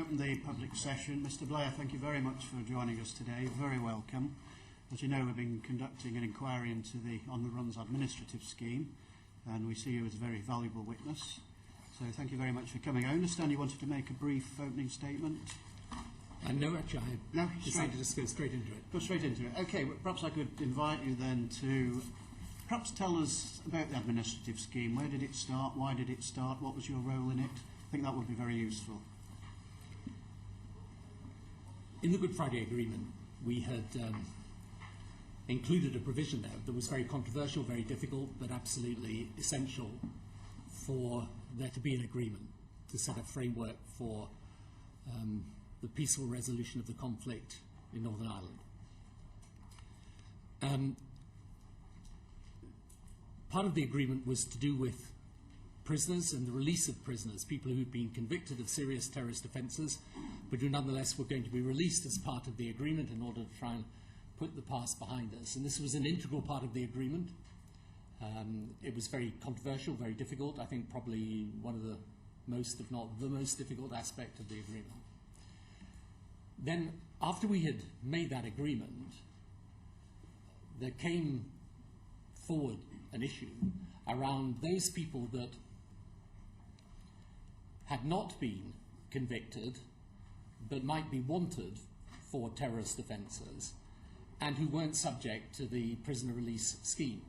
open the public session. Mr. Blair, thank you very much for joining us today. Very welcome. As you know, we've been conducting an inquiry into the On the Runs administrative scheme, and we see you as a very valuable witness. So thank you very much for coming. I understand you wanted to make a brief opening statement. No, actually, I decided to just go straight into it. Go straight into it. Okay, well, perhaps I could invite you then to perhaps tell us about the administrative scheme. Where did it start? Why did it start? What was your role in it? I think that would be very useful. In the Good Friday Agreement, we had included a provision there that was very controversial, very difficult, but absolutely essential for there to be an agreement to set a framework for the peaceful resolution of the conflict in Northern Ireland. Part of the agreement was to do with prisoners and the release of prisoners, people who had been convicted of serious terrorist offences, but who nonetheless were going to be released as part of the agreement in order to try and put the past behind us. And this was an integral part of the agreement. It was very controversial, very difficult. I think probably one of the most, if not the most difficult aspect of the agreement. Then, after we had made that agreement, there came forward an issue around those people that had not been convicted but might be wanted for terrorist offences and who weren't subject to the prisoner release scheme.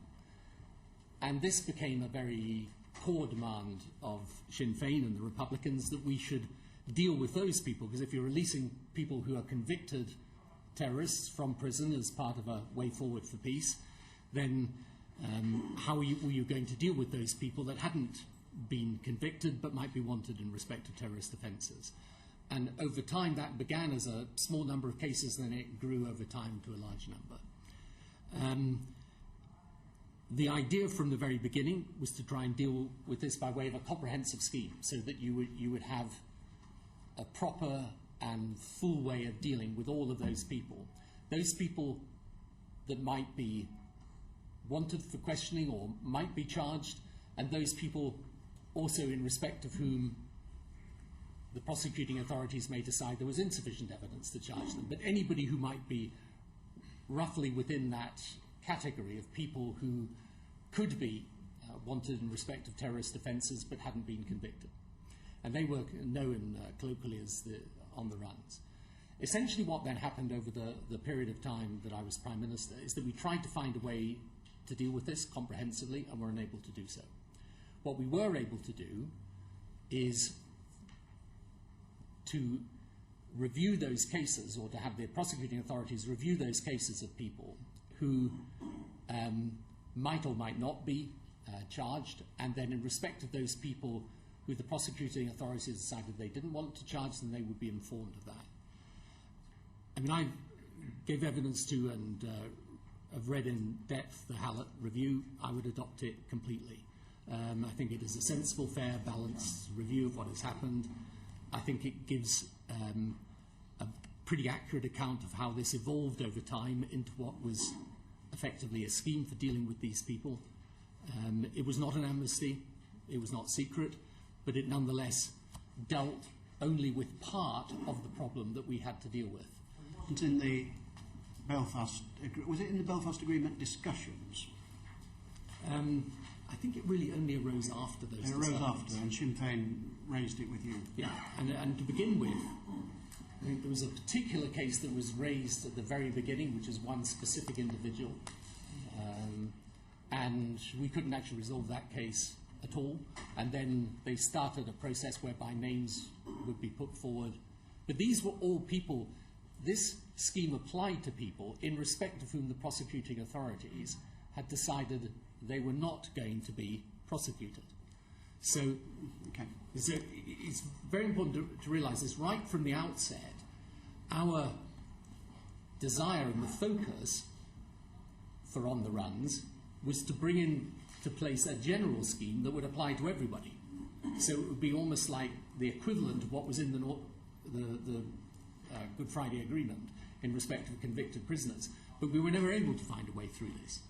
And this became a very core demand of Sinn Féin and the Republicans that we should deal with those people, because if you're releasing people who are convicted terrorists from prison as part of a way forward for peace, then how were you going to deal with those people that hadn't been convicted but might be wanted in respect of terrorist offences? And over time that began as a small number of cases, and then it grew over time to a large number. The idea from the very beginning was to try and deal with this by way of a comprehensive scheme, so that you would have a proper and full way of dealing with all of those people. Those people that might be wanted for questioning or might be charged, and those people also in respect of whom the prosecuting authorities may decide there was insufficient evidence to charge them. But anybody who might be roughly within that category of people who could be wanted in respect of terrorist offences but hadn't been convicted. And they were known colloquially as the on the runs. Essentially what then happened over the period of time that I was Prime Minister is that we tried to find a way to deal with this comprehensively, and were unable to do so. What we were able to do is to review those cases, or to have the prosecuting authorities review those cases of people who might or might not be charged, and then in respect of those people who the prosecuting authorities decided they didn't want to charge, then they would be informed of that. I mean, I gave evidence to and have read in depth the Hallett review. I would adopt it completely. I think it is a sensible, fair, balanced review of what has happened. I think it gives a pretty accurate account of how this evolved over time into what was effectively a scheme for dealing with these people. It was not an amnesty, it was not secret, but it nonetheless dealt only with part of the problem that we had to deal with. Was it in the Belfast Agreement discussions? I think it really only arose after those discussions. It arose after, and Sinn Féin raised it with you. Yeah, and to begin with, I think there was a particular case that was raised at the very beginning, which is one specific individual, and we couldn't actually resolve that case at all. And then they started a process whereby names would be put forward. But these were all people. This scheme applied to people in respect of whom the prosecuting authorities had decided they were not going to be prosecuted. So, it's very important to realise this right from the outset. Our desire and the focus for On the Runs was to bring into place a general scheme that would apply to everybody. So it would be almost like the equivalent of what was in the Good Friday Agreement in respect of convicted prisoners. But we were never able to find a way through this.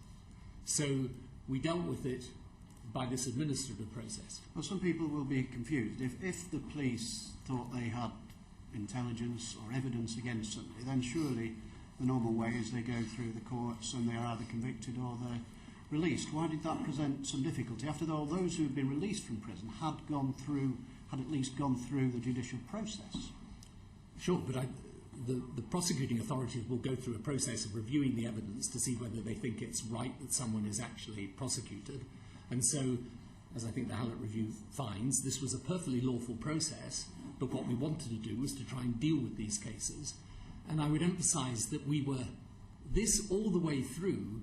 So we dealt with it by this administrative process. Well, some people will be confused. If the police thought they had intelligence or evidence against somebody, then surely the normal way is they go through the courts and they are either convicted or they're released. Why did that present some difficulty? After all, those who had been released from prison had at least gone through the judicial process. Sure, but the prosecuting authorities will go through a process of reviewing the evidence to see whether they think it's right that someone is actually prosecuted. And so, as I think the Hallett Review finds, this was a perfectly lawful process, but what we wanted to do was to try and deal with these cases. And I would emphasise that this all the way through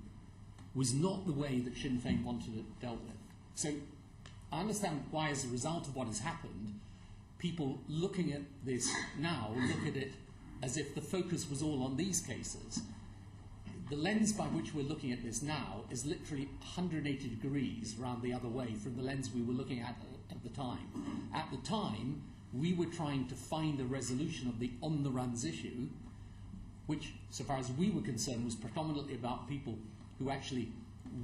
was not the way that Sinn Féin wanted it dealt with. So I understand why, as a result of what has happened, people looking at this now look at it as if the focus was all on these cases. The lens by which we're looking at this now is literally 180 degrees round the other way from the lens we were looking at the time. At the time, we were trying to find a resolution of the on-the-runs issue, which, so far as we were concerned, was predominantly about people who actually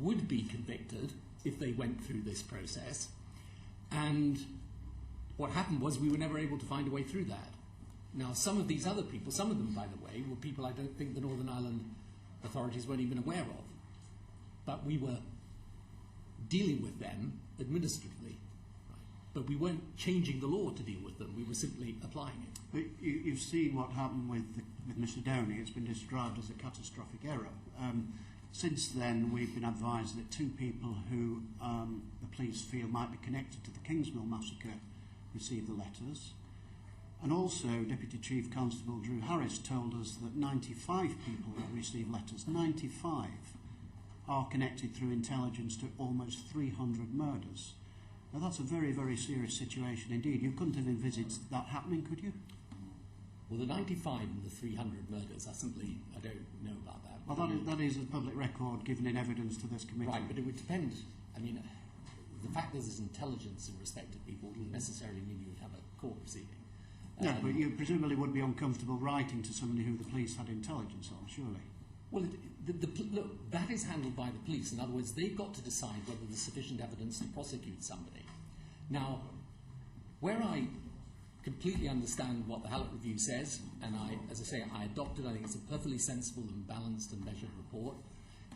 would be convicted if they went through this process. And what happened was we were never able to find a way through that. Now, some of these other people, some of them, by the way, were people I don't think the Northern Ireland authorities weren't even aware of. But we were dealing with them administratively. Right? But we weren't changing the law to deal with them. We were simply applying it. But you've seen what happened with Mr. Downey. It's been described as a catastrophic error. Since then, we've been advised that two people who the police feel might be connected to the Kingsmill massacre received the letters. And also, Deputy Chief Constable Drew Harris told us that 95 people who received letters, 95, are connected through intelligence to almost 300 murders. Now, that's a very, very serious situation indeed. You couldn't have envisaged that happening, could you? Well, the 95 and the 300 murders, I don't know about that. Well, that is a public record given in evidence to this committee. Right, but it would depend. I mean, the fact that there's intelligence in respect to people wouldn't necessarily mean you would have a court proceeding. No, but you presumably would be uncomfortable writing to somebody who the police had intelligence on, surely. Well, look, that is handled by the police. In other words, they've got to decide whether there's sufficient evidence to prosecute somebody. Now, where I completely understand what the Hallett Review says, and as I say, I adopt it, I think it's a perfectly sensible and balanced and measured report,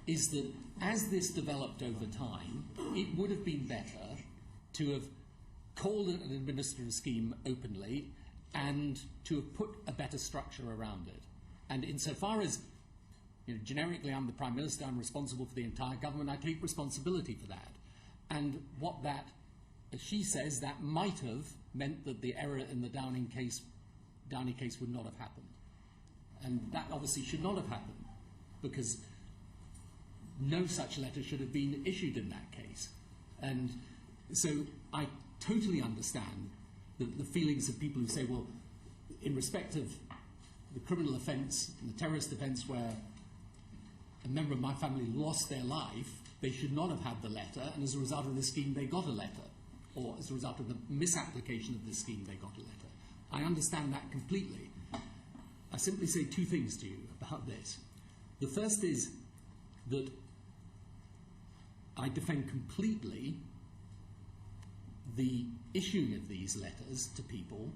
is that as this developed over time, it would have been better to have called it an administrative scheme openly and to have put a better structure around it. And insofar as, generically I'm the Prime Minister, I'm responsible for the entire government, I take responsibility for that. And what that, as she says, that might have meant that the error in the Downey case would not have happened. And that obviously should not have happened, because no such letter should have been issued in that case. And so I totally understand the feelings of people who say, well, in respect of the criminal offence and the terrorist offence where a member of my family lost their life, they should not have had the letter, and as a result of this scheme they got a letter, or as a result of the misapplication of this scheme they got a letter. I understand that completely. I simply say two things to you about this. The first is that I defend completely the issuing of these letters to people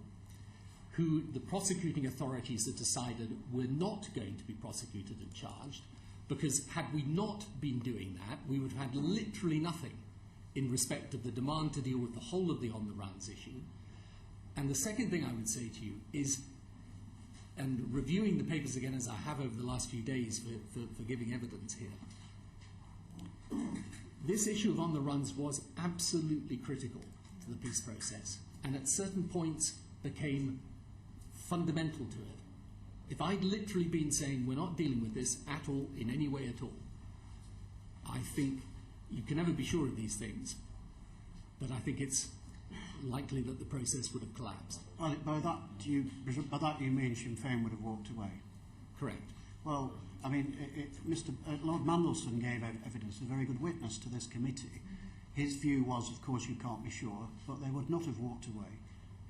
who the prosecuting authorities had decided were not going to be prosecuted and charged, because had we not been doing that, we would have had literally nothing in respect of the demand to deal with the whole of the on-the-runs issue. And the second thing I would say to you is, and reviewing the papers again as I have over the last few days for giving evidence here, this issue of on-the-runs was absolutely critical to the peace process, and at certain points became fundamental to it. If I'd literally been saying we're not dealing with this at all, in any way at all, I think you can never be sure of these things, but I think it's likely that the process would have collapsed. Well, by that you mean Sinn Féin would have walked away? Correct. Well, I mean, Lord Mandelson gave evidence, a very good witness to this committee. His view was, of course, you can't be sure, but they would not have walked away,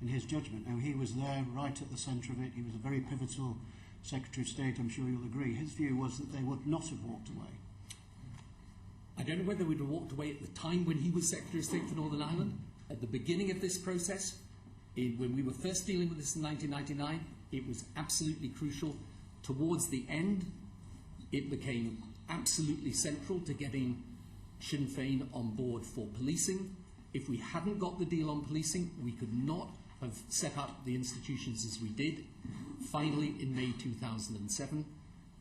in his judgment. Now, he was there right at the centre of it. He was a very pivotal Secretary of State, I'm sure you'll agree. His view was that they would not have walked away. I don't know whether we'd have walked away at the time when he was Secretary of State for Northern Ireland, at the beginning of this process, when we were first dealing with this in 1999. It was absolutely crucial. Towards the end, it became absolutely central to getting Sinn Féin on board for policing. If we hadn't got the deal on policing, we could not have set up the institutions as we did, finally in May 2007,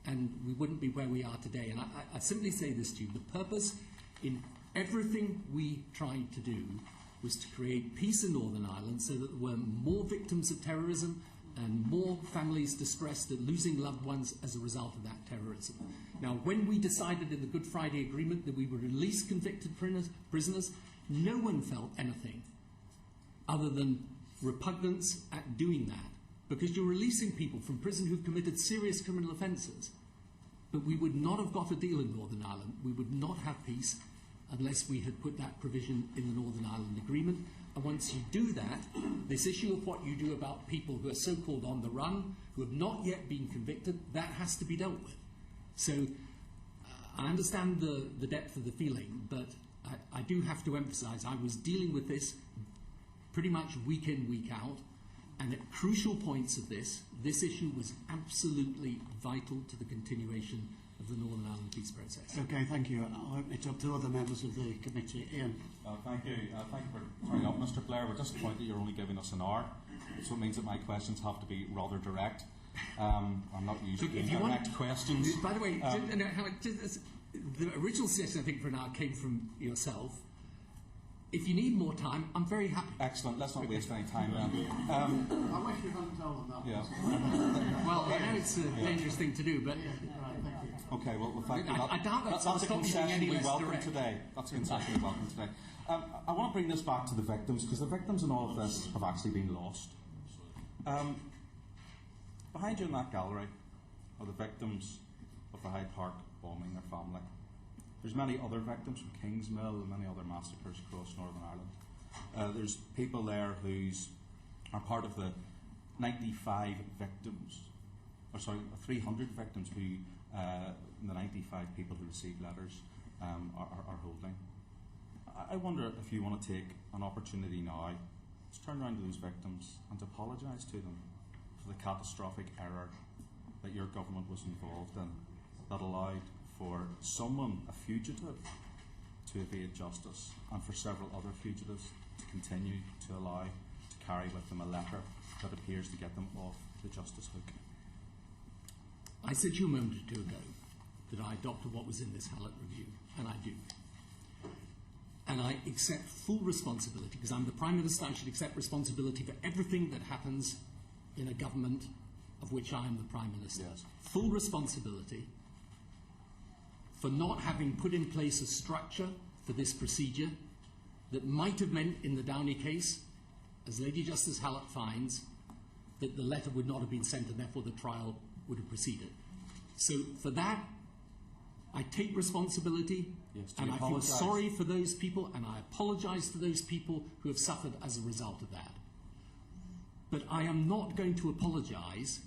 and we wouldn't be where we are today. And I simply say this to you, the purpose in everything we tried to do was to create peace in Northern Ireland so that there were more victims of terrorism and more families distressed at losing loved ones as a result of that terrorism. Now, when we decided in the Good Friday Agreement that we would release convicted prisoners, no one felt anything other than repugnance at doing that, because you're releasing people from prison who've committed serious criminal offences. But we would not have got a deal in Northern Ireland. We would not have peace unless we had put that provision in the Northern Ireland Agreement. And once you do that, this issue of what you do about people who are so-called on the run, who have not yet been convicted, that has to be dealt with. So I understand the depth of the feeling, but I do have to emphasise I was dealing with this pretty much week in, week out, and at crucial points of this issue was absolutely vital to the continuation of the Northern Ireland peace process. Okay, thank you. I'll open it up to other members of the committee. Ian. Thank you. Thank you for turning up, Mr. Blair. We're disappointed that you're only giving us an hour, so it means that my questions have to be rather direct. I'm not used to direct questions. By the way, the original suggestion, I think, for an hour came from yourself. If you need more time, I'm very happy. Excellent. Let's not waste any time then. I wish you hadn't told them that. Yeah. Well, I know it's a dangerous thing to do, but... Okay, well, thank you. I doubt that's a concession we welcome direct. today. That's a concession we welcome today. I want to bring this back to the victims, because the victims in all of this have actually been lost. Behind you in that gallery are the victims of the Hyde Park bombing, their family. There's many other victims from Kingsmill and many other massacres across Northern Ireland. There's people there who are part of the 95 victims, or sorry, 300 victims who the 95 people who received letters are holding. I wonder if you want to take an opportunity now to turn around to those victims and to apologise to them for the catastrophic error that your government was involved in that allowed for someone, a fugitive, to evade justice, and for several other fugitives to continue to allow to carry with them a letter that appears to get them off the justice hook. I said to you a moment or two ago that I adopted what was in this Hallett review, and I do. And I accept full responsibility, because I'm the Prime Minister. I should accept responsibility for everything that happens in a government of which I am the Prime Minister. Yes. Full responsibility for not having put in place a structure for this procedure that might have meant, in the Downey case, as Lady Justice Hallett finds, that the letter would not have been sent and therefore the trial would have proceeded. So for that, I take responsibility, yes, and I feel sorry for those people, and I apologise to those people who have suffered as a result of that. But I am not going to apologise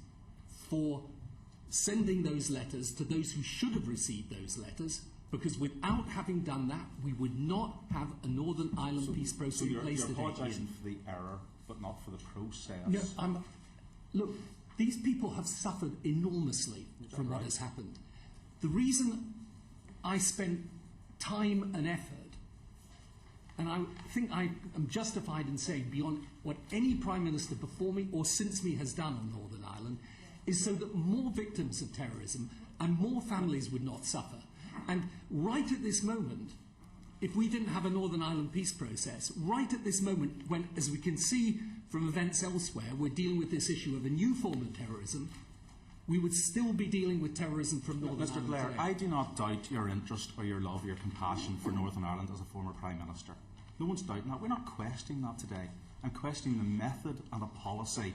for sending those letters to those who should have received those letters, because without having done that, we would not have a Northern Ireland peace process in place today. You're apologising for the error, but not for the process. No, look, these people have suffered enormously from what has happened. The reason I spent time and effort, and I think I am justified in saying beyond what any Prime Minister before me or since me has done on Northern Ireland, is so that more victims of terrorism and more families would not suffer. And right at this moment, if we didn't have a Northern Ireland peace process, right at this moment when, as we can see from events elsewhere, we're dealing with this issue of a new form of terrorism, we would still be dealing with terrorism from Northern Ireland. Mr. Blair, today. I do not doubt your interest or your love or your compassion for Northern Ireland as a former Prime Minister. No one's doubting that. We're not questioning that today. I'm questioning the method and a policy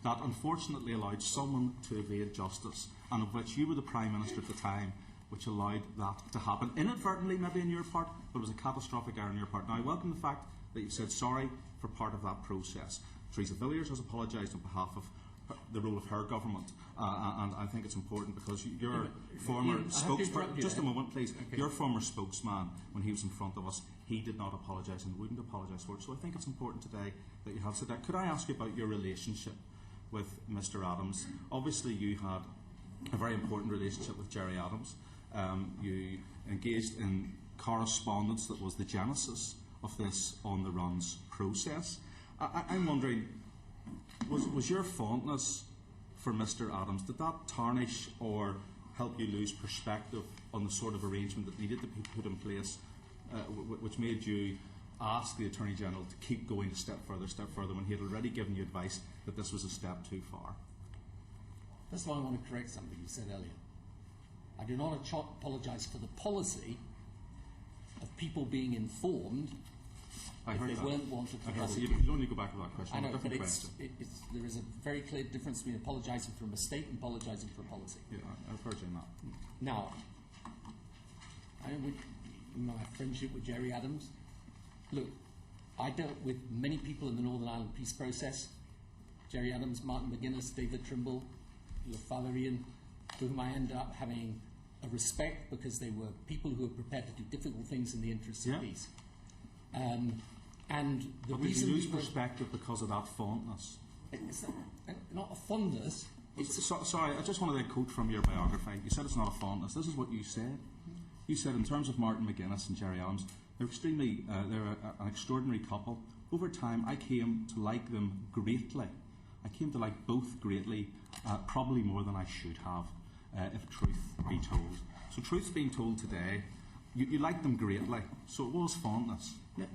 that unfortunately allowed someone to evade justice, and of which you were the Prime Minister at the time, which allowed that to happen. Inadvertently, maybe on your part, but it was a catastrophic error on your part. Now, I welcome the fact that you've said sorry for part of that process. Theresa Villiers has apologised on behalf of the role of her government, and I think it's important because your former spokesman, just a moment please, your former spokesman, when he was in front of us, he did not apologise and wouldn't apologise for it, so I think it's important today that you have said that. Could I ask you about your relationship with Mr. Adams. Obviously, you had a very important relationship with Gerry Adams. You engaged in correspondence that was the genesis of this on-the-runs process. I'm wondering, was your fondness for Mr. Adams, did that tarnish or help you lose perspective on the sort of arrangement that needed to be put in place, which made you ask the Attorney General to keep going a step further, when he had already given you advice that this was a step too far? First of all, I want to correct something you said earlier. I do not apologise for the policy of people being informed if they weren't wanted to prosecute. You don't need to go back to that question. I know, but there is a very clear difference between apologising for a mistake and apologising for a policy. Yeah, I've heard you on that. Now, my friendship with Gerry Adams, look, I dealt with many people in the Northern Ireland peace process. Gerry Adams, Martin McGuinness, David Trimble, your father Ian, for whom I ended up having a respect because they were people who were prepared to do difficult things in the interests of peace. And the but reason you lose perspective because of that fondness. It's not a fondness. Sorry, I just wanted to quote from your biography. You said it's not a fondness. This is what you said. You said, in terms of Martin McGuinness and Gerry Adams, they're an extraordinary couple. Over time, I came to like them greatly. I came to like both greatly, probably more than I should have, if truth be told. So, truth being told today, you like them greatly. So it was fondness. Yeah,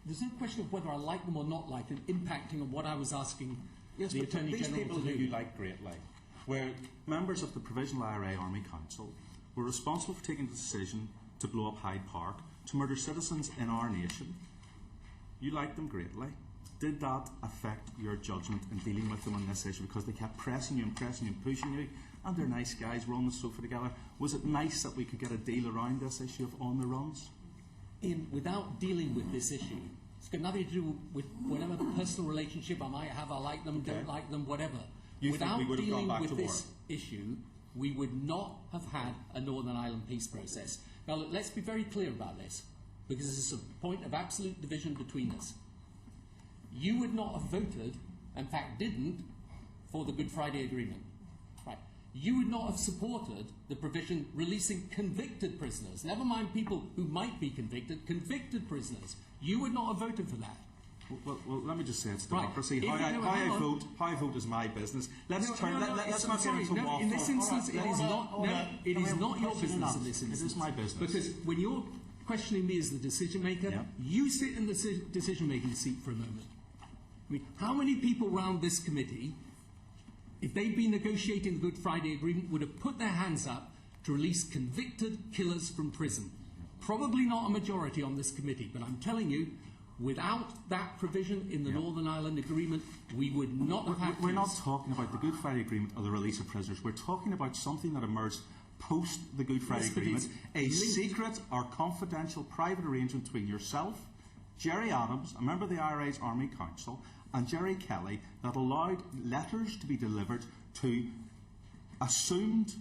there's no question of whether I like them or not like them impacting on what I was asking the Attorney General to do. These people who you like greatly were members of the Provisional IRA Army Council, were responsible for taking the decision to blow up Hyde Park, to murder citizens in our nation. You liked them greatly. Did that affect your judgment in dealing with them on this issue? Because they kept pressing you and pushing you, and they're nice guys, we're on the sofa together. Was it nice that we could get a deal around this issue of on the runs? Ian, without dealing with this issue, it's got nothing to do with whatever personal relationship I might have, I like them, don't like them, whatever. Without dealing with this issue, we would not have had a Northern Ireland peace process. Now, look, let's be very clear about this, because this is a point of absolute division between us. You would not have voted, in fact didn't, for the Good Friday Agreement. Right. You would not have supported the provision releasing convicted prisoners, never mind people who might be convicted prisoners. You would not have voted for that. Well, let me just say it's democracy. Right. How I vote is my business. Let's not get into waffle. In this instance, it is not your business in this instance. It is my business. Because when you're questioning me as the decision maker, you sit in the decision making seat for a moment. I mean, how many people around this committee, if they'd been negotiating the Good Friday Agreement, would have put their hands up to release convicted killers from prison? Probably not a majority on this committee, but I'm telling you, without that provision in the Northern Ireland Agreement, we would not have had We're not talking about the Good Friday Agreement or the release of prisoners. We're talking about something that emerged post the Good Friday Agreement, a secret or confidential private arrangement between yourself, Gerry Adams, a member of the IRA's Army Council, and Gerry Kelly that allowed letters to be delivered to assumed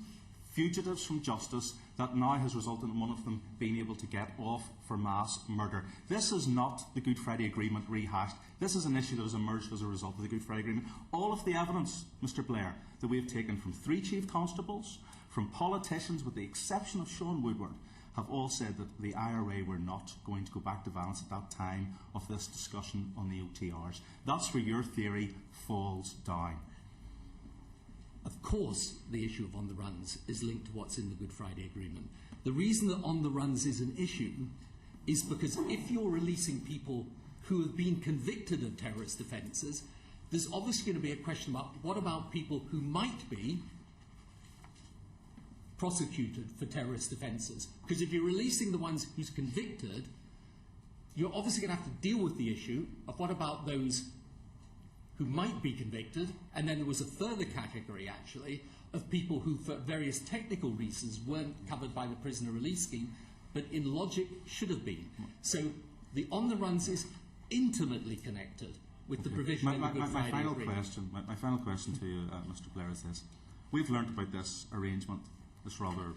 fugitives from justice that now has resulted in one of them being able to get off for mass murder. This is not the Good Friday Agreement rehashed. This is an issue that has emerged as a result of the Good Friday Agreement. All of the evidence, Mr. Blair, that we have taken from 3 chief constables, from politicians, with the exception of Sean Woodward, have all said that the IRA were not going to go back to violence at that time of this discussion on the OTRs. That's where your theory falls down. Of course, the issue of on the runs is linked to what's in the Good Friday Agreement. The reason that on the runs is an issue is because if you're releasing people who have been convicted of terrorist offences, there's obviously going to be a question about what about people who might be prosecuted for terrorist offences. Because if you're releasing the ones who's convicted, you're obviously going to have to deal with the issue of what about those who might be convicted, and then there was a further category, actually, of people who, for various technical reasons, weren't covered by the prisoner release scheme, but in logic should have been. So the on the runs is intimately connected with the provision of the Good Friday Agreement. My final question to you, Mr. Blair, is this. We've learnt about this arrangement, this rather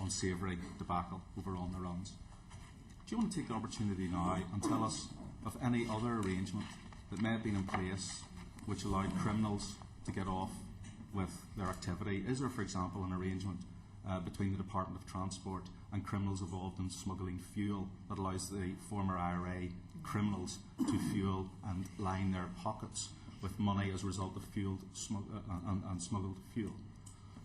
unsavoury debacle over on the runs. Do you want to take the opportunity now and tell us of any other arrangement that may have been in place which allowed criminals to get off with their activity? Is there, for example, an arrangement between the Department of Transport and criminals involved in smuggling fuel that allows the former IRA criminals to fuel and line their pockets with money as a result of smuggled fuel?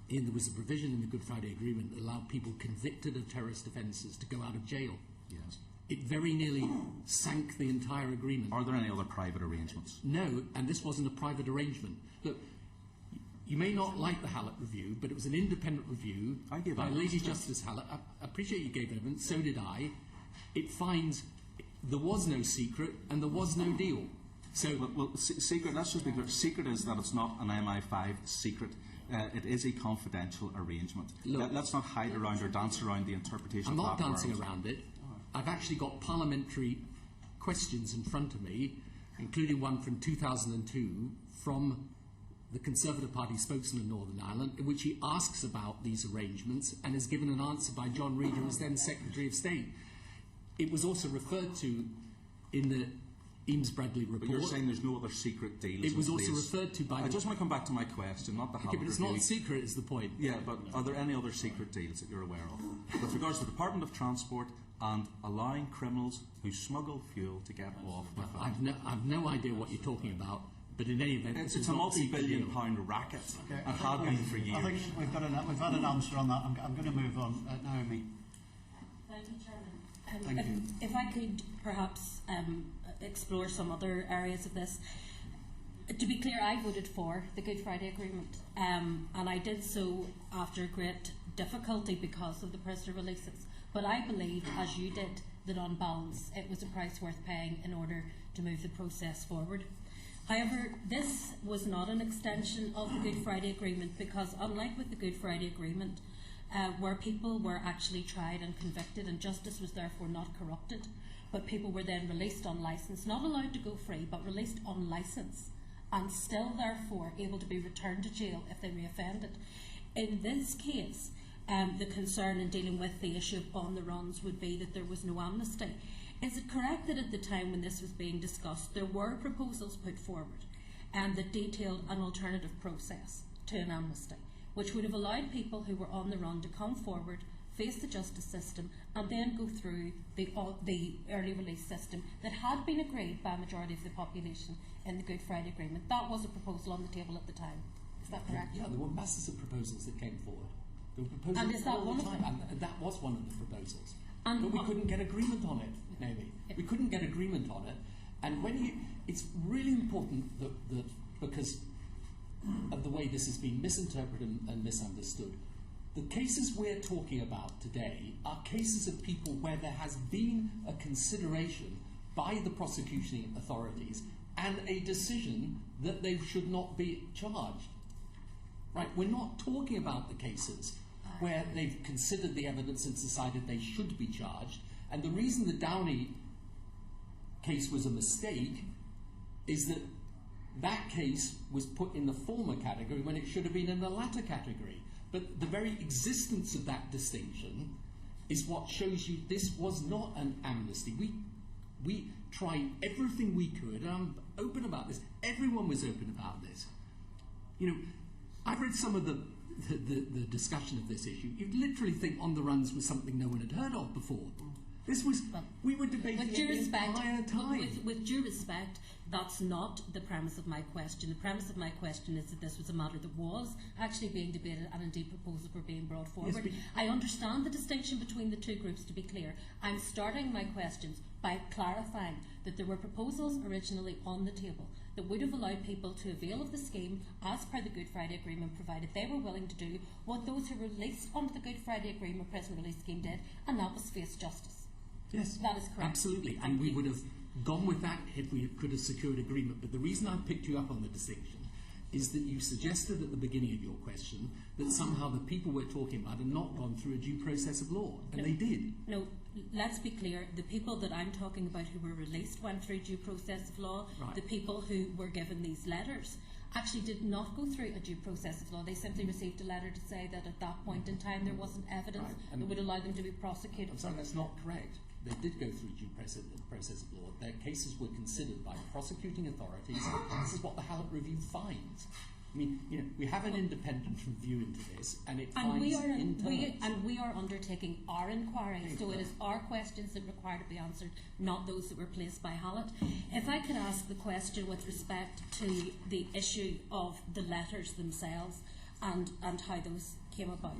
There was a provision in the Good Friday Agreement that allowed people convicted of terrorist offences to go out of jail. Yes. It very nearly sank the entire agreement. Are there any other private arrangements? No, and this wasn't a private arrangement. Look, you may not like the Hallett review, but it was an independent review by Lady Justice Hallett. I appreciate you gave evidence, so did I. It finds there was no secret and there was no deal. So, secret, let's just be clear. Secret is that it's not an MI5 secret. It is a confidential arrangement. Look, let's not hide around or dance around the interpretation I'm of not that dancing word. around it. I've actually got parliamentary questions in front of me, including one from 2002 from the Conservative Party spokesman in Northern Ireland, in which he asks about these arrangements and is given an answer by John Reid, who was then Secretary of State. It was also referred to in the Eames-Bradley report. But you're saying there's no other secret deals. It was also referred to by... I just want to come back to my question, not the Hallett but it's review. not secret, is the point. Yeah, but are there any other secret deals that you're aware of with regards to the Department of Transport and allowing criminals who smuggle fuel to get off with it? I've no idea what you're talking about, but in any event, it's a multi-billion-pound racket, and had been for years. I think we've had an answer on that. I'm going to move on. Naomi. Thank you, Chairman. If I could perhaps explore some other areas of this. To be clear, I voted for the Good Friday Agreement, and I did so after great difficulty because of the prisoner releases. But I believe, as you did, that on balance it was a price worth paying in order to move the process forward. However, this was not an extension of the Good Friday Agreement, because unlike with the Good Friday Agreement, where people were actually tried and convicted and justice was therefore not corrupted, but people were then released on licence, not allowed to go free, but released on licence, and still therefore able to be returned to jail if they reoffended. In this case, the concern in dealing with the issue of on the runs would be that there was no amnesty. Is it correct that at the time when this was being discussed, there were proposals put forward that detailed an alternative process to an amnesty, which would have allowed people who were on the run to come forward, face the justice system, and then go through the early release system that had been agreed by a majority of the population in the Good Friday Agreement? That was a proposal on the table at the time. Is that correct? Yeah, there were masses of proposals that came forward. There were proposals and is that all one the of time, them? and that was one of the proposals. And but we couldn't get agreement on it, maybe. We couldn't get agreement on it. And it's really important that because of the way this has been misinterpreted and misunderstood, the cases we're talking about today are cases of people where there has been a consideration by the prosecuting authorities and a decision that they should not be charged. Right? We're not talking about the cases where they've considered the evidence and decided they should be charged. And the reason the Downey case was a mistake is that that case was put in the former category when it should have been in the latter category. But the very existence of that distinction is what shows you this was not an amnesty. We tried everything we could, and I'm open about this. Everyone was open about this. You know, I've read some of the discussion of this issue. You'd literally think on the runs was something no one had heard of before. This was, we were debating it the entire time. With due respect, that's not the premise of my question. The premise of my question is that this was a matter that was actually being debated, and indeed proposals were being brought forward. Yes, I understand the distinction between the two groups, to be clear. I'm starting my questions by clarifying that there were proposals originally on the table that would have allowed people to avail of the scheme as per the Good Friday Agreement, provided they were willing to do what those who were released under the Good Friday Agreement prison release scheme did, and that was face justice. Yes, that is correct. Absolutely, and we would have gone with that if we could have secured agreement. But the reason I picked you up on the distinction is that you suggested at the beginning of your question that somehow the people we're talking about had not gone through a due process of law, and they did. No, let's be clear. The people that I'm talking about who were released went through due process of law. Right. The people who were given these letters actually did not go through a due process of law. They simply received a letter to say that at that point in time there wasn't evidence that would allow them to be prosecuted. I'm sorry, that's not correct. They did go through due process of law. Their cases were considered by the prosecuting authorities. This is what the Hallett Review finds. I mean, we have an independent review into this, and it and finds we are undertaking our inquiry, so it is our questions that require to be answered, not those that were placed by Hallett. If I could ask the question with respect to the issue of the letters themselves and how those came about.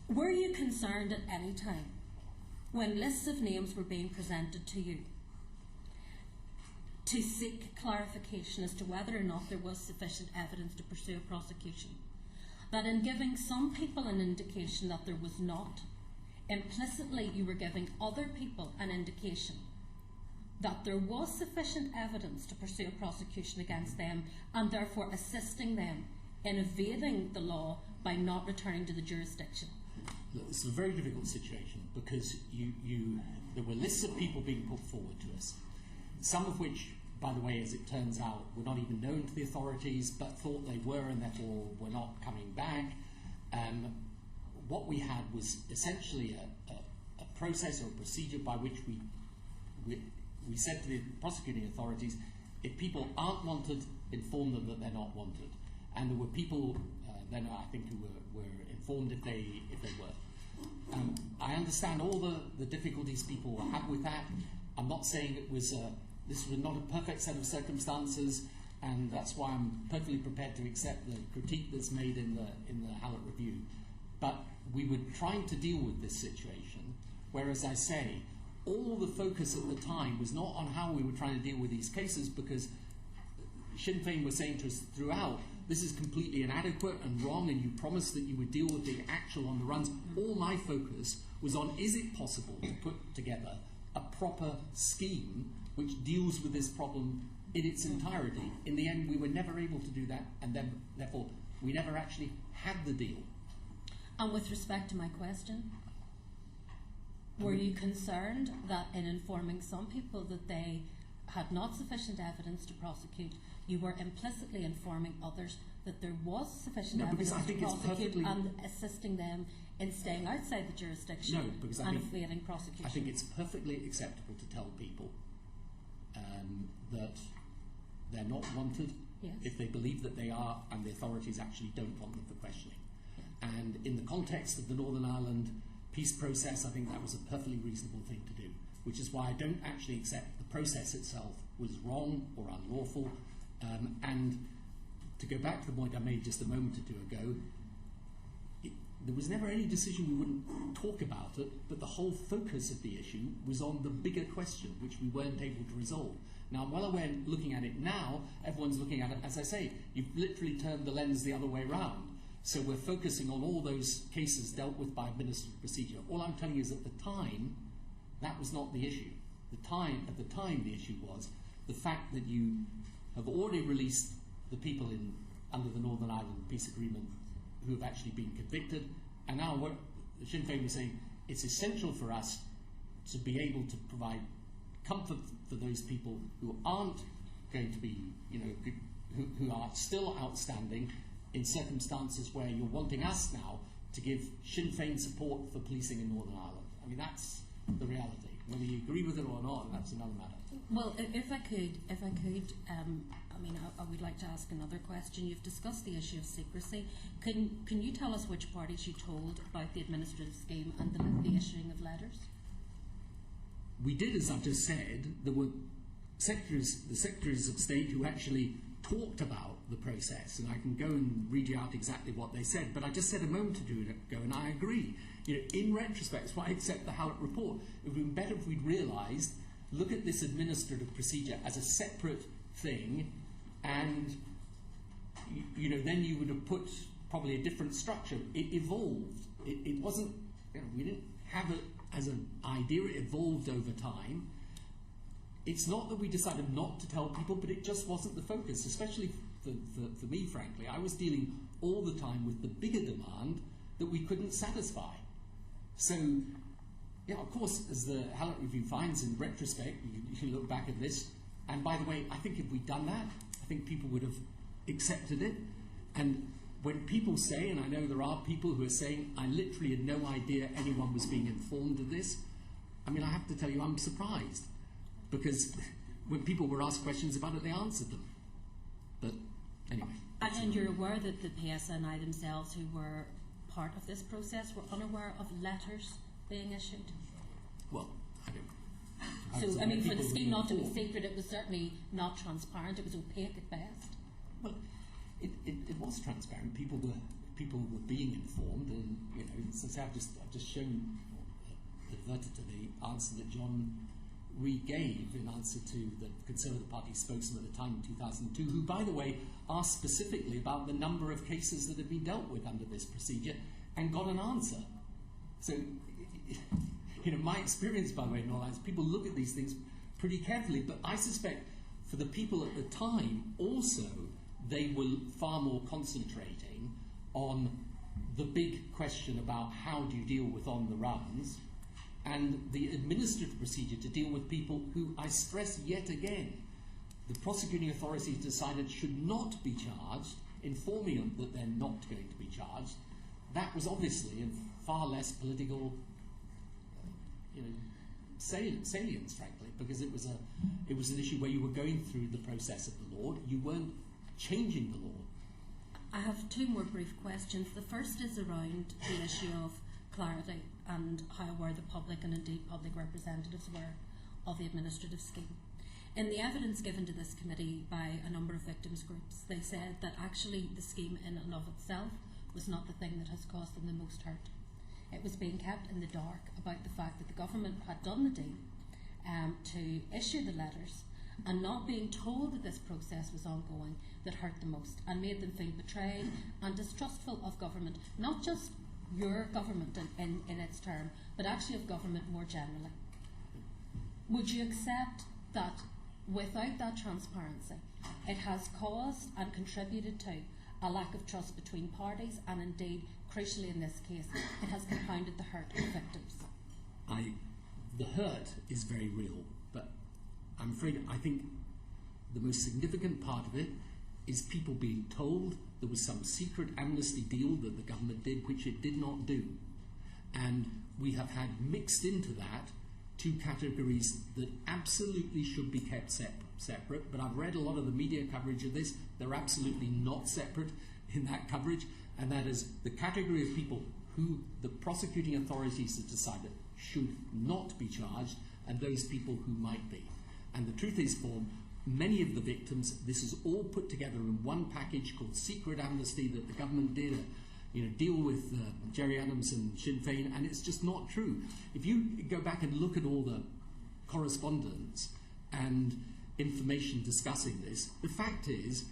Were you concerned at any time when lists of names were being presented to you to seek clarification as to whether or not there was sufficient evidence to pursue a prosecution, that in giving some people an indication that there was not, implicitly you were giving other people an indication that there was sufficient evidence to pursue a prosecution against them, and therefore assisting them in evading the law by not returning to the jurisdiction? It's a very difficult situation, because there were lists of people being put forward to us, some of which, by the way, as it turns out, were not even known to the authorities, but thought they were and therefore were not coming back. What we had was essentially a process or a procedure by which we said to the prosecuting authorities, if people aren't wanted, inform them that they're not wanted. And there were people then, I think, who were informed if they were. I understand all the difficulties people have with that. I'm not saying it was this was not a perfect set of circumstances, and that's why I'm perfectly prepared to accept the critique that's made in the Hallett Review. But we were trying to deal with this situation, whereas I say, all the focus at the time was not on how we were trying to deal with these cases, because Sinn Féin were saying to us throughout, this is completely inadequate and wrong, and you promised that you would deal with the actual on the runs. All my focus was on, is it possible to put together a proper scheme which deals with this problem in its entirety? In the end, we were never able to do that, and then, therefore, we never actually had the deal. And with respect to my question, were you concerned that in informing some people that they had not sufficient evidence to prosecute, you were implicitly informing others that there was sufficient evidence to prosecute and assisting them in staying outside the jurisdiction and evading prosecution? I think it's perfectly acceptable to tell people that they're not wanted if they believe that they are, and the authorities actually don't want them for questioning. And in the context of the Northern Ireland peace process, I think that was a perfectly reasonable thing to do, which is why I don't actually accept the process itself was wrong or unlawful. And to go back to the point I made just a moment or two ago, there was never any decision we wouldn't talk about it, but the whole focus of the issue was on the bigger question, which we weren't able to resolve. Now, I'm well aware, looking at it now, everyone's looking at it, as I say, you've literally turned the lens the other way round. So we're focusing on all those cases dealt with by administrative procedure. All I'm telling you is at the time, that was not the issue. At the time, the issue was the fact that you have already released the people under the Northern Ireland Peace Agreement who have actually been convicted, and now what Sinn Féin was saying, it's essential for us to be able to provide comfort for those people who aren't going to be, who are still outstanding in circumstances where you're wanting us now to give Sinn Féin support for policing in Northern Ireland. I mean, that's the reality. Whether you agree with it or not, that's another matter. Well, if I could, I would like to ask another question. You've discussed the issue of secrecy. Can you tell us which parties you told about the administrative scheme and the issuing of letters? We did, as I've just said. There were the secretaries of state who actually talked about the process, and I can go and read you out exactly what they said, but I just said a moment ago, and I agree. In retrospect, that's why I accept the Hallett report. It would have been better if we'd realised, look at this administrative procedure as a separate thing, and then you would have put probably a different structure. It evolved. It wasn't, we didn't have it as an idea, it evolved over time. It's not that we decided not to tell people, but it just wasn't the focus, especially for me, frankly. I was dealing all the time with the bigger demand that we couldn't satisfy. So, of course, as the Hallett Review finds in retrospect, you can look back at this, and by the way, I think if we'd done that, I think people would have accepted it. And when people say, and I know there are people who are saying, I literally had no idea anyone was being informed of this, I mean, I have to tell you, I'm surprised. Because when people were asked questions about it, they answered them. But anyway. And you're aware that the PSNI themselves, who were part of this process, were unaware of letters being issued? Well, I don't. So, I mean, for the scheme not to be secret, it was certainly not transparent. It was opaque at best. Well, it was transparent. People were being informed, and since I've just shown, adverted to the answer that John Reid gave in answer to the Conservative Party spokesman at the time in 2002, who, by the way, asked specifically about the number of cases that had been dealt with under this procedure, and got an answer. So, my experience, by the way, in all lines, people look at these things pretty carefully, but I suspect for the people at the time also, they were far more concentrating on the big question about how do you deal with on the runs, and the administrative procedure to deal with people who, I stress yet again, the prosecuting authorities decided should not be charged, informing them that they're not going to be charged. That was obviously of far less political salience, frankly, because it was an issue where you were going through the process of the law. You weren't changing the law. I have two more brief questions. The first is around the issue of clarity and how aware the public and indeed public representatives were of the administrative scheme. In the evidence given to this committee by a number of victims groups, they said that actually the scheme in and of itself was not the thing that has caused them the most hurt. It was being kept in the dark about the fact that the government had done the deal to issue the letters, and not being told that this process was ongoing that hurt the most and made them feel betrayed and distrustful of government, not just your government in its term, but actually of government more generally. Would you accept that without that transparency, it has caused and contributed to a lack of trust between parties, and indeed, crucially in this case, it has compounded the hurt of victims? The hurt is very real, but I'm afraid I think the most significant part of it is people being told there was some secret amnesty deal that the government did, which it did not do. And we have had mixed into that two categories that absolutely should be kept separate, but I've read a lot of the media coverage of this. They're absolutely not separate in that coverage, and that is the category of people who the prosecuting authorities have decided should not be charged, and those people who might be. And the truth is, for many of the victims, this is all put together in one package called secret amnesty that the government did deal with Gerry Adams and Sinn Féin, and it's just not true. If you go back and look at all the correspondence and information discussing this, the fact is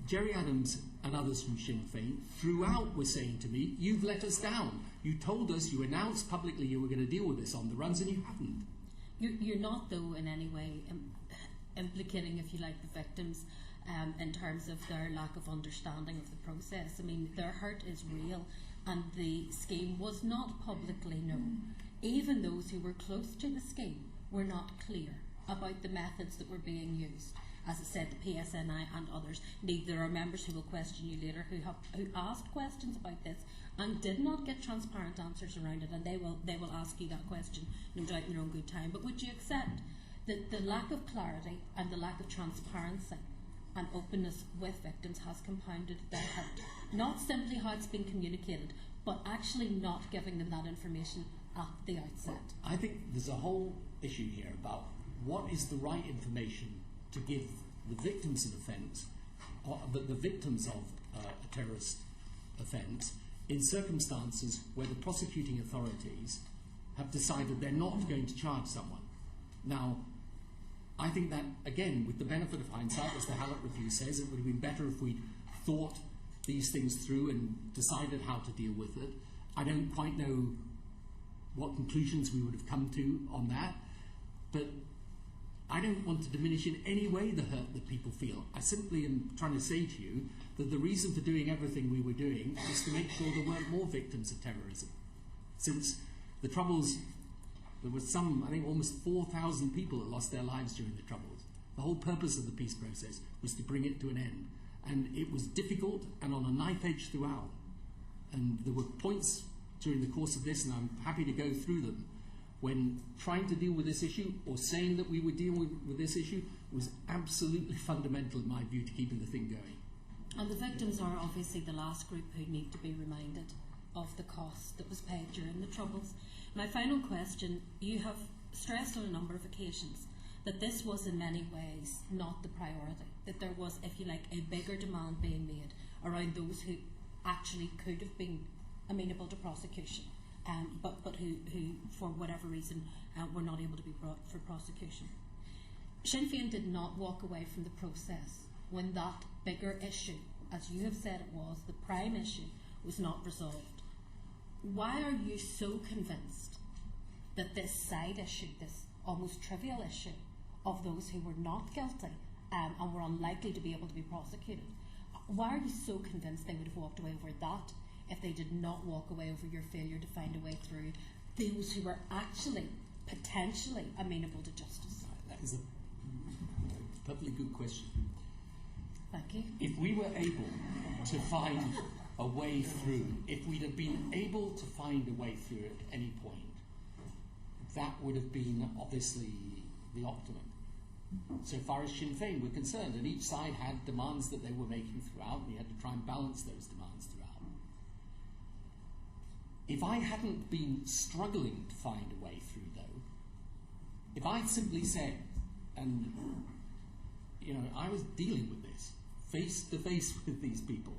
Gerry Adams and others from Sinn Féin throughout were saying to me, you've let us down. You told us, you announced publicly you were going to deal with this on the runs, and you haven't. You're not, though, in any way implicating, if you like, the victims in terms of their lack of understanding of the process. I mean, their hurt is real, and the scheme was not publicly known. Even those who were close to the scheme were not clear about the methods that were being used. As I said, the PSNI and others. Indeed, there are members who will question you later who asked questions about this and did not get transparent answers around it, and they will ask you that question, no doubt, in their own good time. But would you accept that the lack of clarity and the lack of transparency and openness with victims has compounded their hurt? Not simply how it's been communicated, but actually not giving them that information at the outset. I think there's a whole issue here about what is the right information to give the victims of offence, the victims of a terrorist offence, in circumstances where the prosecuting authorities have decided they're not going to charge someone. Now, I think that, again, with the benefit of hindsight, as the Hallett Review says, it would have been better if we'd thought these things through and decided how to deal with it. I don't quite know what conclusions we would have come to on that, but I don't want to diminish in any way the hurt that people feel. I simply am trying to say to you that the reason for doing everything we were doing is to make sure there weren't more victims of terrorism. Since the Troubles, there were I think almost 4,000 people that lost their lives during the Troubles. The whole purpose of the peace process was to bring it to an end. And it was difficult and on a knife edge throughout. And there were points during the course of this, and I'm happy to go through them, when trying to deal with this issue or saying that we would deal with this issue was absolutely fundamental, in my view, to keeping the thing going. And the victims are obviously the last group who need to be reminded of the cost that was paid during the Troubles. My final question, you have stressed on a number of occasions that this was in many ways not the priority, that there was, if you like, a bigger demand being made around those who actually could have been amenable to prosecution, but who, for whatever reason, were not able to be brought for prosecution. Sinn Féin did not walk away from the process when that bigger issue, as you have said it was, the prime issue, was not resolved. Why are you so convinced that this side issue, this almost trivial issue of those who were not guilty and were unlikely to be able to be prosecuted, why are you so convinced they would have walked away over that if they did not walk away over your failure to find a way through those who were actually potentially amenable to justice? That is a perfectly good question. Thank you. If we were able to find a way through, if we'd have been able to find a way through at any point, that would have been obviously the optimum. So far as Sinn Féin were concerned, and each side had demands that they were making throughout, and you had to try and balance those demands throughout. If I hadn't been struggling to find a way through, though, if I'd simply said, and I was dealing with this face to face with these people,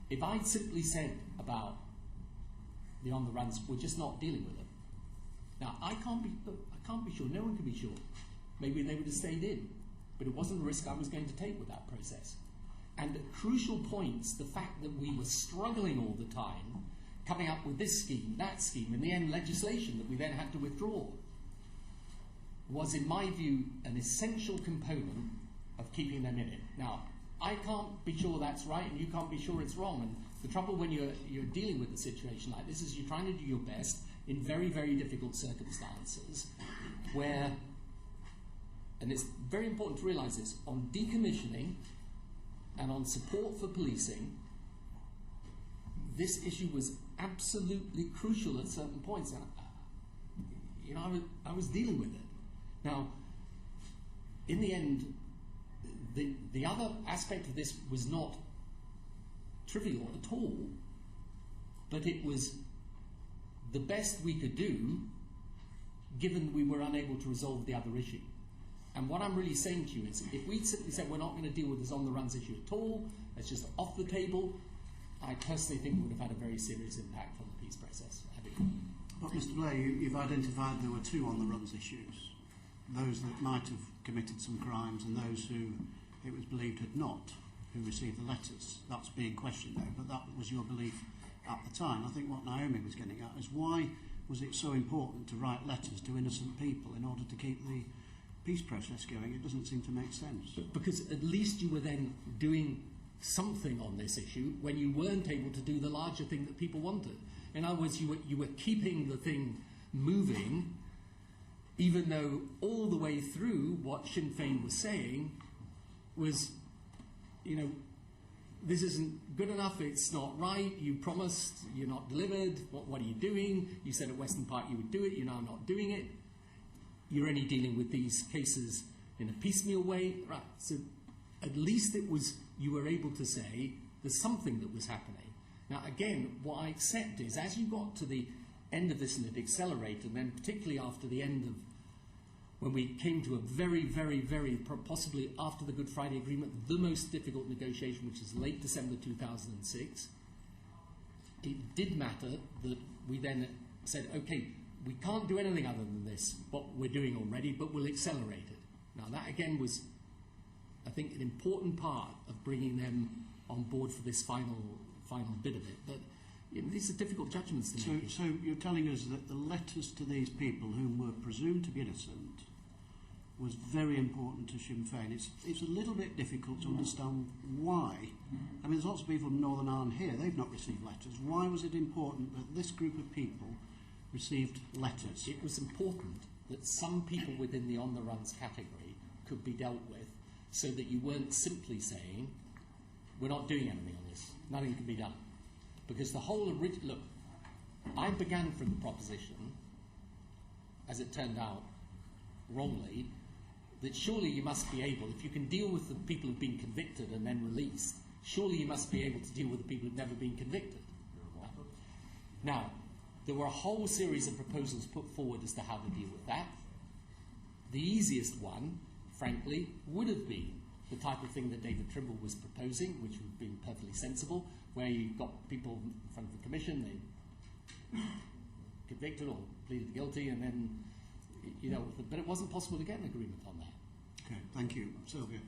if I'd simply said about the on the runs, we're just not dealing with them. Now I can't be sure. No one can be sure. Maybe they would have stayed in, but it wasn't a risk I was going to take with that process. And at crucial points, the fact that we were struggling all the time, coming up with this scheme, that scheme, in the end legislation that we then had to withdraw, was, in my view, an essential component of keeping them in it. Now, I can't be sure that's right, and you can't be sure it's wrong. And the trouble when you're dealing with a situation like this is you're trying to do your best in very, very difficult circumstances where, and it's very important to realise this, on decommissioning and on support for policing, this issue was absolutely crucial at certain points. And, I was dealing with it. Now, in the end, the other aspect of this was not trivial at all, but it was the best we could do given we were unable to resolve the other issue. And what I'm really saying to you is, if we simply said we're not going to deal with this on-the-runs issue at all, it's just off the table, I personally think it would have had a very serious impact on the peace process. But Mr Blair, you've identified there were two on-the-runs issues. Those that might have committed some crimes and those who it was believed had not, who received the letters. That's being questioned now, but that was your belief at the time. I think what Naomi was getting at is, why was it so important to write letters to innocent people in order to keep the peace process going? It doesn't seem to make sense. Because at least you were then doing something on this issue when you weren't able to do the larger thing that people wanted. In other words, you were keeping the thing moving, even though all the way through what Sinn Féin was saying was, this isn't good enough, it's not right, you promised, you're not delivered, what are you doing? You said at Western Park you would do it, you're now not doing it. You're only dealing with these cases in a piecemeal way. Right, so at least it was, you were able to say there's something that was happening. Now again, what I accept is, as you got to the end of this and it accelerated, and then particularly after the end of, when we came to a very, very, very, possibly after the Good Friday Agreement, the most difficult negotiation, which is late December 2006, it did matter that we then said, okay, we can't do anything other than this, what we're doing already, but we'll accelerate it. Now that again was, I think, an important part of bringing them on board for this final bit of it. But these are difficult judgments to make. So you're telling us that the letters to these people whom were presumed to be innocent was very important to Sinn Féin. It's a little bit difficult to understand why. I mean, there's lots of people from Northern Ireland here, they've not received letters. Why was it important that this group of people received letters? It was important that some people within the on-the-runs category could be dealt with, so that you weren't simply saying, we're not doing anything on this, nothing can be done. Because the whole look, I began from the proposition, as it turned out wrongly, that surely you must be able, if you can deal with the people who've been convicted and then released, surely you must be able to deal with the people who've never been convicted. Now, there were a whole series of proposals put forward as to how to deal with that. The easiest one, frankly, would have been the type of thing that David Trimble was proposing, which would have been perfectly sensible, where you got people in front of the commission, they convicted or pleaded guilty, and then, you know, but it wasn't possible to get an agreement on that. Okay, thank you. Sylvia.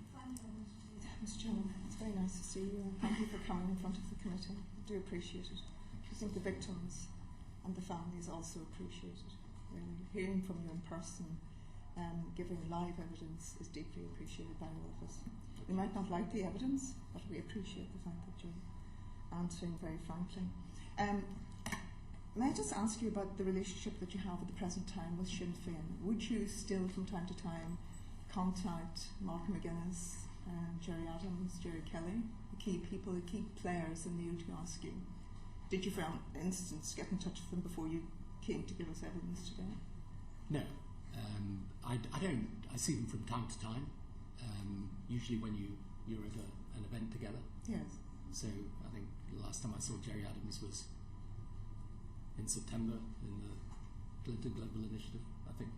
Mr. Chairman, it's very nice to see you, and thank you for coming in front of the committee. I do appreciate it. I think the victims and the families also appreciate it. Really. Hearing from you in person, giving live evidence is deeply appreciated by all of us. We might not like the evidence, but we appreciate the fact that you're answering very frankly. May I just ask you about the relationship that you have at the present time with Sinn Féin? Would you still, from time to time, contact Mark McGuinness, Jerry Adams, Jerry Kelly, the key people, the key players in the UTR scheme? Did you, for instance, get in touch with them before you came to give us evidence today? No, I don't. I see them from time to time. Usually when you're at an event together. Yes. So I think the last time I saw Jerry Adams was in September in the Clinton Global Initiative, I think.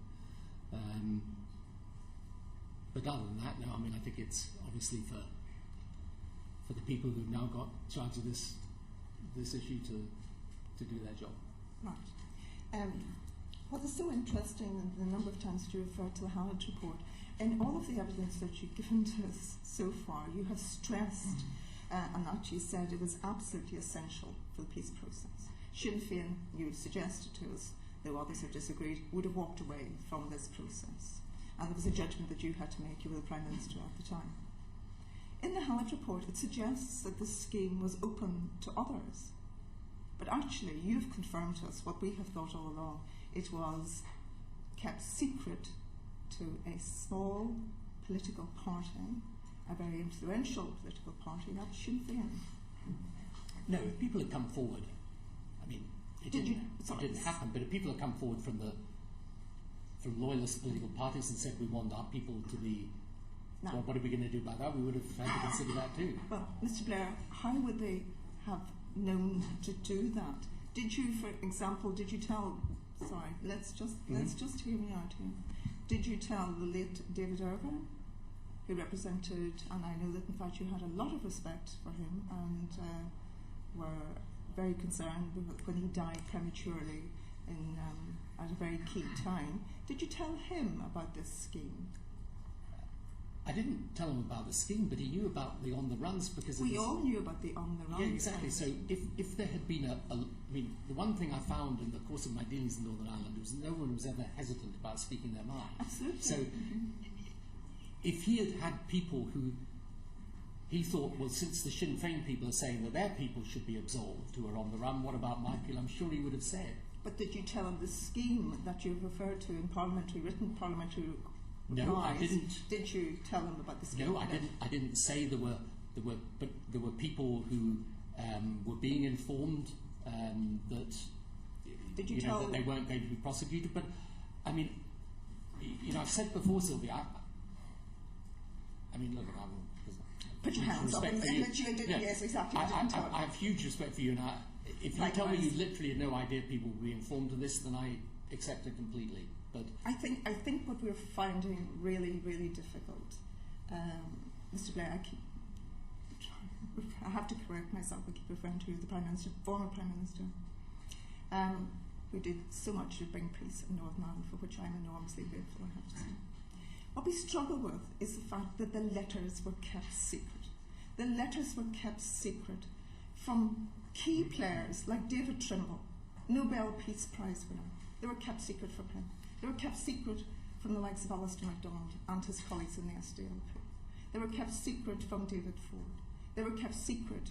But other than that, no. I mean, I think it's obviously for the people who've now got charge of this issue to do their job. Right. What is so interesting, and the number of times that you referred to the Howard report, in all of the evidence that you've given to us so far, you have stressed and actually said it was absolutely essential for the peace process. Sinn Féin, you suggested to us, though others have disagreed, would have walked away from this process. And there was a judgment that you had to make. You were the Prime Minister at the time. In the Howard report, it suggests that this scheme was open to others. But actually, you've confirmed to us what we have thought all along. It was kept secret to a small political party, a very influential political party, not Sinn Féin. No, if people had come forward, I mean, it didn't happen, but if people had come forward from loyalist political parties and said we want our people to be, no. Well, what are we going to do about that? We would have had to consider that too. Well, Mr. Blair, how would they have known to do that? Did you, for example, tell? Sorry, let's just hear me out here. Did you tell the late David Irvine, who represented, and I know that in fact you had a lot of respect for him and were very concerned when he died prematurely at a very key time. Did you tell him about this scheme? I didn't tell him about the scheme, but he knew about the on-the-runs because we all knew about the on-the-runs. Yeah, exactly. So if there had been I mean, the one thing I found in the course of my dealings in Northern Ireland was no one was ever hesitant about speaking their mind. Absolutely. So if he had had people who he thought, well, since the Sinn Féin people are saying that their people should be absolved who are on the run, what about my people? I'm sure he would have said. But did you tell him the scheme that you've referred to in written parliamentary No, replies? I didn't. Did you tell him about the scheme? No, I didn't. I didn't say there were people who were being informed that did you tell that they weren't going to be prosecuted. But I mean, I've said before, Sylvia. I mean, look, put your hands up and admit you did. Yes, exactly. I have huge respect for you, and if you tell me you literally had no idea people would be informed of this, then I accept it completely. But I think what we're finding really, really difficult, Mr. Blair, I have to correct myself. I keep referring to you, the Prime Minister, former Prime Minister, who did so much to bring peace in Northern Ireland, for which I'm enormously grateful, I have to say. What we struggle with is the fact that the letters were kept secret. The letters were kept secret from key players like David Trimble, Nobel Peace Prize winner. They were kept secret from him. They were kept secret from the likes of Alistair MacDonald and his colleagues in the SDLP. They were kept secret from David Ford. They were kept secret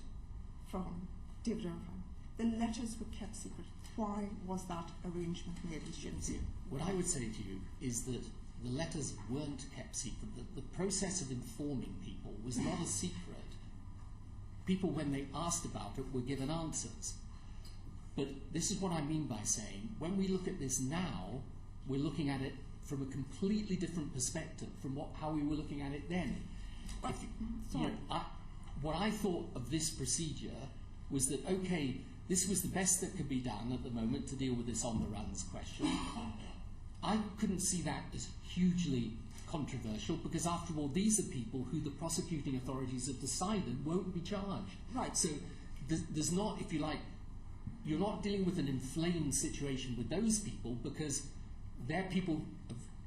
from David Irvine. The letters were kept secret. Why was that arrangement made with Sinn Féin? What I would say to you is that the letters weren't kept secret. The process of informing people was not a secret. People, when they asked about it, were given answers. But this is what I mean by saying, when we look at this now, we're looking at it from a completely different perspective from how we were looking at it then. what I thought of this procedure was that, okay, this was the best that could be done at the moment to deal with this on-the-runs question. I couldn't see that as hugely controversial because, after all, these are people who the prosecuting authorities have decided won't be charged. Right. So there's not, if you like, you're not dealing with an inflamed situation with those people because they're people,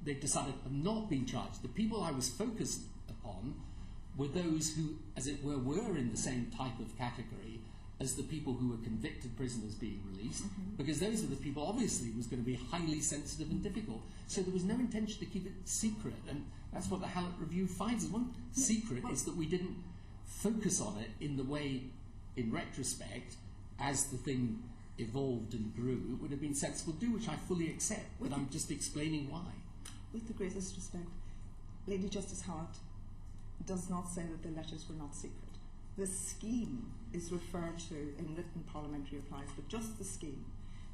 they've decided have not been charged. The people I was focused upon were those who, as it were in the same type of category as the people who were convicted prisoners being released, because those are the people, obviously, was going to be highly sensitive and difficult. So there was no intention to keep it secret, and that's what the Hallett Review finds. One secret is that we didn't focus on it in the way, in retrospect, as the thing evolved and grew, it would have been sensible to do, which I fully accept, but I'm just explaining why. With the greatest respect, Lady Justice Hallett does not say that the letters were not secret. The scheme is referred to in written parliamentary replies, but just the scheme.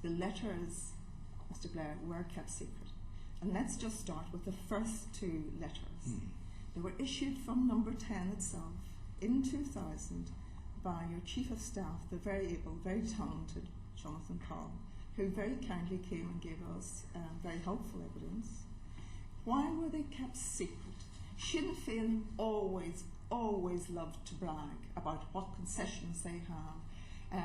The letters, Mr. Blair, were kept secret. And let's just start with the first two letters. They were issued from number 10 itself in 2000 by your Chief of Staff, the very able, very talented Jonathan Powell, who very kindly came and gave us very helpful evidence. Why were they kept secret? Sinn Féin always loved to brag about what concessions they have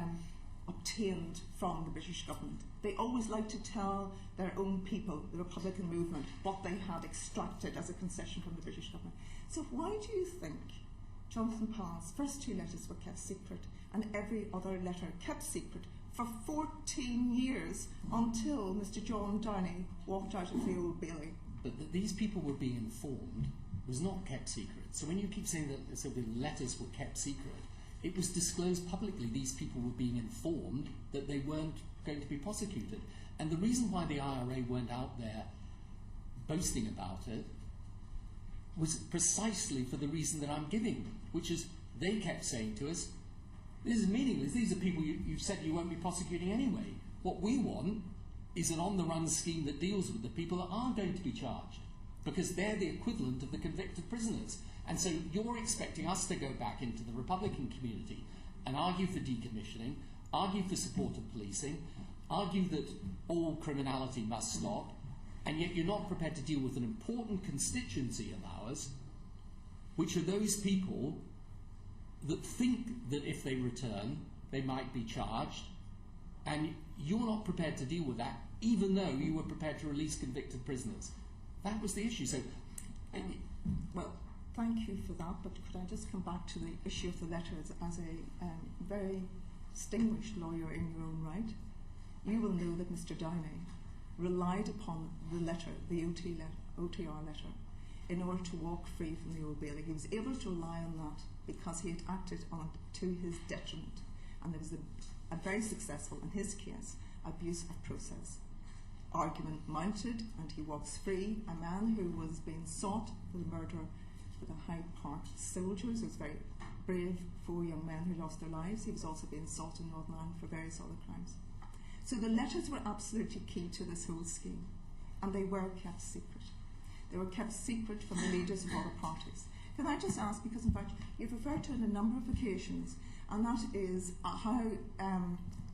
obtained from the British government. They always liked to tell their own people, the Republican movement, what they had extracted as a concession from the British government. So why do you think Jonathan Powell's first two letters were kept secret and every other letter kept secret for 14 years until Mr. John Downey walked out of the Old Bailey? But these people were being informed was not kept secret. So when you keep saying that the letters were kept secret, it was disclosed publicly. These people were being informed that they weren't going to be prosecuted. And the reason why the IRA weren't out there boasting about it was precisely for the reason that I'm giving, which is they kept saying to us, this is meaningless. These are people you've said you won't be prosecuting anyway. What we want is an on-the-run scheme that deals with the people that are going to be charged, because they're the equivalent of the convicted prisoners. And so you're expecting us to go back into the Republican community and argue for decommissioning, argue for support of policing, argue that all criminality must stop, and yet you're not prepared to deal with an important constituency of ours, which are those people that think that if they return, they might be charged, and you're not prepared to deal with that, even though you were prepared to release convicted prisoners. That was the issue. So, well, thank you for that, but could I just come back to the issue of the letters as a very distinguished lawyer in your own right? You will know that Mr. Downey relied upon the letter, the OTR letter, in order to walk free from the Old Bailey. He was able to rely on that because he had acted on it to his detriment, and there was a very successful, in his case, abuse of process. Argument mounted, and he walks free. A man who was being sought for the murder of the Hyde Park soldiers. It was very brave, 4 young men who lost their lives. He was also being sought in Northern Ireland for various other crimes. So the letters were absolutely key to this whole scheme, and they were kept secret. They were kept secret from the leaders of other parties. Can I just ask, because in fact you've referred to it on a number of occasions, and that is how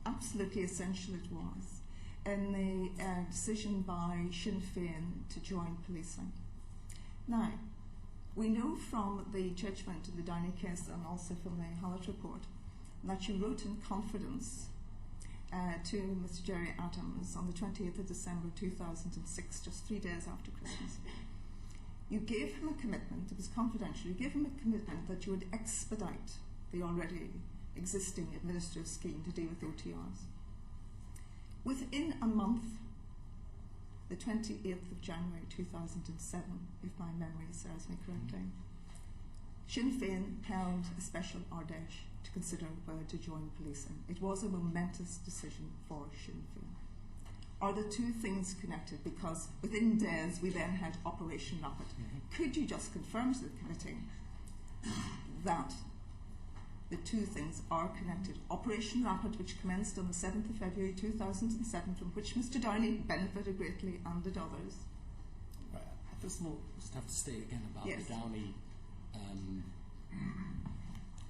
absolutely essential it was in the decision by Sinn Féin to join policing. Now, we know from the judgment in the Downey case and also from the Hallett report that you wrote in confidence to Mr. Jerry Adams on the 28th of December 2006, just 3 days after Christmas. You gave him a commitment, it was confidential, you gave him a commitment that you would expedite the already existing administrative scheme to deal with OTRs. Within a month, the 28th of January 2007, if my memory serves me correctly, Sinn Féin held a special Ardèche to consider whether to join policing. It was a momentous decision for Sinn Féin. Are the two things connected? Because within days we then had Operation Rapid. Could you just confirm to the committee that the two things are connected? Operation Rapid, which commenced on the 7th of February 2007, from which Mr. Downey benefited greatly and did others. Right. First of all, just have to state again about the Downey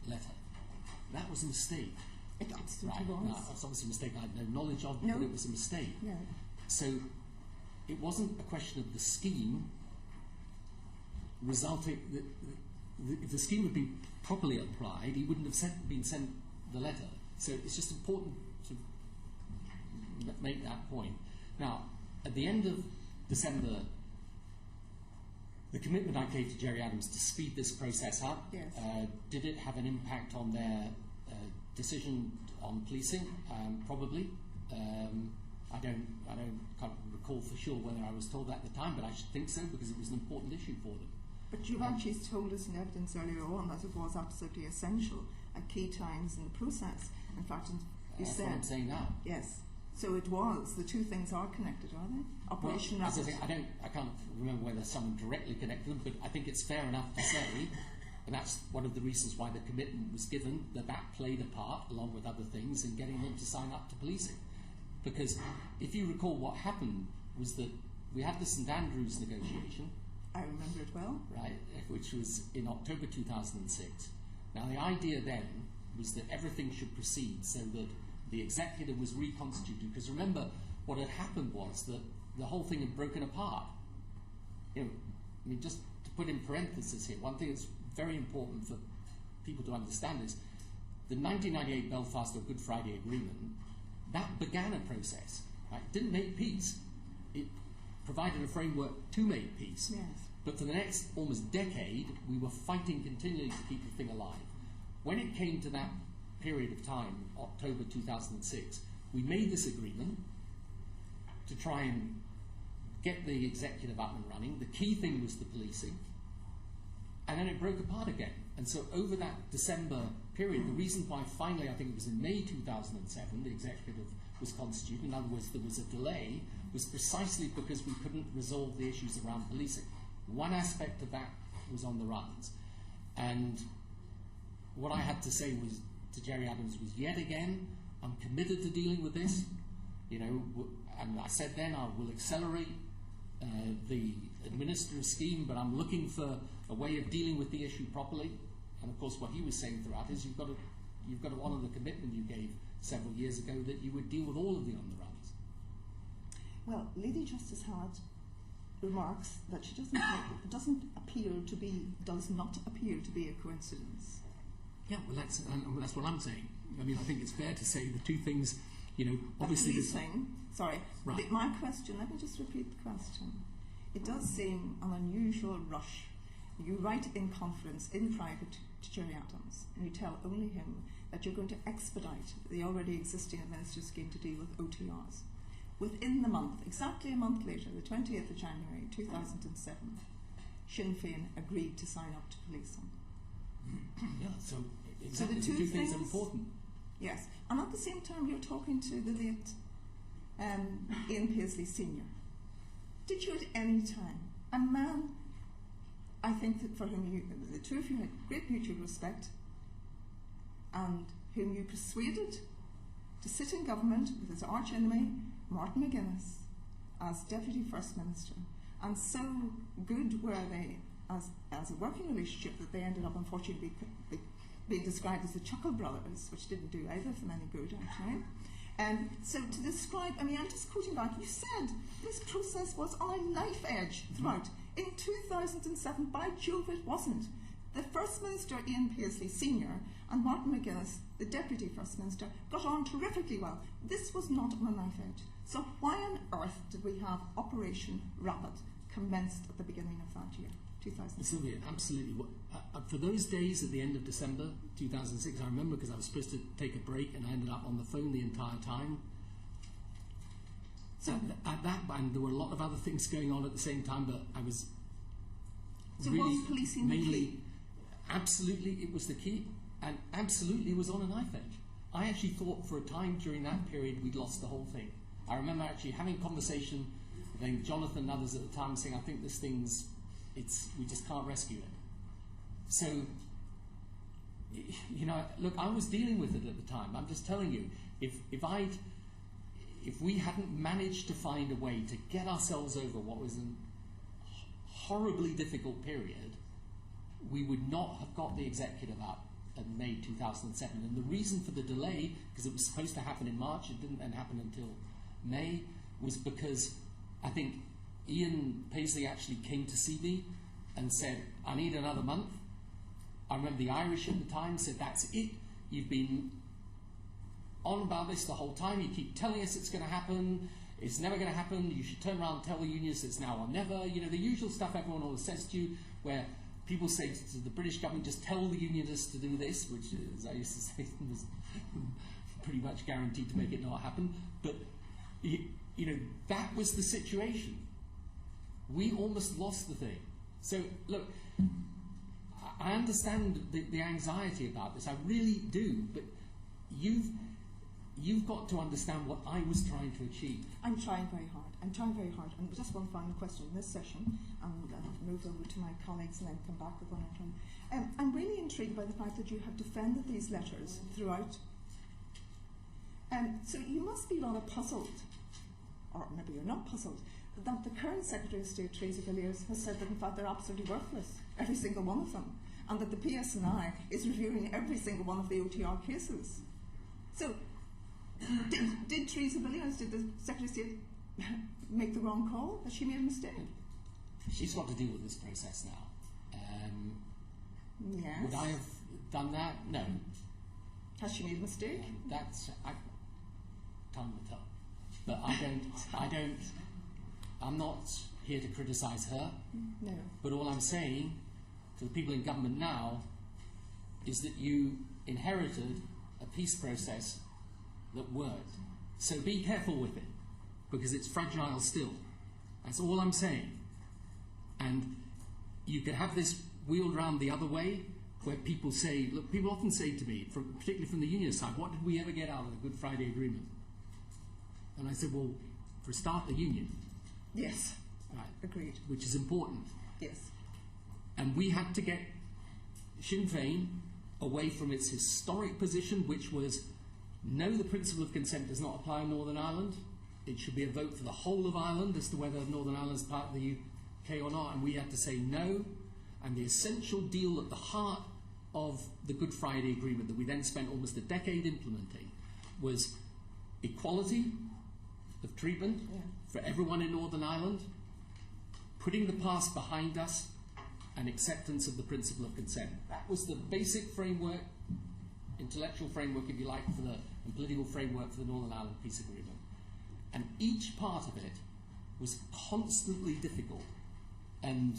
letter. That was a mistake. It absolutely Right. was. Now, that's obviously a mistake I had no knowledge of, No. but it was a mistake. Yeah. So it wasn't a question of the scheme resulting. If the scheme had been properly applied, he wouldn't have been sent the letter. So it's just important to make that point. Now, at the end of December, the commitment I gave to Gerry Adams to speed this process up, Yes. did it have an impact on their decision on policing? Probably. I can't recall for sure whether I was told that at the time, but I should think so because it was an important issue for them. But you've actually told us in evidence earlier on that it was absolutely essential at key times in the process. In fact, you That's said... what I'm saying now. Yes. So it was. The two things are connected, are they? Operation Well, as I Rapid. say, I can't remember whether someone directly connected them, but I think it's fair enough to say, and that's one of the reasons why the commitment was given, that played a part, along with other things, in getting them to sign up to policing. Because if you recall, what happened was that we had the St Andrews negotiation, I remember it well. right, which was in October 2006. Now, the idea then was that everything should proceed so that the executive was reconstituted. Because remember, what had happened was that the whole thing had broken apart. You know, I mean, just to put in parentheses here, one thing that's very important for people to understand is the 1998 Belfast or Good Friday Agreement, that began a process. Right? It didn't make peace. It provided a framework to make peace. Yes. But for the next almost decade, we were fighting continually to keep the thing alive. When it came to that period of time, October 2006, we made this agreement to try and get the executive up and running. The key thing was the policing. And then it broke apart again. And so over that December period, the reason why finally, I think it was in May 2007, the executive was constituted, in other words, there was a delay, was precisely because we couldn't resolve the issues around policing. One aspect of that was on the runs. And what I had to say was to Gerry Adams was, yet again, I'm committed to dealing with this. You know, and I said then I will accelerate the administrative scheme, but I'm looking for a way of dealing with the issue properly. And of course, what he was saying throughout is you've got to honour the commitment you gave several years ago that you would deal with all of the on the runs. Well, Lady Justice Howard remarks that she does not appear to be a coincidence. Yeah, well, that's what I'm saying. I mean, I think it's fair to say the two things, you know, obviously... Right. My question, let me just repeat the question. It does seem an unusual rush. You write in confidence, in private, to Gerry Adams, and you tell only him that you're going to expedite the already existing administrative scheme to deal with OTRs. Within the month, exactly a month later, the 20th of January 2007, Sinn Féin agreed to sign up to policing. Yeah, so exactly, So the two things are things- important. Yes, and at the same time you're talking to the late Ian Paisley Sr. Did you at any time, a man, I think that for whom the two of you had great mutual respect, and whom you persuaded to sit in government with his arch enemy, Martin McGuinness, as Deputy First Minister, and so good were they as a working relationship that they ended up unfortunately being described as the Chuckle Brothers, which didn't do either of them any good, actually. And so to describe, I mean, I'm just quoting back, you said this process was on a knife edge throughout. In 2007, by Jove, it wasn't. The First Minister, Ian Paisley Sr., and Martin McGuinness, the Deputy First Minister, got on terrifically well. This was not on a knife edge. So why on earth did we have Operation Rapid commenced at the beginning of that year, 2006? Sylvia, absolutely. For those days at the end of December 2006, I remember because I was supposed to take a break and I ended up on the phone the entire time. So at that, and there were a lot of other things going on at the same time, but I was So really was policing the mainly, key? absolutely, it was the key, and absolutely it was on a knife edge. I actually thought for a time during that period we'd lost the whole thing. I remember actually having a conversation with Jonathan and others at the time saying, I think this thing's, we just can't rescue it. So, you know, look, I was dealing with it at the time. I'm just telling you, if we hadn't managed to find a way to get ourselves over what was a horribly difficult period, we would not have got the executive up and May 2007. And the reason for the delay, because it was supposed to happen in March, it didn't then happen until May, was because I think Ian Paisley actually came to see me and said, I need another month. I remember the Irish at the time said, that's it. You've been on about this the whole time. You keep telling us it's going to happen. It's never going to happen. You should turn around and tell the unions it's now or never. You know, the usual stuff everyone always says to you, where people say to the British government, just tell the unionists to do this, which, as I used to say, was pretty much guaranteed to make it not happen. But, you know, that was the situation. We almost lost the thing. So, look, I understand the anxiety about this. I really do. But you've got to understand what I was trying to achieve. I'm trying very hard. And just one final question in this session, and I'll move over to my colleagues and then come back with one at a time. I'm really intrigued by the fact that you have defended these letters throughout. So you must be rather puzzled, or maybe you're not puzzled, that the current Secretary of State, Theresa Villiers, has said that in fact they're absolutely worthless, every single one of them, and that the PSNI is reviewing every single one of the OTR cases. So, did Theresa Villiers, did the Secretary of State make the wrong call? Has she made a mistake? She's got to deal with this process now. Yes. Would I have done that? No. Has she made a mistake? Time will tell. But I'm not here to criticise her. No. But all I'm saying to the people in government now is that you inherited a peace process that worked. So be careful with it, because it's fragile still. That's all I'm saying. And you could have this wheeled round the other way, where people say, look, people often say to me, particularly from the union side, what did we ever get out of the Good Friday Agreement? And I said, well, for a start, the union. Yes. Right. Agreed. Which is important. Yes. And we had to get Sinn Féin away from its historic position, which was, no, the principle of consent does not apply in Northern Ireland. It should be a vote for the whole of Ireland as to whether Northern Ireland is part of the UK or not. And we had to say no. And the essential deal at the heart of the Good Friday Agreement that we then spent almost a decade implementing was equality of treatment for everyone in Northern Ireland, putting the past behind us, and acceptance of the principle of consent. That was the basic framework, intellectual framework, if you like, and political framework for the Northern Ireland Peace Agreement. And each part of it was constantly difficult. And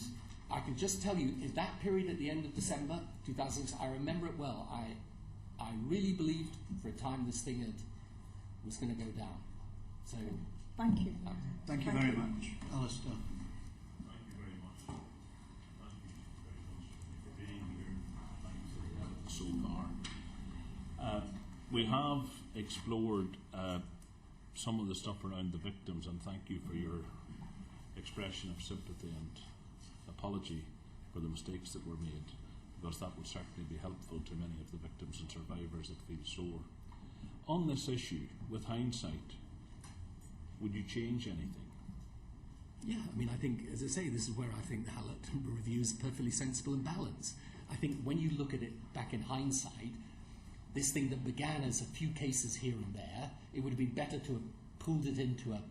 I can just tell you, in that period at the end of December 2006, I remember it well. I really believed for a time this thing was going to go down. So, thank you. Thank you very much, Alistair. Thank you very much. Thank you very much for being here. Thanks for the help so far. We have explored some of the stuff around the victims, and thank you for your expression of sympathy and apology for the mistakes that were made, because that would certainly be helpful to many of the victims and survivors that feel sore. On this issue, with hindsight, would you change anything? Yeah, I mean, I think, as I say, this is where I think the Hallett review is perfectly sensible and balanced. I think when you look at it back in hindsight, this thing that began as a few cases here and there, it would have been better to have pulled it into a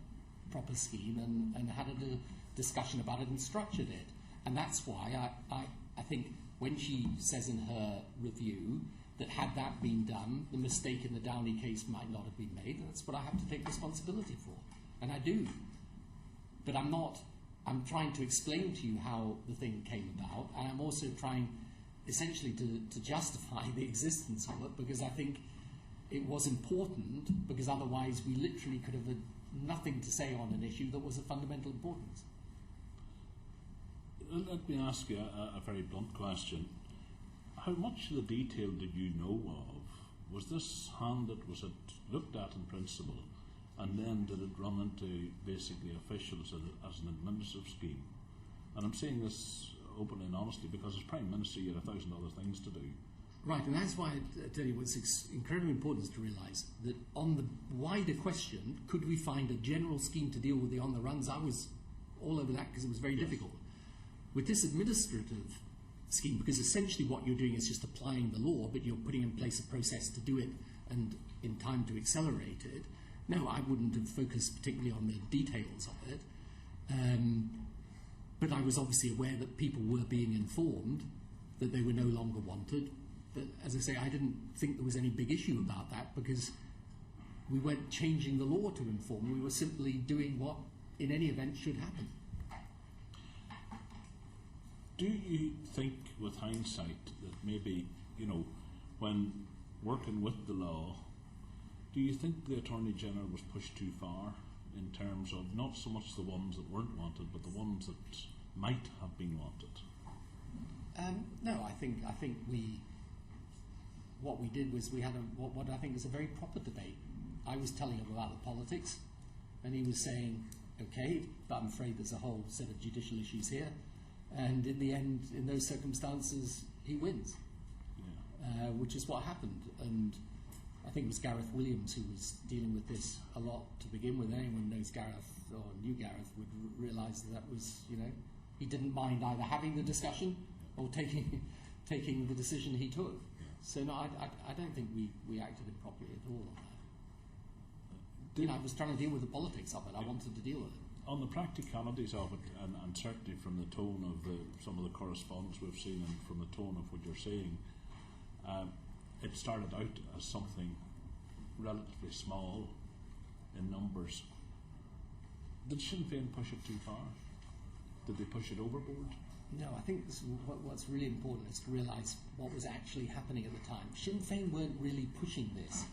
proper scheme and had a discussion about it and structured it. And that's why I think when she says in her review that had that been done, the mistake in the Downey case might not have been made, that's what I have to take responsibility for. And I do. But I'm trying to explain to you how the thing came about, and I'm also trying essentially to justify the existence of it, because I think it was important, because otherwise we literally could have had nothing to say on an issue that was of fundamental importance. Let me ask you a very blunt question. How much of the detail did you know of? Was this handed, was it looked at in principle, and then did it run into basically officials as an administrative scheme? And I'm saying this openly and honestly because as Prime Minister you had 1,000 other things to do. Right, and that's why I tell you what's incredibly important to realise that on the wider question, could we find a general scheme to deal with the on-the-runs, I was all over that because it was very difficult. With this administrative scheme, because essentially what you're doing is just applying the law, but you're putting in place a process to do it and in time to accelerate it. No, I wouldn't have focused particularly on the details of it. But I was obviously aware that people were being informed that they were no longer wanted. But as I say, I didn't think there was any big issue about that, because we weren't changing the law to inform. We were simply doing what, in any event, should happen. Do you think, with hindsight, that maybe, when working with the law, do you think the Attorney General was pushed too far in terms of not so much the ones that weren't wanted, but the ones that might have been wanted? No, I think what we did was we had what I think is a very proper debate. I was telling him about the politics, and he was saying, okay, but I'm afraid there's a whole set of judicial issues here. And in the end, in those circumstances, he wins, which is what happened. And I think it was Gareth Williams who was dealing with this a lot to begin with. Anyone who knows Gareth or knew Gareth would realise that was, he didn't mind either having the discussion or taking the decision he took. So no, I don't think we acted improperly at all on that. I was trying to deal with the politics of it. I wanted to deal with it. On the practicalities of it, and certainly from the tone of some of the correspondence we've seen and from the tone of what you're saying, it started out as something relatively small in numbers. Did Sinn Féin push it too far? Did they push it overboard? No, I think what's really important is to realise what was actually happening at the time. Sinn Féin weren't really pushing this.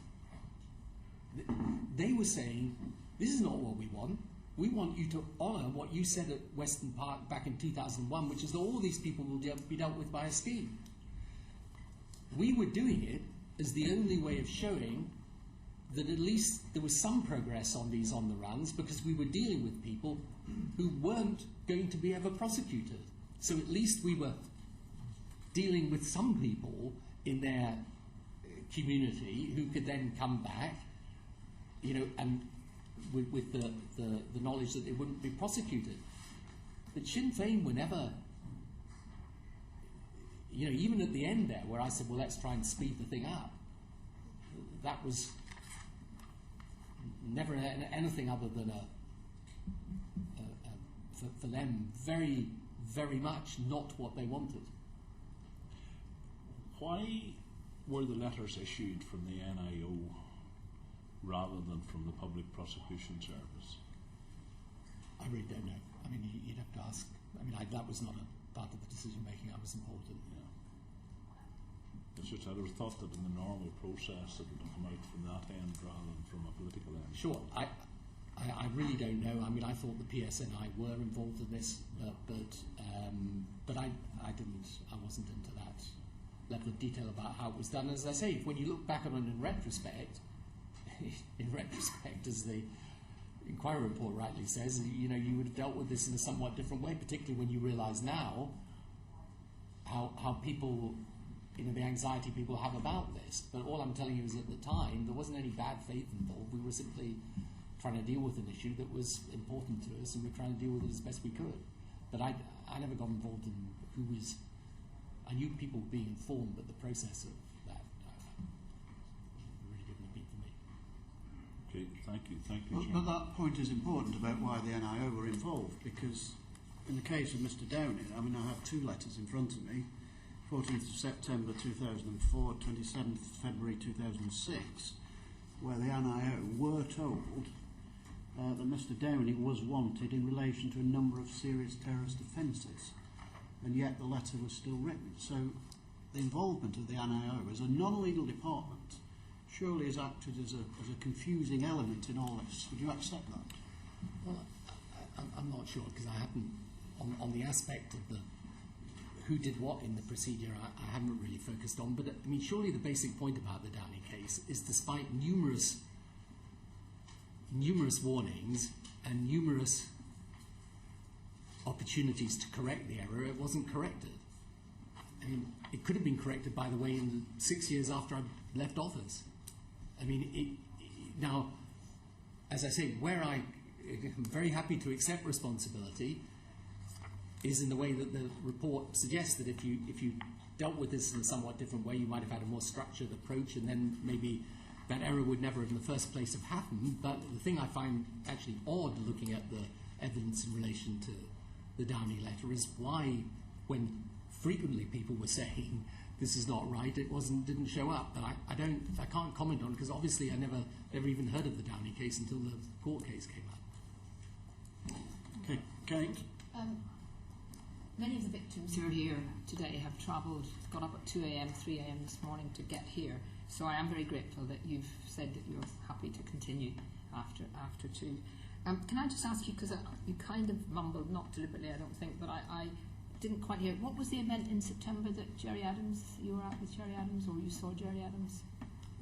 They were saying, this is not what we want. We want you to honour what you said at Weston Park back in 2001, which is that all these people will be dealt with by a scheme. We were doing it as the only way of showing that at least there was some progress on these on the runs, because we were dealing with people who weren't going to be ever prosecuted. So at least we were dealing with some people in their community who could then come back, and with the knowledge that they wouldn't be prosecuted. But Sinn Féin were never, even at the end there, where I said, well, let's try and speed the thing up, that was never anything other than for them, very, very much not what they wanted. Why were the letters issued from the NIO rather than from the Public Prosecution Service? I really don't know. I mean, you'd have to ask. I mean, that was not a part of the decision making I was involved in. Yeah. It's just I would have thought that in the normal process it would have come out from that end rather than from a political end. Sure. I really don't know. I mean, I thought the PSNI were involved in this, but I didn't. I wasn't into that level of detail about how it was done. As I say, when you look back on it in retrospect, as the inquiry report rightly says, you would have dealt with this in a somewhat different way, particularly when you realise now how people, the anxiety people have about this. But all I'm telling you is at the time, there wasn't any bad faith involved. We were simply trying to deal with an issue that was important to us, and we're trying to deal with it as best we could. But I never got involved in who was... I knew people were being informed, but the process of that really didn't appeal to me. Okay, thank you. But that point is important about why the NIO were involved, because in the case of Mr. Downey, I mean, I have two letters in front of me, 14th of September 2004, 27th February 2006, where the NIO were told that Mr. Downey was wanted in relation to a number of serious terrorist offences, and yet the letter was still written. So the involvement of the NIO as a non-legal department surely has acted as a confusing element in all this. Would you accept that? Well, I'm not sure, because I haven't, on the aspect of the who did what in the procedure, I haven't really focused on. But I mean, surely the basic point about the Downey case is, despite numerous warnings and numerous opportunities to correct the error, it wasn't corrected. I mean, it could have been corrected, by the way, in the 6 years after I left office. I mean, now, as I say, where I'm very happy to accept responsibility, is in the way that the report suggests that if you dealt with this in a somewhat different way, you might have had a more structured approach, and then maybe that error would never in the first place have happened. But the thing I find actually odd looking at the evidence in relation to the Downey letter is why, when frequently people were saying this is not right, didn't show up. But I can't comment on it because obviously I never even heard of the Downey case until the court case came up. Okay, Kate. Many of the victims who are here today have travelled, got up at 2 a.m., 3 a.m. this morning to get here. So I am very grateful that you've said that you're happy to continue after 2. Can I just ask you, because you kind of mumbled, not deliberately I don't think, but I didn't quite hear, what was the event in September that you were at with Jerry Adams, or you saw Jerry Adams?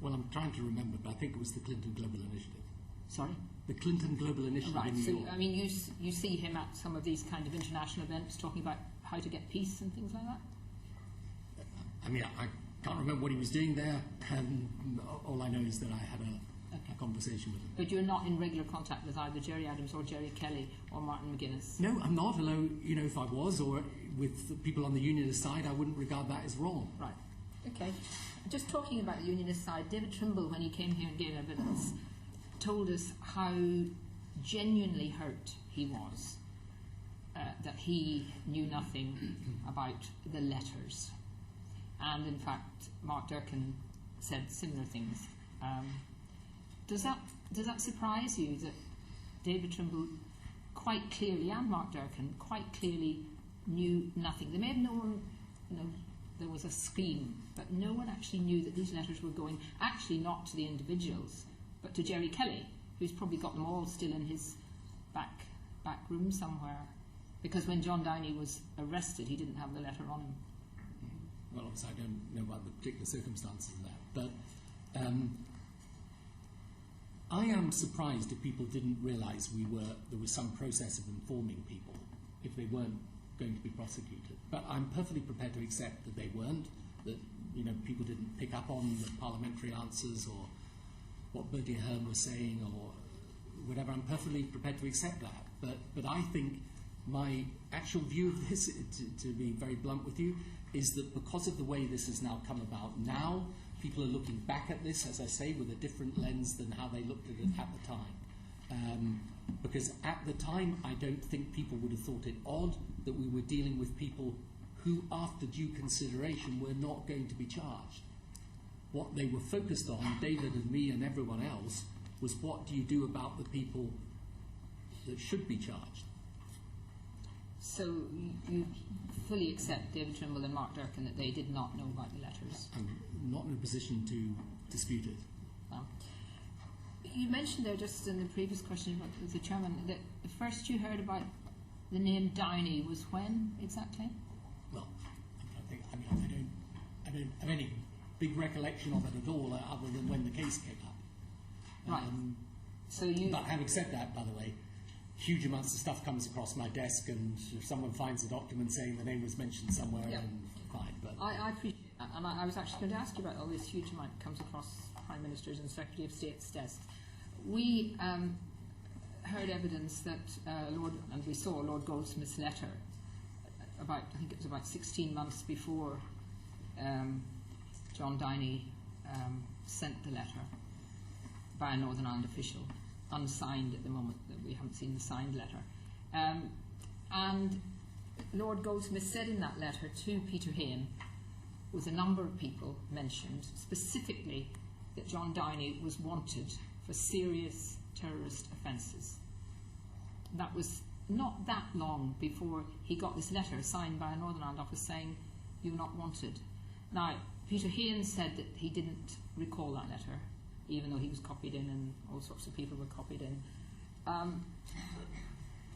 Well, I'm trying to remember, but I think it was the Clinton Global Initiative. Sorry? The Clinton Global Initiative Right, in New so York. I mean, you see him at some of these kind of international events talking about how to get peace and things like that? I mean, I can't remember what he was doing there, and all I know is that I had a conversation with him. But you're not in regular contact with either Jerry Adams or Jerry Kelly or Martin McGuinness? No, I'm not, although, if I was, or with the people on the unionist side, I wouldn't regard that as wrong. Right, okay. Just talking about the unionist side, David Trimble, when he came here and gave evidence, told us how genuinely hurt he was that he knew nothing about the letters. And in fact, Mark Durkan said similar things. Does that surprise you that David Trimble quite clearly, and Mark Durkan, quite clearly knew nothing? They may have known, there was a scheme, but no one actually knew that these letters were going, actually not to the individuals, but to Jerry Kelly, who's probably got them all still in his back room somewhere. Because when John Downey was arrested, he didn't have the letter on him. Well, obviously, I don't know about the particular circumstances of that, but I am surprised if people didn't realise there was some process of informing people if they weren't going to be prosecuted. But I'm perfectly prepared to accept that they weren't, that people didn't pick up on the parliamentary answers or what Bertie Ahern was saying or whatever. I'm perfectly prepared to accept that. But I think my actual view of this, to be very blunt with you, is that because of the way this has now come about, now people are looking back at this, as I say, with a different lens than how they looked at it at the time. Because at the time, I don't think people would have thought it odd that we were dealing with people who, after due consideration, were not going to be charged. What they were focused on, David and me and everyone else, was what do you do about the people that should be charged? So you fully accept David Trimble and Mark Durkan that they did not know about the letters? I'm not in a position to dispute it. You mentioned there just in the previous question about the chairman that the first you heard about the name Downey was when exactly? Well, I don't have any big recollection of it at all, other than when the case came up. Right. But having said that, by the way, huge amounts of stuff comes across my desk, and if someone finds a document saying the name was mentioned somewhere, then fine. But I appreciate that, and I was actually going to ask you about all this huge amount that comes across Prime Ministers and Secretary of State's desks. We heard evidence that we saw Lord Goldsmith's letter I think it was about 16 months before John Downey sent the letter by a Northern Ireland official, unsigned at the moment, that we haven't seen the signed letter. And Lord Goldsmith said in that letter to Peter Hain, with a number of people mentioned, specifically that John Downey was wanted for serious terrorist offences. That was not that long before he got this letter signed by a Northern Ireland office saying, "You're not wanted." Now, Peter Hain said that he didn't recall that letter, even though he was copied in and all sorts of people were copied in.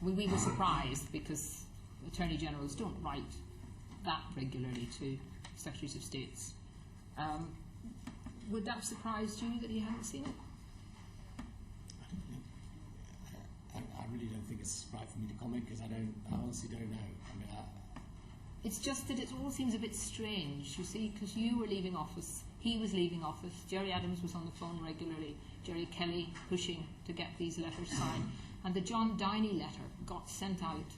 We were surprised because Attorney Generals don't write that regularly to Secretaries of States. Would that have surprised you that he hadn't seen it? I really don't think it's right for me to comment because I honestly don't know. It's just that it all seems a bit strange, you see, because you were leaving office, he was leaving office, Jerry Adams was on the phone regularly, Jerry Kelly pushing to get these letters signed, and the John Downey letter got sent out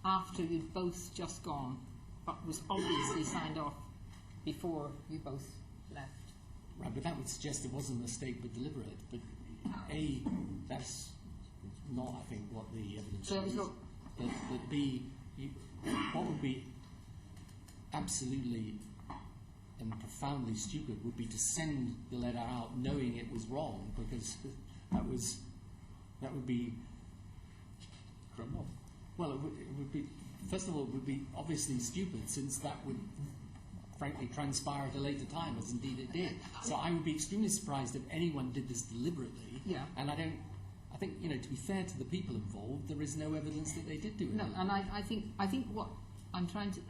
after you'd both just gone, but was obviously signed off before you both left. Right, but that would suggest it wasn't a mistake but deliberate. But A, that's not, I think, what the evidence So shows. But B, what would be absolutely and profoundly stupid would be to send the letter out knowing it was wrong, because that would be criminal. Well, it would be, first of all, it would be obviously stupid, since that would frankly transpire at a later time, as indeed it did. So I would be extremely surprised if anyone did this deliberately. Yeah. And I think, to be fair to the people involved, there is no evidence that they did do it. No, and I think what I'm trying to,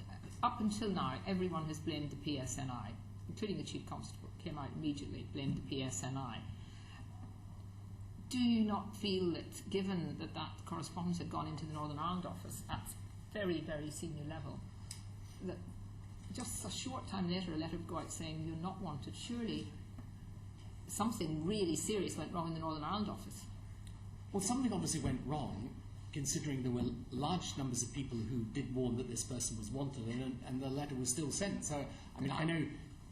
up until now, everyone has blamed the PSNI, including the Chief Constable, came out immediately, blamed the PSNI. Do you not feel that, given that that correspondence had gone into the Northern Ireland office at very, very senior level, that just a short time later a letter would go out saying you're not wanted? Surely something really serious went wrong in the Northern Ireland office. Well, something obviously went wrong, considering there were large numbers of people who did warn that this person was wanted, and the letter was still sent. So, I mean, I know,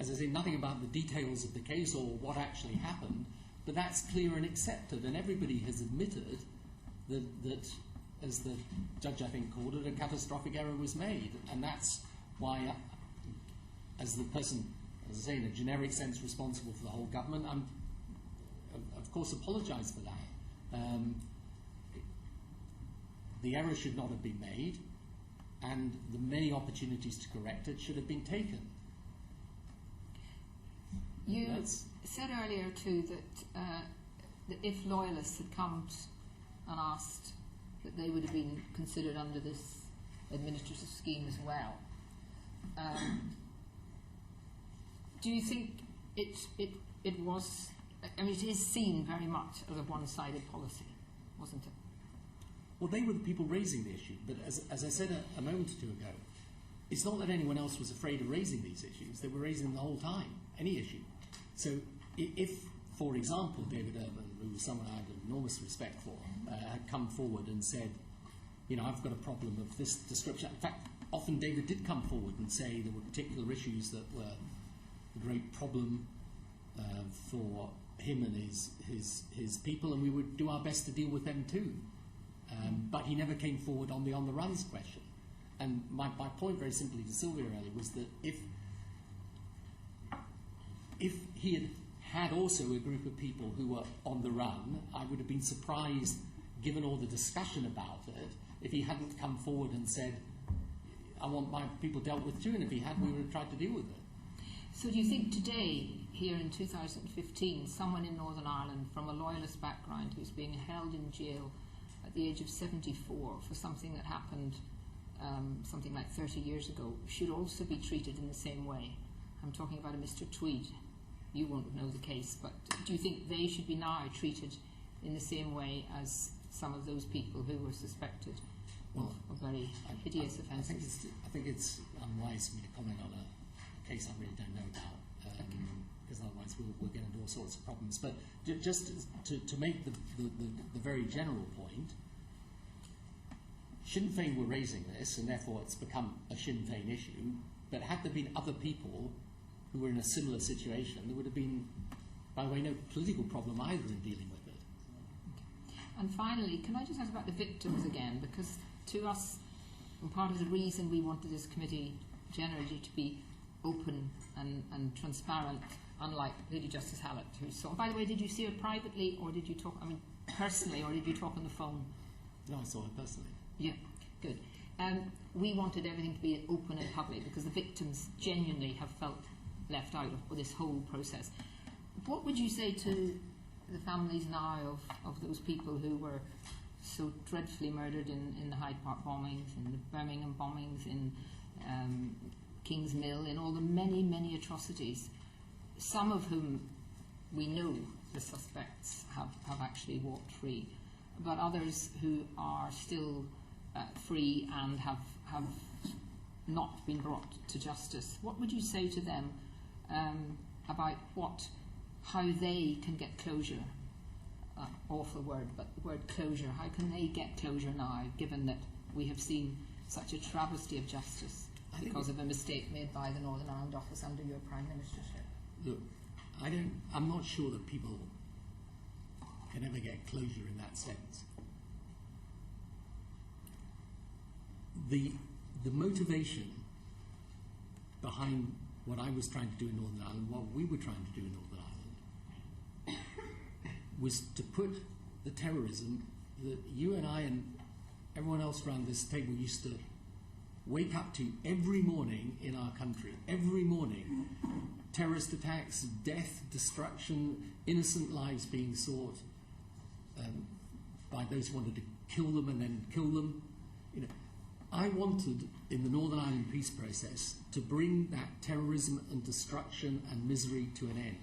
as I say, nothing about the details of the case or what actually happened, but that's clear and accepted, and everybody has admitted that as the judge, I think, called it, a catastrophic error was made, and that's why, as the person, as I say, in a generic sense responsible for the whole government, I'm, of course, apologise for that. The error should not have been made, and the many opportunities to correct it should have been taken. You said earlier too that if loyalists had come and asked, that they would have been considered under this administrative scheme as well. Do you think it was? I mean, it is seen very much as a one-sided policy, wasn't it? Well, they were the people raising the issue, but as I said a moment or two ago, it's not that anyone else was afraid of raising these issues. They were raising them the whole time, any issue. So if, for example, David Erman, who was someone I had enormous respect for, had come forward and said, I've got a problem of this description. In fact, often David did come forward and say there were particular issues that were a great problem for him and his people, and we would do our best to deal with them too. But he never came forward on the runs question. And my point, very simply, to Sylvia earlier was that if he had also a group of people who were on the run, I would have been surprised, given all the discussion about it, if he hadn't come forward and said, I want my people dealt with too, and if he had, we would have tried to deal with it. So do you think today, here in 2015, someone in Northern Ireland from a loyalist background who's being held in jail at the age of 74 for something that happened something like 30 years ago should also be treated in the same way? I'm talking about a Mr. Tweed. You won't know the case, but do you think they should be now treated in the same way as some of those people who were suspected of very hideous offences? I think it's unwise for me to comment on a case I really don't know about, because otherwise we'll get into all sorts of problems. But just to make the very general point, Sinn Féin were raising this, and therefore it's become a Sinn Féin issue, but had there been other people who were in a similar situation, there would have been, by the way, no political problem either in dealing with it. Okay. And finally, can I just ask about the victims again? Because to us, and part of the reason we wanted this committee generally to be open and transparent, unlike Lady Justice Hallett, who saw. By the way, did you see her privately, or did you talk? I mean, personally, or did you talk on the phone? No, I saw her personally. Yeah, good. We wanted everything to be open and public because the victims genuinely have felt left out of this whole process. What would you say to the families now of those people who were so dreadfully murdered in the Hyde Park bombings, in the Birmingham bombings, in King's Mill, in all the many, many atrocities, some of whom we know the suspects have actually walked free, but others who are still free and have not been brought to justice? What would you say to them about how they can get closure? Awful word, but the word closure. How can they get closure now, given that we have seen such a travesty of justice because of a mistake made by the Northern Ireland office under your Prime Ministership? Look, I'm not sure that people can ever get closure in that sense. The motivation behind what I was trying to do in Northern Ireland, what we were trying to do in Northern Ireland, was to put the terrorism that you and I and everyone else around this table used to wake up to every morning in our country. Every morning, terrorist attacks, death, destruction, innocent lives being sought by those who wanted to kill them and then kill them. You know, I wanted, in the Northern Ireland peace process, to bring that terrorism and destruction and misery to an end.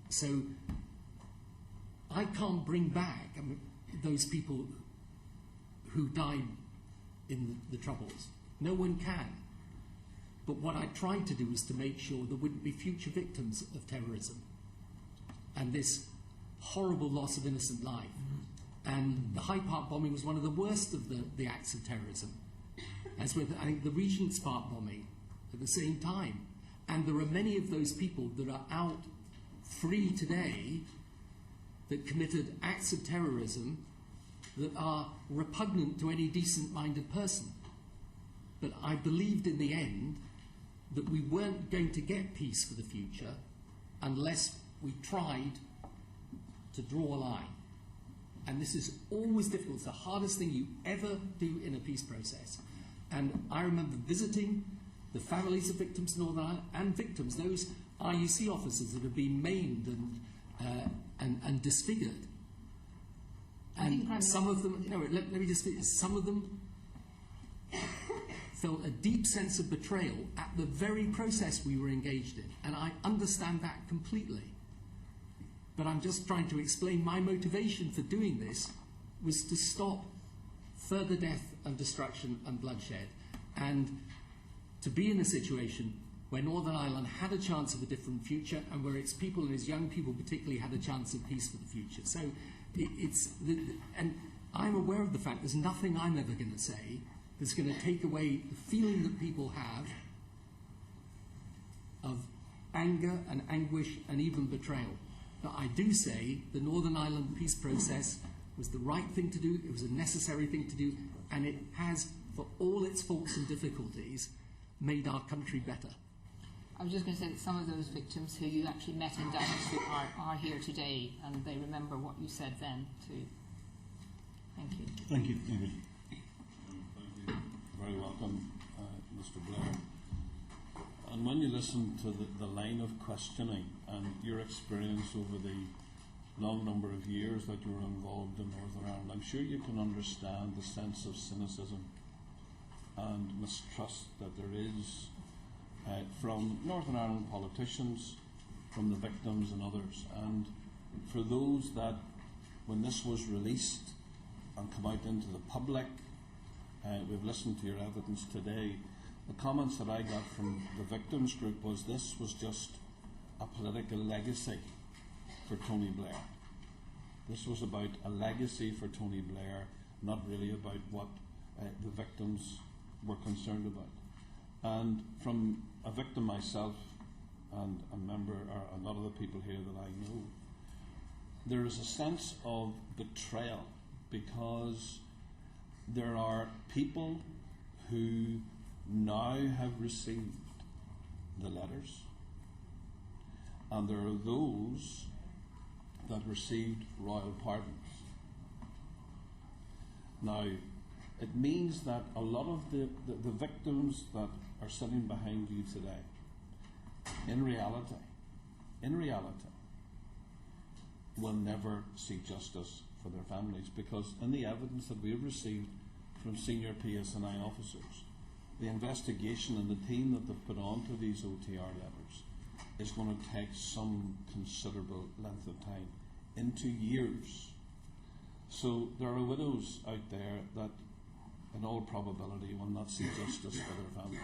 So I can't bring back those people who died in the Troubles. No one can. But what I tried to do was to make sure there wouldn't be future victims of terrorism and this horrible loss of innocent life. And the Hyde Park bombing was one of the worst of the acts of terrorism, as with, I think, the Regent's Park bombing at the same time. And there are many of those people that are out free today that committed acts of terrorism that are repugnant to any decent-minded person. But I believed in the end that we weren't going to get peace for the future unless we tried to draw a line. And this is always difficult. It's the hardest thing you ever do in a peace process. And I remember visiting the families of victims in Northern Ireland and victims, those RUC officers that have been maimed and disfigured. And some of them, no, let me just finish. Some of them felt a deep sense of betrayal at the very process we were engaged in. And I understand that completely. But I'm just trying to explain my motivation for doing this was to stop further death and destruction and bloodshed, and to be in a situation where Northern Ireland had a chance of a different future, and where its people and its young people particularly had a chance of peace for the future. So and I'm aware of the fact there's nothing I'm ever going to say that's going to take away the feeling that people have of anger and anguish and even betrayal. But I do say the Northern Ireland peace process was the right thing to do, it was a necessary thing to do, and it has, for all its faults and difficulties, made our country better. I was just going to say that some of those victims who you actually met in Downey Street are here today, and they remember what you said then too. Thank you. Thank you. Thank you. Very welcome, Mr. Blair. And when you listen to the line of questioning and your experience over the long number of years that you were involved in Northern Ireland, I'm sure you can understand the sense of cynicism and mistrust that there is from Northern Ireland politicians, from the victims and others. And for those that, when this was released and come out into the public, we've listened to your evidence today, the comments that I got from the victims group was this was just a political legacy for Tony Blair. This was about a legacy for Tony Blair, not really about what the victims were concerned about. And from a victim myself, and a member, or a lot of the people here that I know, there is a sense of betrayal, because there are people who now have received the letters, and there are those that received royal pardons. Now, it means that a lot of the victims that are sitting behind you today, in reality, will never see justice for their families, because in the evidence that we have received from senior PSNI officers, the investigation and the team that they've put onto these OTR letters is going to take some considerable length of time, into years. So there are widows out there that in all probability will not see justice for their families.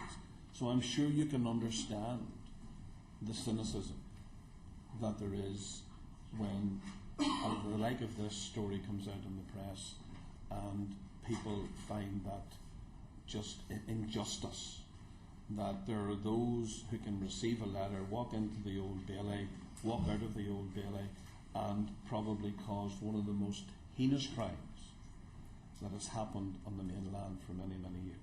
So I'm sure you can understand the cynicism that there is when the like of this story comes out in the press and people find that just injustice, that there are those who can receive a letter, walk into the Old Bailey, walk out of the Old Bailey, and probably cause one of the most heinous crimes that has happened on the mainland for many, many years.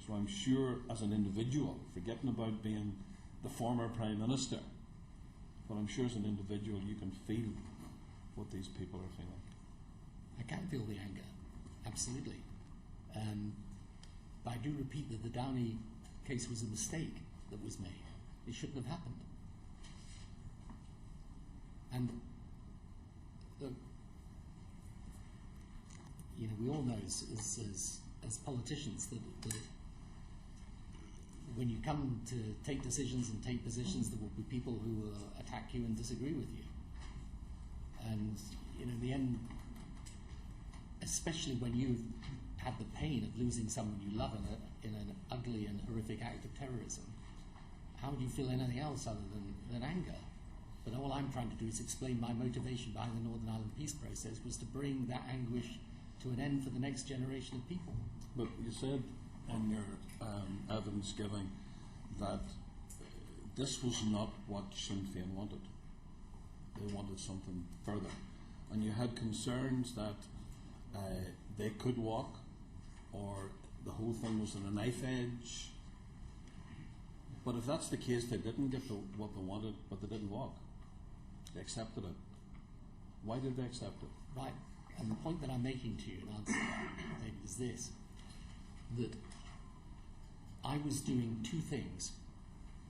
So I'm sure as an individual, forgetting about being the former Prime Minister, but I'm sure as an individual you can feel what these people are feeling. I can feel the anger, absolutely. But I do repeat that the Downey case was a mistake that was made. It shouldn't have happened. And look, you know, we all know as politicians that when you come to take decisions and take positions, there will be people who will attack you and disagree with you. And you know, in the end, especially when you've had the pain of losing someone you love in an ugly and horrific act of terrorism, how would you feel anything else other than anger? But all I'm trying to do is explain my motivation behind the Northern Ireland peace process was to bring that anguish to an end for the next generation of people. But you said in your evidence giving that this was not what Sinn Féin wanted. They wanted something further. And you had concerns that they could walk, or the whole thing was on a knife edge. But if that's the case, they didn't get what they wanted, but they didn't walk. They accepted it. Why did they accept it? Right. And the point that I'm making to you in answer to that, David, is this, that I was doing two things.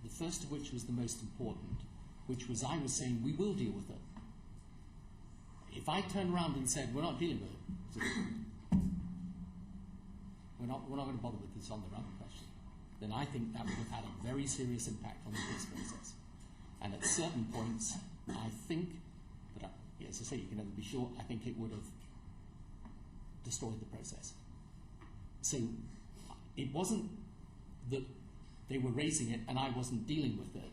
The first of which was the most important, which was I was saying, we will deal with it. If I turned around and said, we're not dealing with it, we're not going to bother with this on the run question, then I think that would have had a very serious impact on the peace process. And at certain points, I think that, as I say, you can never be sure, I think it would have destroyed the process. So it wasn't that they were raising it and I wasn't dealing with it.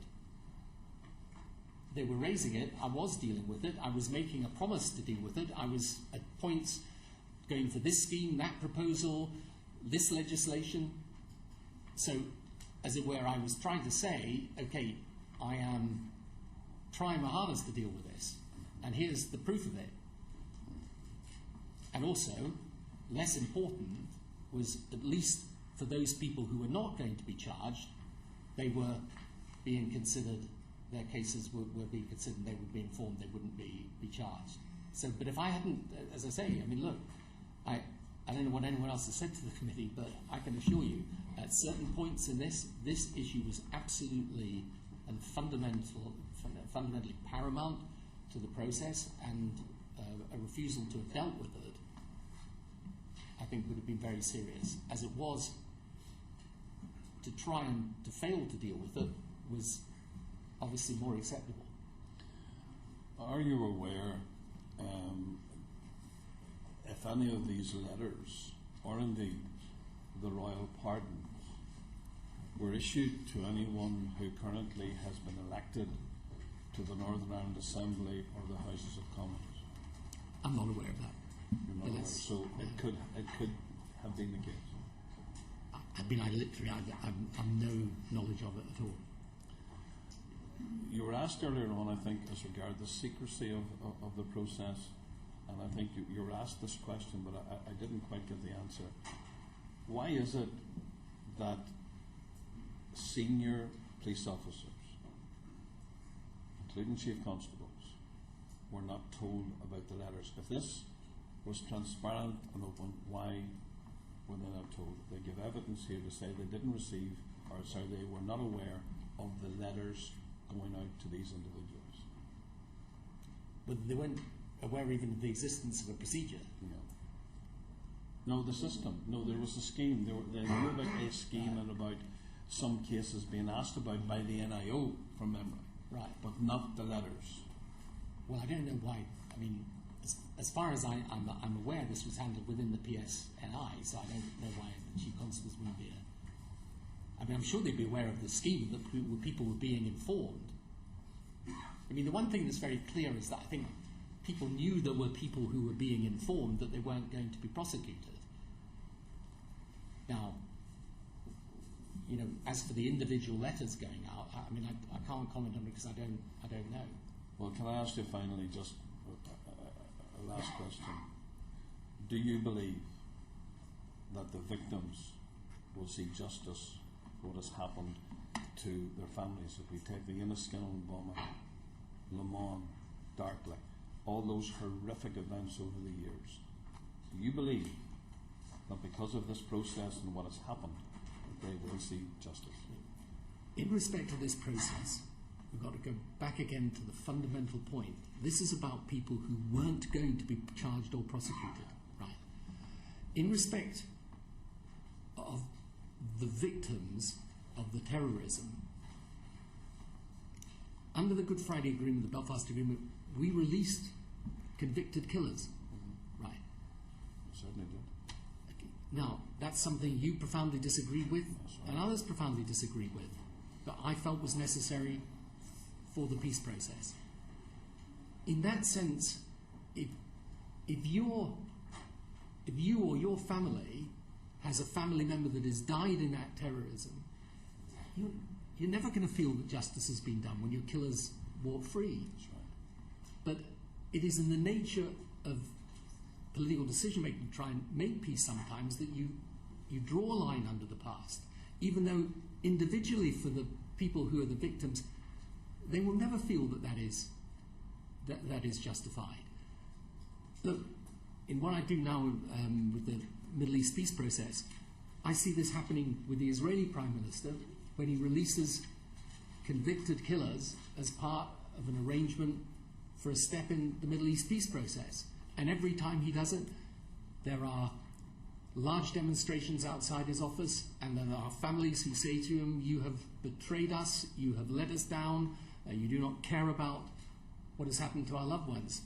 They were raising it, I was dealing with it, I was making a promise to deal with it, I was at points going for this scheme, that proposal, this legislation. So, as it were, I was trying to say, okay, I am trying my hardest to deal with this, and here's the proof of it. And also, less important was, at least for those people who were not going to be charged, they were being considered, their cases were being considered, they would be informed, they wouldn't be charged. So, but if I hadn't, as I say, I mean, look, I don't know what anyone else has said to the committee, but I can assure you, at certain points in this issue was absolutely and fundamentally paramount to the process, and a refusal to have dealt with it, I think, would have been very serious. As it was, to try and to fail to deal with it was obviously more acceptable. Are you aware if any of these letters, or indeed the royal pardons, were issued to anyone who currently has been elected to the Northern Ireland Assembly or the Houses of Commons? I'm not aware of that. You're not aware. So it could have been the case. I mean, I've no knowledge of it at all. You were asked earlier on, I think, as regard the secrecy of the process, and I think you were asked this question, but I didn't quite get the answer. Why is it that senior police officers, including chief constables, were not told about the letters? If this was transparent and open, why were they not told? They give evidence here to say they didn't receive, or sorry, they were not aware of the letters going out to these individuals. But they weren't aware even of the existence of a procedure. No, the system. No, there was a scheme. They knew about a scheme and about some cases being asked about by the NIO from memory. Right. But not the letters. Well, I don't know why. I mean, as far as I'm aware, this was handled within the PSNI, so I don't know why the chief constables wouldn't be. I mean, I'm sure they'd be aware of the scheme, that people were being informed. I mean, the one thing that's very clear is that I think people knew there were people who were being informed that they weren't going to be prosecuted. Now, you know, as for the individual letters going out, I mean, I can't comment on it because I don't know. Well, can I ask you finally just a last question? Do you believe that the victims will see justice for what has happened to their families? If we take the Enniskillen bombing, Le Mans, Darkley, all those horrific events over the years, do you believe that because of this process and what has happened, that they will see justice? In respect to this process, we've got to go back again to the fundamental point. This is about people who weren't going to be charged or prosecuted, right? In respect of the victims of the terrorism, under the Good Friday Agreement, the Belfast Agreement, we released convicted killers, right? Certainly did. Now, that's something you profoundly disagreed with, and others profoundly disagreed with, that I felt was necessary for the peace process. In that sense, if you or your family has a family member that has died in that terrorism, you're never going to feel that justice has been done when your killer's walk free. That's right. But it is in the nature of political decision making to try and make peace sometimes that you draw a line under the past, even though individually for the people who are the victims, they will never feel that is justified. Look, in what I do now with the Middle East peace process, I see this happening with the Israeli Prime Minister when he releases convicted killers as part of an arrangement for a step in the Middle East peace process. And every time he does it, there are large demonstrations outside his office, and there are families who say to him, "You have betrayed us, you have let us down, you do not care about what has happened to our loved ones."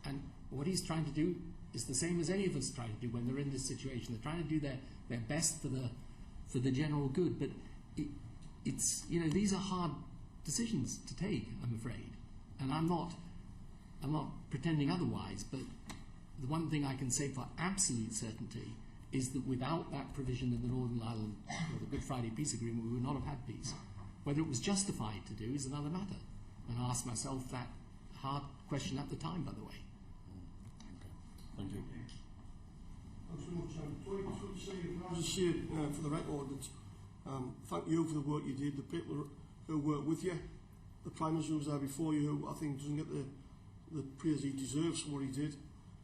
And what he's trying to do is the same as any of us try to do when they're in this situation. They're trying to do their best for the general good, but it's, you know, these are hard decisions to take, I'm afraid, and I'm not pretending otherwise. But the one thing I can say for absolute certainty is that without that provision in the Northern Ireland, or the Good Friday Peace Agreement, we would not have had peace. Whether it was justified to do is another matter, and I asked myself that hard question at the time, by the way. Thank you. Thanks very much. Tony, can I just say for the record that thank you for the work you did, the people who worked with you, the Prime Minister who was there before you, who I think doesn't get the praise he deserves for what he did,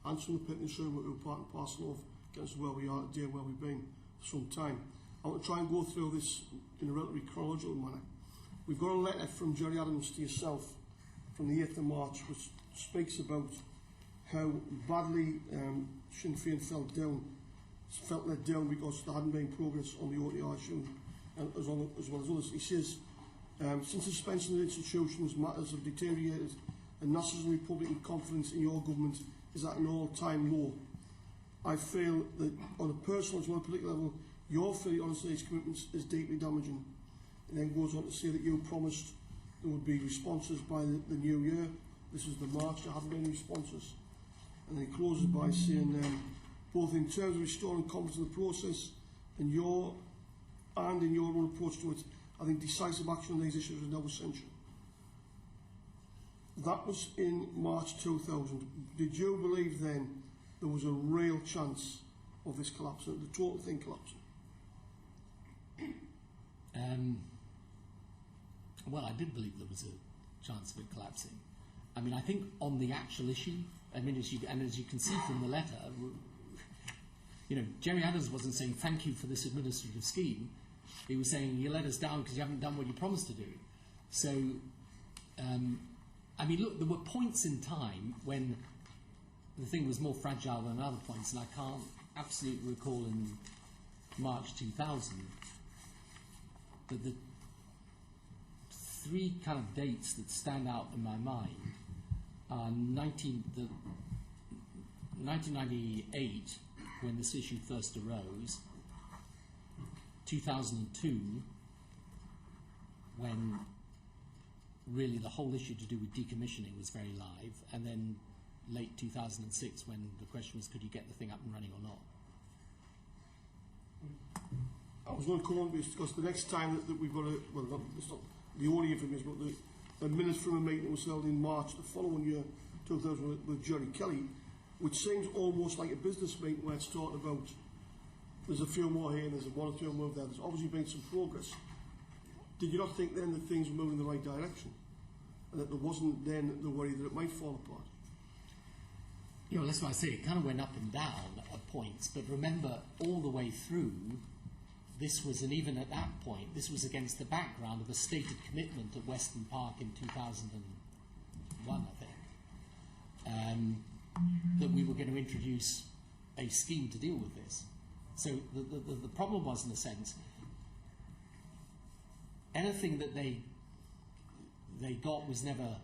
and some of the people in the room who were part and parcel of getting us to where we are today and where we've been for some time. I want to try and go through this in a relatively chronological manner. We've got a letter from Gerry Adams to yourself from the 8th of March, which speaks about how badly Sinn Féin felt let down because there hadn't been progress on the OTI issue, and as well as others. He says, since the suspension of the institutions, matters have deteriorated, and national and Republican confidence in your government is at an all-time low. I feel that on a personal as well as political level, your failure on these commitments is deeply damaging. And then goes on to say that you promised there would be responses by the new year. This is the March, there haven't been any responses. And then he closes by saying, both in terms of restoring confidence in the process and in your own approach to it, I think decisive action on these issues is now essential. That was in March 2000. Did you believe then there was a real chance of this collapsing, the total thing collapsing? Well, I did believe there was a chance of it collapsing. I mean, I think on the actual issue, I mean, as you can see from the letter, you know, Gerry Adams wasn't saying thank you for this administrative scheme. He was saying you let us down because you haven't done what you promised to do. So, I mean, look, there were points in time when the thing was more fragile than other points, and I can't absolutely recall in March 2000, but the three kind of dates that stand out in my mind are 1998, when this issue first arose, 2002, when really the whole issue to do with decommissioning was very live, and then late 2006 when the question was could you get the thing up and running or not. I was going to come on to this because the next time that we've got it's not the only information, but the minutes from a meeting that was held in March the following year, 2000, with Jerry Kelly, which seems almost like a business meeting where it's talking about there's a few more here and there's one or two more there. There's obviously been some progress. Did you not think then that things were moving in the right direction? And that there wasn't then the worry that it might fall apart? You know, that's why I say it kind of went up and down at points, but remember, all the way through, this was, and even at that point, this was against the background of a stated commitment at Weston Park in 2001, I think, that we were going to introduce a scheme to deal with this. So the problem was, in a sense, anything that they got was never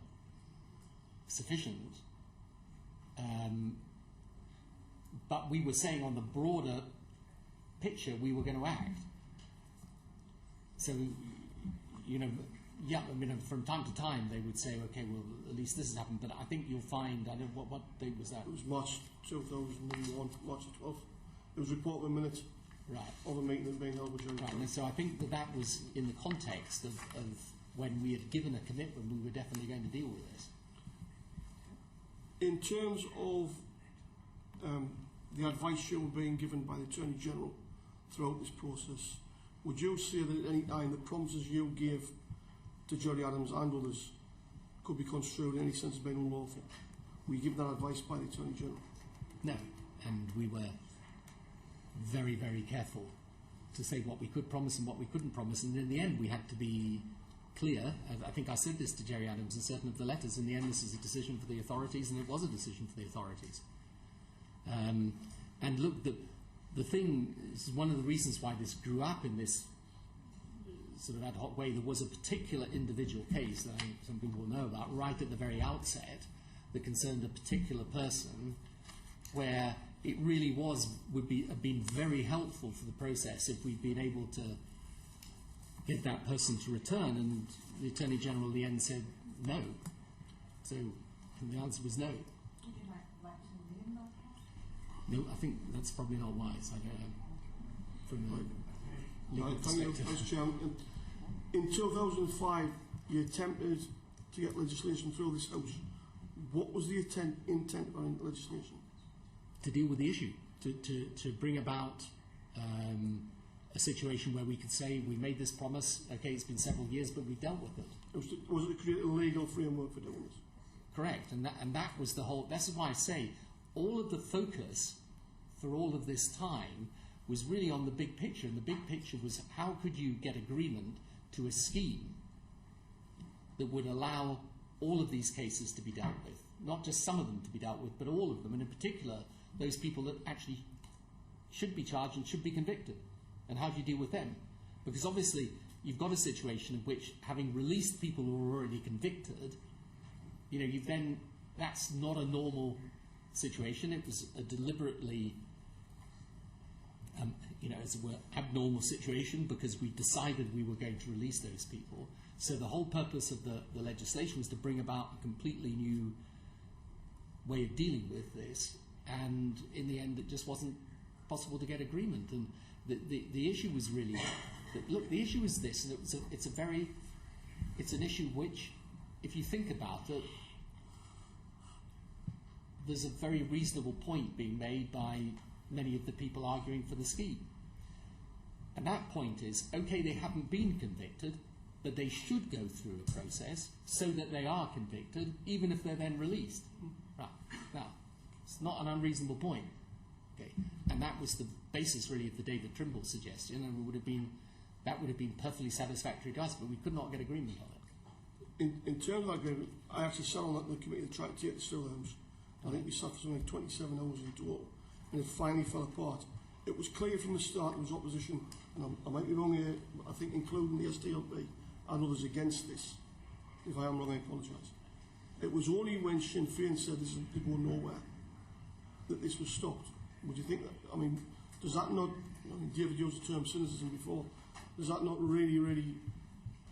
sufficient. But we were saying on the broader picture we were going to act. So, you know, yeah, I mean, from time to time they would say, okay, well, at least this has happened. But I think you'll find, I don't know, what date was that? It was March 2001, March the 12th. It was reported in minutes of a meeting that being held with Jerry. Right, and so I think that was in the context of when we had given a commitment, we were definitely going to deal with this. In terms of the advice you were being given by the Attorney General throughout this process, would you say that at any time the promises you gave to Jerry Adams and others could be construed in any sense as being unlawful? Were you given that advice by the Attorney General? No, and we were very, very careful to say what we could promise and what we couldn't promise, and in the end we had to be clear. I think I said this to Jerry Adams in certain of the letters. In the end, this is a decision for the authorities, and it was a decision for the authorities. And look, the thing is, one of the reasons why this grew up in this sort of ad hoc way, there was a particular individual case that I think some people will know about right at the very outset that concerned a particular person, where it really have been very helpful for the process if we'd been able to get that person to return, and the Attorney General in the end said no. So the answer was no. Would you like to name that case? No, I think that's probably not wise. I don't know. From the legal perspective. In 2005, you attempted to get legislation through this House. What was the intent behind the legislation? To deal with the issue, to bring about a situation where we could say we made this promise, okay, it's been several years, but we've dealt with it. Was it to create a legal framework for doing this? Correct, and that was the whole. That's why I say all of the focus for all of this time was really on the big picture, and the big picture was how could you get agreement to a scheme that would allow all of these cases to be dealt with, not just some of them to be dealt with, but all of them, and in particular those people that actually should be charged and should be convicted. And how do you deal with them? Because obviously you've got a situation in which, having released people who are already convicted, you know, that's not a normal situation. It was a deliberately, you know, as it were, abnormal situation because we decided we were going to release those people. So the whole purpose of the legislation was to bring about a completely new way of dealing with this, and in the end it just wasn't possible to get agreement. And the issue was really that, look, the issue is this, and it's an issue which, if you think about it, there's a very reasonable point being made by many of the people arguing for the scheme. And that point is, okay, they haven't been convicted, but they should go through a process so that they are convicted, even if they're then released. Right. Now, it's not an unreasonable point. Okay. And that was the basis, really, of the David Trimble suggestion, and that would have been perfectly satisfactory to us, but we could not get agreement on it. In terms of that agreement, I actually sat on the committee that tried to take the Still House. I think we sat for something like 27 hours in total, and it finally fell apart. It was clear from the start there was opposition, and I might be wrong here, but I think including the SDLP and others against this. If I am wrong, I apologise. It was only when Sinn Féin said this is going nowhere that this was stopped. Would you think that? I mean, does that not, I mean, David used the term cynicism before, does that not really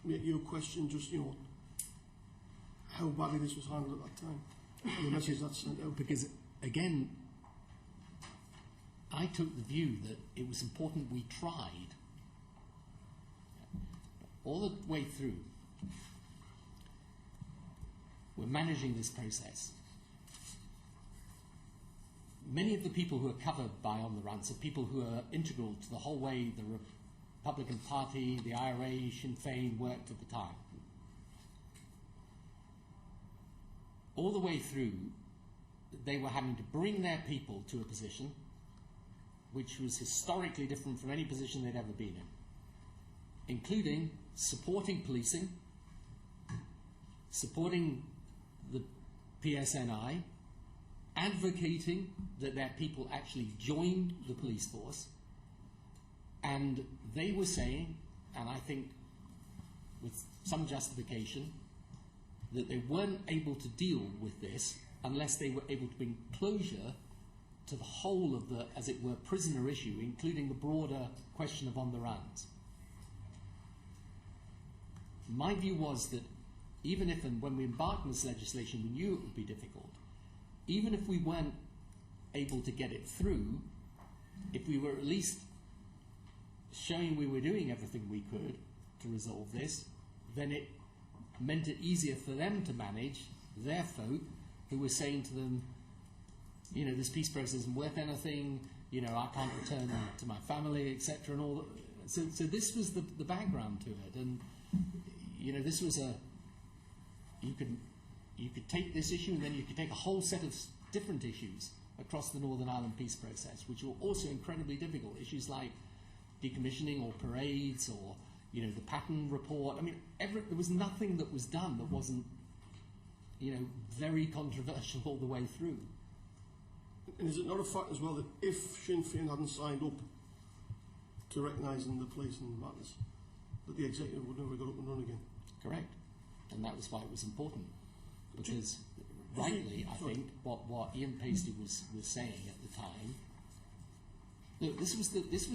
make you question just, you know, how badly this was handled at that time? And the message that's sent out? Because, again, I took the view that it was important we tried all the way through, we're managing this process. Many of the people who are covered by On the Runs are people who are integral to the whole way the Republican Party, the IRA, Sinn Féin worked at the time. All the way through, they were having to bring their people to a position which was historically different from any position they'd ever been in, including supporting policing, supporting the PSNI, advocating that their people actually joined the police force, and they were saying, and I think with some justification, that they weren't able to deal with this unless they were able to bring closure to the whole of the, as it were, prisoner issue, including the broader question of on the runs. My view was that even if and when we embarked on this legislation we knew it would be difficult, even if we weren't able to get it through, if we were at least showing we were doing everything we could to resolve this, then it meant it easier for them to manage their folk who were saying to them, you know, this peace process isn't worth anything, you know, I can't return to my family, etc. and all. So this was the background to it, and you know, this was a, you could take this issue and then you could take a whole set of different issues across the Northern Ireland peace process, which were also incredibly difficult. Issues like decommissioning or parades or, you know, the Patton report. I mean, there was nothing that was done that wasn't, you know, very controversial all the way through. And is it not a fact as well that if Sinn Féin hadn't signed up to recognising the police and the matters, that the executive would never got up and run again? Correct. And that was why it was important. Because rightly, I think, what Ian Paisley was saying at the time, look, this was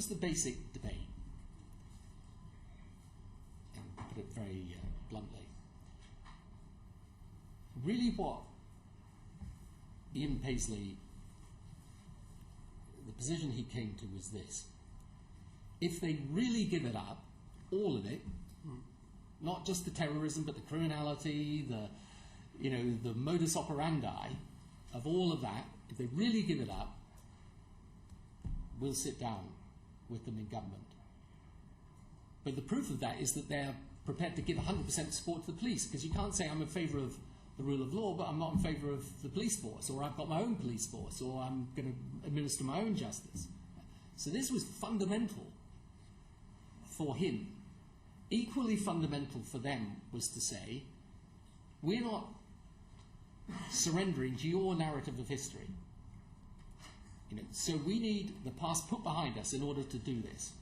the basic debate. And put it very bluntly. Really what Ian Paisley, the position he came to was this: if they really give it up, all of it, not just the terrorism but the criminality, the modus operandi of all of that, if they really give it up, we'll sit down with them in government. But the proof of that is that they're prepared to give 100% support to the police, because you can't say I'm in favour of the rule of law but I'm not in favour of the police force, or I've got my own police force, or I'm going to administer my own justice. So this was fundamental for him. Equally fundamental for them was to say, we're not surrendering to your narrative of history. You know, so we need the past put behind us in order to do this.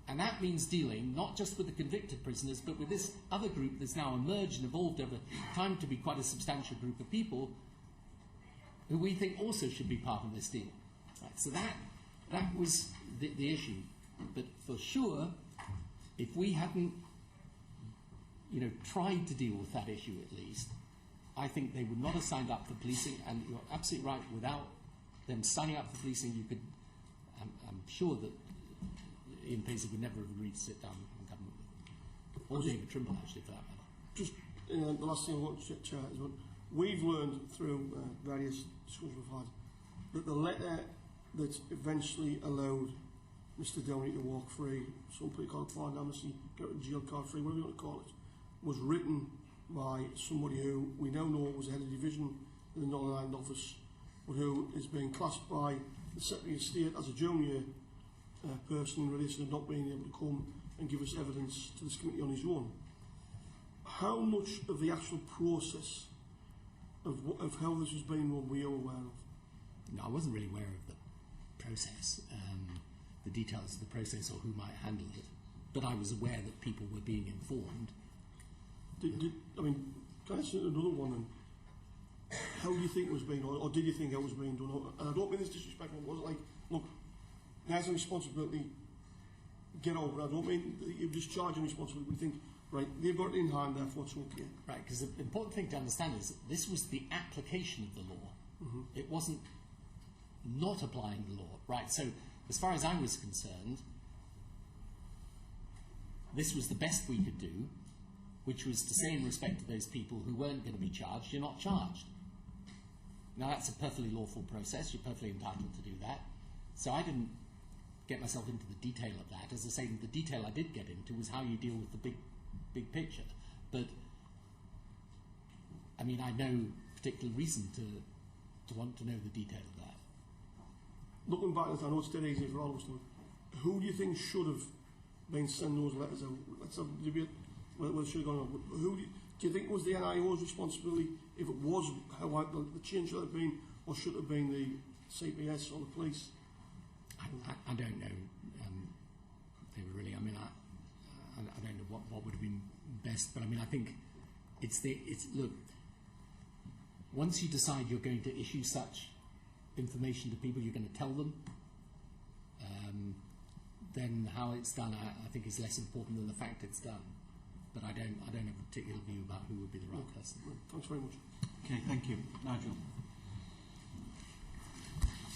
And that means dealing not just with the convicted prisoners, but with this other group that's now emerged and evolved over time to be quite a substantial group of people who we think also should be part of this deal. Right, so that was the issue. But for sure, if we hadn't, you know, tried to deal with that issue at least, I think they would not have signed up for policing. And you're absolutely right, without them signing up for policing, you could, I'm sure that Ian Paisley would never have agreed to sit down in government with them. Or David Trimble, actually, for that matter. Just the last thing I want to Chair is what we've learned through various discussions we've had, that the letter that eventually allowed Mr Downey to walk free, some people call it pardon amnesty, get rid of jail card free, whatever you want to call it, was written by somebody who we now know was the head of division in the Northern Ireland office, but who is being classed by the Secretary of State as a junior person in relation to not being able to come and give us evidence to this committee on his own. How much of the actual process of how this was being run were you aware of? No, I wasn't really aware of the process, the details of the process or who might handle it, but I was aware that people were being informed. I mean, can I say another one? And how do you think it was being done, or did you think it was being done? And I don't mean this disrespectful. It wasn't like, look, there's a responsibility, get over it. I don't mean that you're discharging responsibility. We think, right, they've got it in hand, therefore it's okay. Right, because the important thing to understand is that this was the application of the law. Mm-hmm. It wasn't not applying the law. Right, so as far as I was concerned, this was the best we could do, which was to say in respect to those people who weren't going to be charged, you're not charged. Now that's a perfectly lawful process, you're perfectly entitled to do that. So I didn't get myself into the detail of that. As I say, the detail I did get into was how you deal with the big picture. But I mean, I no particular reason to want to know the detail of that. Looking back, I know it's dead easy for all of us to, who do you think should have been sending those letters out? Let's have a debate whether it should have gone on. Do you think it was the NIO's responsibility? If it was, how the change should have been, or should it have been the CPS or the police? I don't know. Really, I mean, I don't know what would have been best, but I mean, I think it's look. Once you decide you're going to issue such information to people, you're going to tell them. Then how it's done, I think, is less important than the fact it's done. But I don't have a particular view about who would be the right person. Thanks very much. Okay, thank you. Nigel.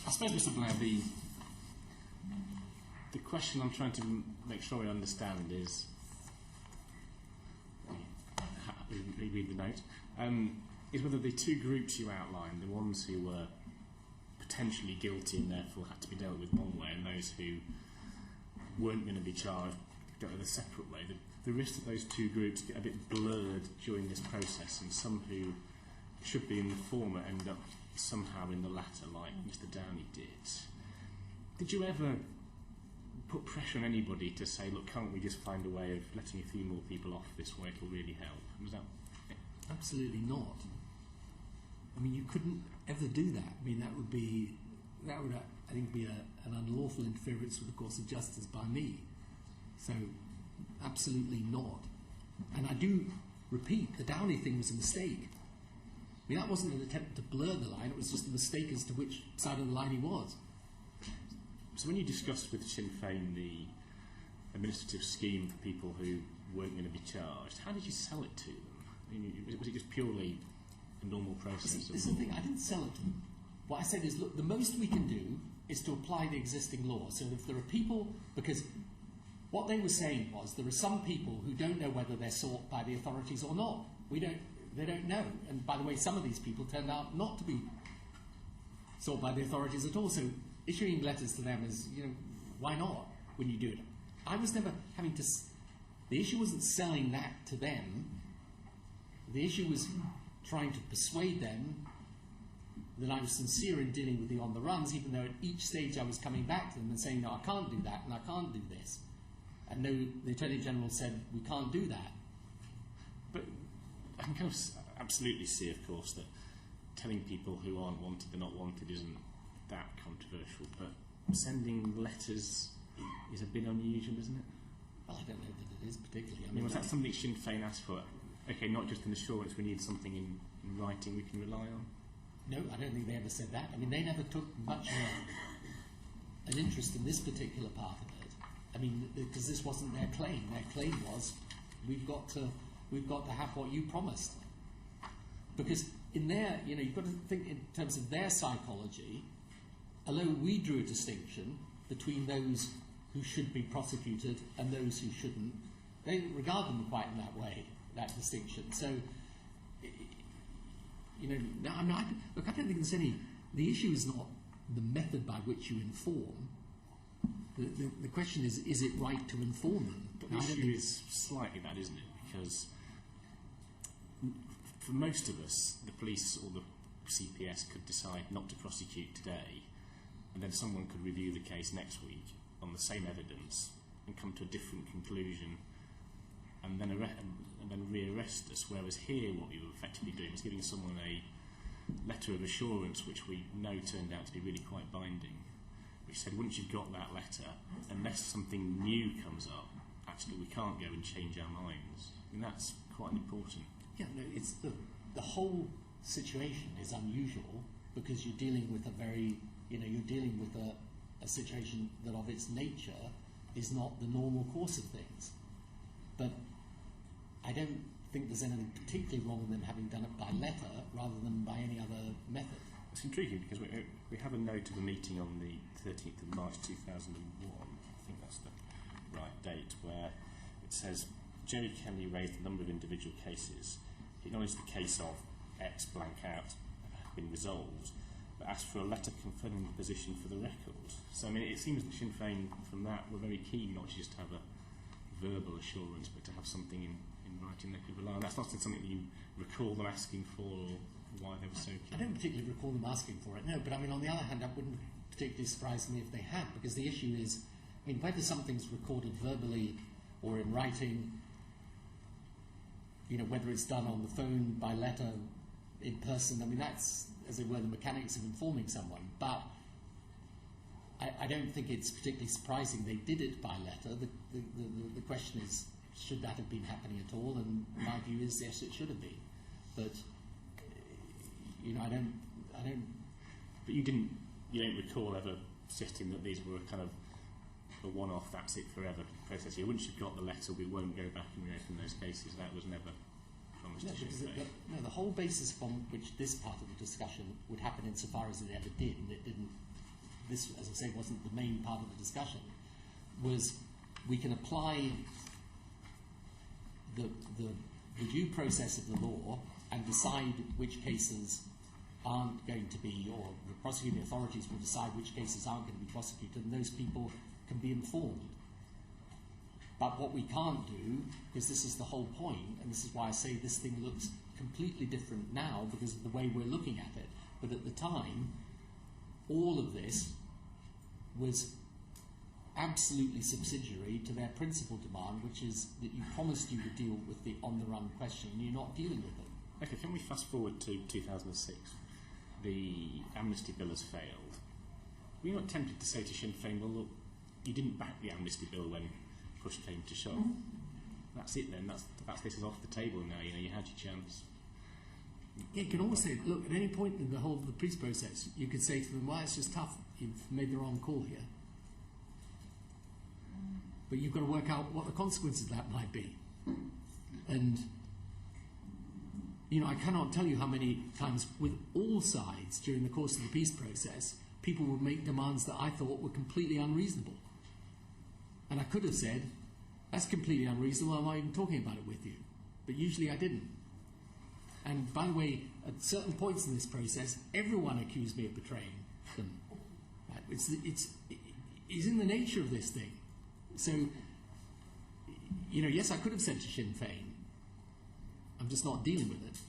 I suppose, Mr. Blair, the question I'm trying to make sure I understand is, read the note, is whether the two groups you outlined, the ones who were potentially guilty and therefore had to be dealt with one way, and those who weren't going to be charged, dealt with a separate way. The risk that those two groups get a bit blurred during this process, and some who should be in the former end up somehow in the latter, like Mr. Downey did. Did you ever put pressure on anybody to say, look, can't we just find a way of letting a few more people off this way? It'll really help. Was that? Absolutely not. I mean, you couldn't ever do that. I mean, that would I think, be an unlawful interference with the course of justice by me. So, absolutely not. And I do repeat, the Downey thing was a mistake. I mean, that wasn't an attempt to blur the line, it was just a mistake as to which side of the line he was. So when you discussed with Sinn Féin the administrative scheme for people who weren't going to be charged, how did you sell it to them? I mean, was it just purely a normal process? This is the thing, I didn't sell it to them. What I said is, look, the most we can do is to apply the existing law. So if there are people, because what they were saying was there are some people who don't know whether they're sought by the authorities or not. They don't know. And by the way, some of these people turned out not to be sought by the authorities at all. So issuing letters to them is, why not when you do it? I was never having to... The issue wasn't selling that to them. The issue was trying to persuade them that I was sincere in dealing with the on-the-runs, even though at each stage I was coming back to them and saying, no, I can't do that, and I can't do this. And no, the Attorney General said, we can't do that. But I can kind of absolutely see, of course, that telling people who aren't wanted they're not wanted isn't that controversial, but sending letters is a bit unusual, isn't it? Well, I don't know that it is particularly. I mean, was that something Sinn Féin asked for? Okay, not just an assurance, we need something in writing we can rely on? No, I don't think they ever said that. I mean, they never took much of an interest in this particular part of it. I mean, because this wasn't their claim. Their claim was, we've got to have what you promised. Because in their, you've got to think in terms of their psychology. Although we drew a distinction between those who should be prosecuted and those who shouldn't, they didn't regard them quite in that way, that distinction. So, look, I don't think there's any... The issue is not the method by which you inform. The question is it right to inform them? But the issue is slightly that, isn't it? Because for most of us, the police or the CPS could decide not to prosecute today, and then someone could review the case next week on the same evidence and come to a different conclusion and then re-arrest us. Whereas here, what we were effectively doing was giving someone a letter of assurance, which we know turned out to be really quite binding, which said once you've got that letter, unless something new comes up, actually we can't go and change our minds. And that's quite important. Yeah, no, it's the whole situation is unusual because you're dealing with a situation that of its nature is not the normal course of things. But I don't think there's anything particularly wrong with them having done it by letter rather than by any other method. It's intriguing because we have a note of a meeting on the 13th of March 2001, I think that's the right date, where it says, Jerry Kelly raised a number of individual cases. He acknowledged the case of X blank out had been resolved, but asked for a letter confirming the position for the record. So, I mean, it seems that Sinn Féin, from that, were very keen not to just have a verbal assurance, but to have something in writing they could rely on. That's not something that you recall them asking for, or why they were so keen. I don't particularly recall them asking for it, no, but I mean, on the other hand, that wouldn't particularly surprise me if they had, because the issue is, I mean, whether something's recorded verbally or in writing, you know, whether it's done on the phone, by letter, in person, I mean, that's, as it were, the mechanics of informing someone. But I don't think it's particularly surprising they did it by letter. The question is, should that have been happening at all? And my view is, yes, it should have been. But, you know, I don't. But you don't recall ever suggesting that these were kind of a one-off, that's it forever process here. Once you've got the letter, we won't go back and reopen those cases. That was never promised to Sinn Féin. The whole basis upon which this part of the discussion would happen, insofar as it ever did, and it didn't. This, as I say, wasn't the main part of the discussion. Was we can apply the due process of the law and decide which cases aren't going to be, or the prosecuting authorities will decide which cases aren't going to be prosecuted, and those people can be informed. But what we can't do, because this is the whole point, and this is why I say this thing looks completely different now because of the way we're looking at it, but at the time, all of this was absolutely subsidiary to their principal demand, which is that you promised you would deal with the on-the-run question, and you're not dealing with it. Okay, can we fast forward to 2006? The amnesty bill has failed. Were you not tempted to say to Sinn Féin, well, look, you didn't back the amnesty bill when push came to shove. That's it then. This is off the table now. You know, you had your chance. Yeah, you can always say, look, at any point in the whole of the peace process, you could say to them, well, it's just tough. You've made the wrong call here. But you've got to work out what the consequences of that might be. And, you know, I cannot tell you how many times with all sides during the course of the peace process, people would make demands that I thought were completely unreasonable. And I could have said, that's completely unreasonable, I'm not even talking about it with you. But usually I didn't. And by the way, at certain points in this process, everyone accused me of betraying them. Right? It's in the nature of this thing. So, you know, yes, I could have said to Sinn Féin, I'm just not dealing with it.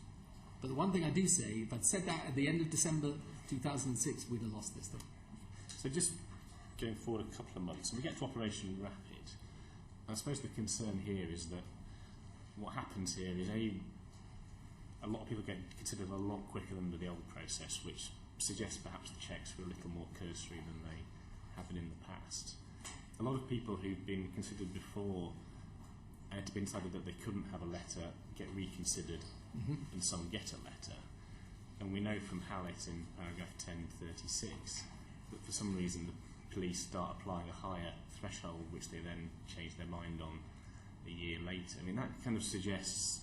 But the one thing I do say, if I'd said that at the end of December 2006, we'd have lost this thing. So just going forward a couple of months, and we get to Operation Rapid. I suppose the concern here is that what happens here is a lot of people get considered a lot quicker than the old process, which suggests perhaps the checks were a little more cursory than they have been in the past. A lot of people who've been considered before and it's been decided that they couldn't have a letter get reconsidered, and some get a letter. And we know from Hallett in paragraph 1036 that for some reason the police start applying a higher threshold, which they then change their mind on a year later. I mean, that kind of suggests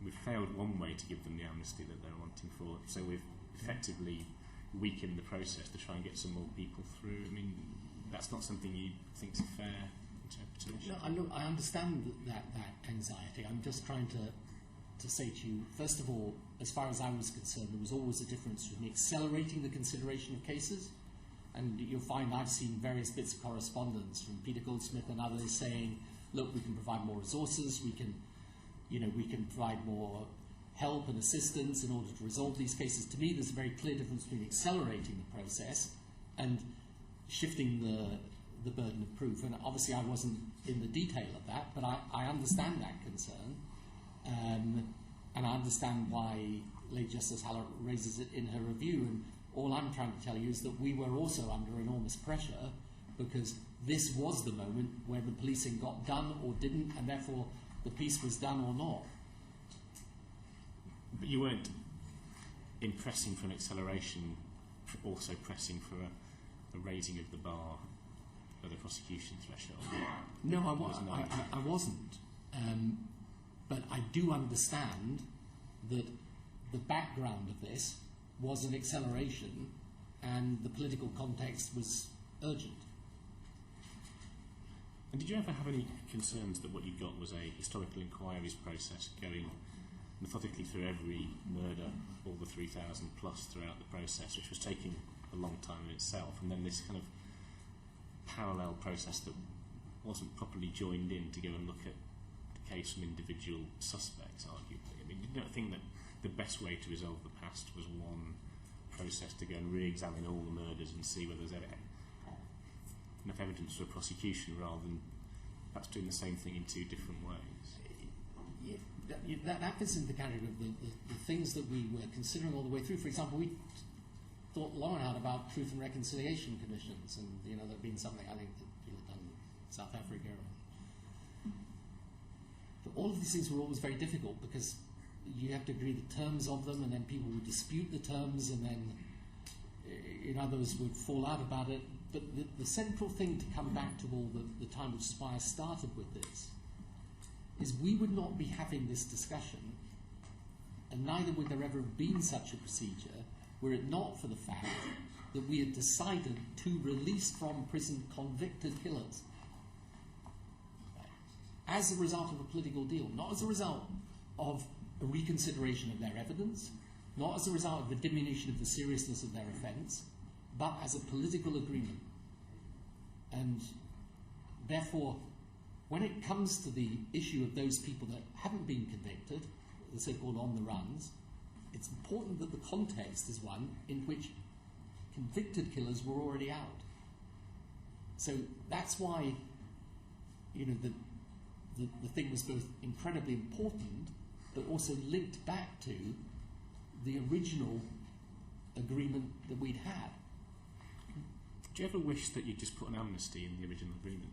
we've failed one way to give them the amnesty that they're wanting for, so we've effectively weakened the process to try and get some more people through. I mean, that's not something you think is a fair interpretation. No, I understand that anxiety. I'm just trying to say to you, first of all, as far as I was concerned, there was always a difference between accelerating the consideration of cases, and you'll find I've seen various bits of correspondence from Peter Goldsmith and others saying, look, we can provide more resources, we can provide more help and assistance in order to resolve these cases. To me, there's a very clear difference between accelerating the process and shifting the burden of proof. And obviously I wasn't in the detail of that, but I understand that concern. And I understand why Lady Justice Haller raises it in her review. And all I'm trying to tell you is that we were also under enormous pressure because this was the moment where the policing got done or didn't, and therefore the piece was done or not. But you weren't in pressing for an acceleration, also pressing for a raising of the bar of the prosecution threshold. No, I wasn't. But I do understand that the background of this was an acceleration and the political context was urgent. And did you ever have any concerns that what you got was a historical inquiries process going methodically through every murder, all the 3,000 plus throughout the process, which was taking a long time in itself, and then this kind of parallel process that wasn't properly joined in to go and look at the case from individual suspects, arguably? I mean, you don't think that the best way to resolve the past was one process to go and re-examine all the murders and see whether there's enough evidence for a prosecution, rather than perhaps doing the same thing in two different ways? That fits into the category of the things that we were considering all the way through. For example, we thought long and hard about truth and reconciliation commissions, and there'd been something I think that done in South Africa. But all of these things were always very difficult because you have to agree the terms of them, and then people would dispute the terms, and then others would fall out about it. But the central thing to come back to all the time which Spire started with this is we would not be having this discussion, and neither would there ever have been such a procedure were it not for the fact that we had decided to release from prison convicted killers as a result of a political deal, not as a result of a reconsideration of their evidence, not as a result of a diminution of the seriousness of their offence, but as a political agreement. And therefore, when it comes to the issue of those people that haven't been convicted, the so-called on the runs, it's important that the context is one in which convicted killers were already out. So that's why the thing was both incredibly important but also linked back to the original agreement that we'd had. Do you ever wish that you'd just put an amnesty in the original agreement?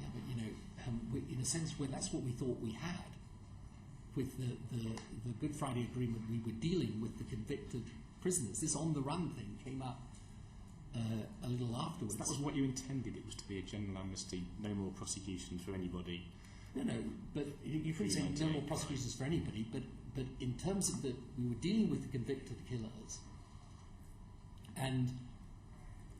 Yeah, but in a sense, where that's what we thought we had. With the Good Friday Agreement, we were dealing with the convicted prisoners. This on-the-run thing came up a little afterwards. So that was what you intended, it was to be a general amnesty, no more prosecutions for anybody? No, but you could say no more prosecutions for anybody, but in terms of we were dealing with the convicted killers, and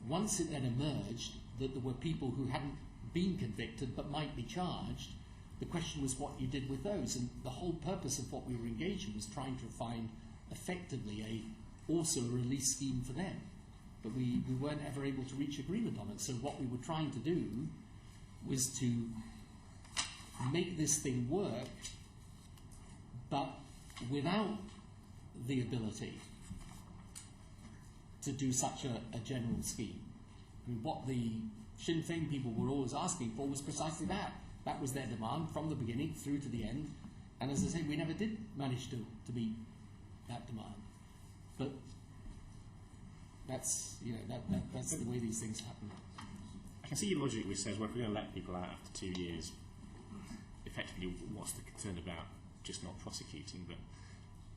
once it then emerged that there were people who hadn't been convicted but might be charged, the question was what you did with those, and the whole purpose of what we were engaged in was trying to find effectively also a release scheme for them. But we weren't ever able to reach agreement on it. So what we were trying to do was to make this thing work, but without the ability to do such a general scheme. I mean, what the Sinn Féin people were always asking for was precisely that. That was their demand from the beginning through to the end. And as I say, we never did manage to meet that demand. But that's that's the way these things happen. I can see your logic which says, well, if we're going to let people out after 2 years, effectively, what's the concern about just not prosecuting? But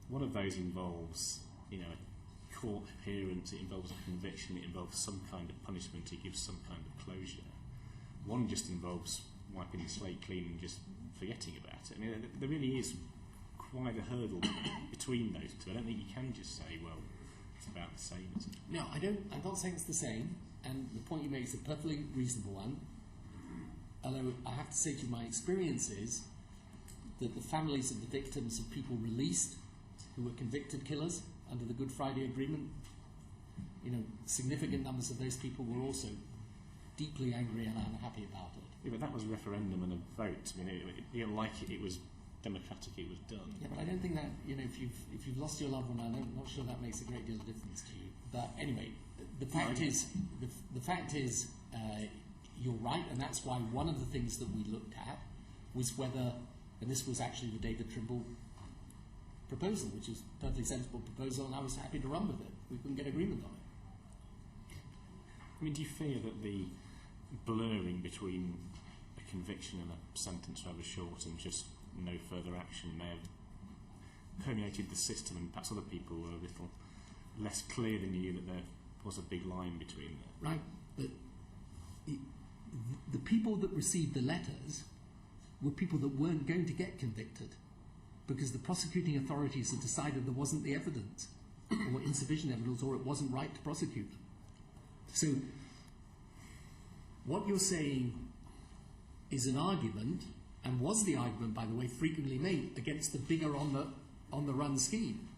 one of those involves, a court appearance, it involves a conviction, it involves some kind of punishment, it gives some kind of closure. One just involves wiping the slate clean and just forgetting about it. I mean, there really is quite a hurdle between those two. I don't think you can just say, well, it's about the same, isn't it? No, I'm not saying it's the same, and the point you make is a perfectly reasonable one. Although I have to say to you, my experience is that the families of the victims of people released who were convicted killers under the Good Friday Agreement, significant numbers of those people were also deeply angry and unhappy about it. Yeah, but that was a referendum and a vote. I mean, you don't like it was democratic, it was done. Yeah, but I don't think that, if you've lost your loved one, I'm not sure that makes a great deal of difference to you. But anyway, the fact is, you're right, and that's why one of the things that we looked at was whether, and this was actually the David Trimble proposal, which is a perfectly sensible proposal, and I was happy to run with it. We couldn't get agreement on it. I mean, do you fear that the blurring between a conviction and a sentence rather short and just no further action may have permeated the system, and perhaps other people were a little less clear than you that there was a big line between them? Right, but the people that received the letters were people that weren't going to get convicted because the prosecuting authorities had decided there wasn't the evidence or insufficient evidence, or it wasn't right to prosecute them. So what you're saying is an argument, and was the argument, by the way, frequently made against the bigger on the run scheme.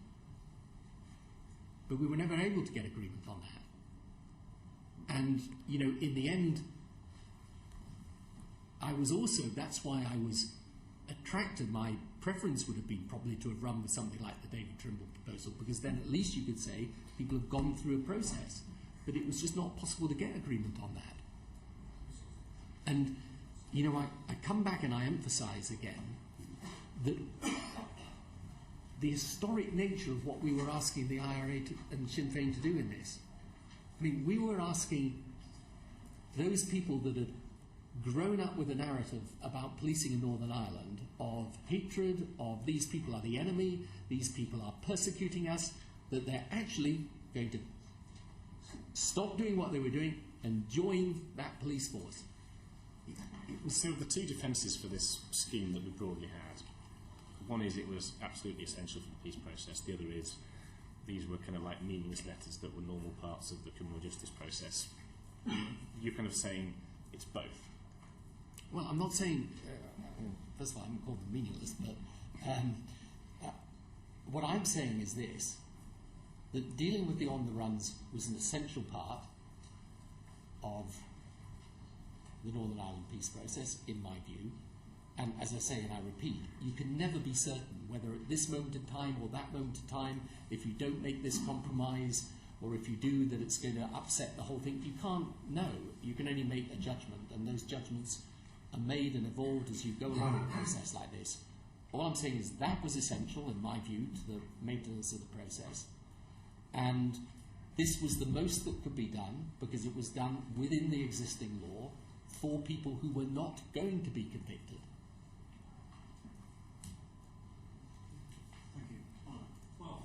But we were never able to get agreement on that. And, you know, in the end, I was also, that's why I was attracted. My preference would have been probably to have run with something like the David Trimble proposal, because then at least you could say people have gone through a process. But it was just not possible to get agreement on that. And, you know, I come back and I emphasise again that the historic nature of what we were asking the IRA and Sinn Féin to do in this. I mean, we were asking those people that had grown up with a narrative about policing in Northern Ireland of hatred, of these people are the enemy, these people are persecuting us, that they're actually going to stop doing what they were doing and join that police force. So the two defences for this scheme that we broadly had, one is it was absolutely essential for the peace process. The other is these were kind of like meaningless letters that were normal parts of the criminal justice process. You're kind of saying it's both. Well, I'm not saying, first of all, I haven't called them meaningless, but what I'm saying is this, that dealing with the on-the-runs was an essential part of the Northern Ireland peace process, in my view. And as I say, and I repeat, you can never be certain whether at this moment in time or that moment in time, if you don't make this compromise, or if you do, that it's going to upset the whole thing. You can't know. You can only make a judgment, and those judgments are made and evolved as you go along in a process like this. All I'm saying is that was essential, in my view, to the maintenance of the process. And this was the most that could be done, because it was done within the existing law for people who were not going to be convicted. Thank you. Well,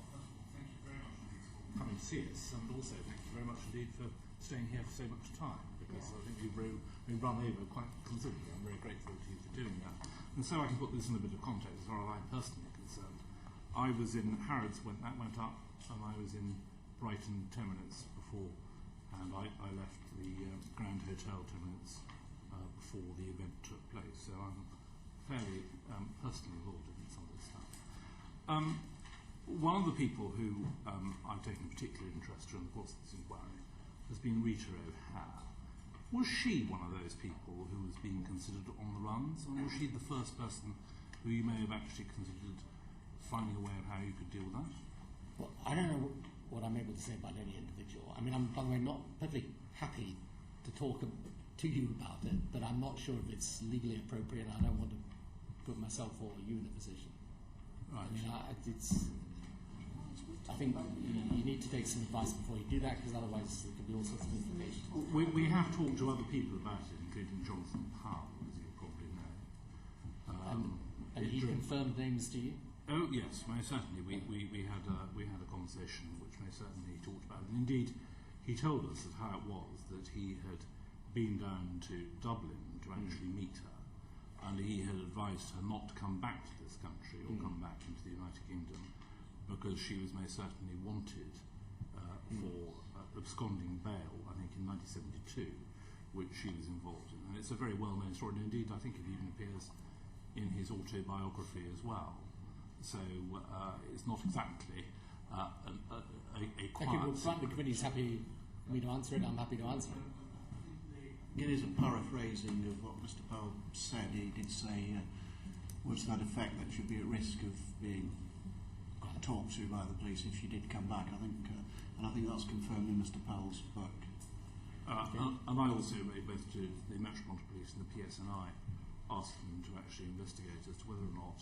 thank you very much indeed for coming to see us, and also thank you very much indeed for staying here for so much time, because I think we've run over quite considerably. I'm very grateful to you for doing that. And so I can put this in a bit of context as far as I'm personally concerned. I was in Harrods when that went up, and I was in Brighton 10 minutes before, and I left the Grand Hotel 10 minutes before the event took place. So I'm fairly personally involved in some of this stuff. One of the people who I've taken particular interest in the course of this inquiry has been Rita O'Hare. Was she one of those people who was being considered on the runs, or was she the first person who you may have actually considered finding a way of how you could deal with that? Well, I don't know what I'm able to say about any individual. I mean, I'm, by the way, not perfectly happy to talk to you about it, but I'm not sure if it's legally appropriate. I don't want to put myself or you in a position. Right. I mean, I think you need to take some advice before you do that, because otherwise there could be all sorts of information. We have talked to other people about it, including Jonathan Powell, as you probably know. And he confirmed names to you? Oh yes, most certainly. We had a conversation which most certainly he talked about it. And indeed, he told us of how it was that he had been down to Dublin to actually meet her, and he had advised her not to come back to this country or come back into the United Kingdom, because she was most certainly wanted for absconding bail, I think in 1972, which she was involved in. And it's a very well-known story, and indeed I think it even appears in his autobiography as well. So it's not exactly a quiet... Okay, well, the committee's happy for me to answer it. I'm happy to answer it. It is a paraphrasing of what Mr. Powell said. He did say, was to that effect, that she'd be at risk of being talked to by the police if she did come back. I think, and I think that's confirmed in Mr. Powell's book. And I also wrote both to the Metropolitan Police and the PSNI, asking them to actually investigate as to whether or not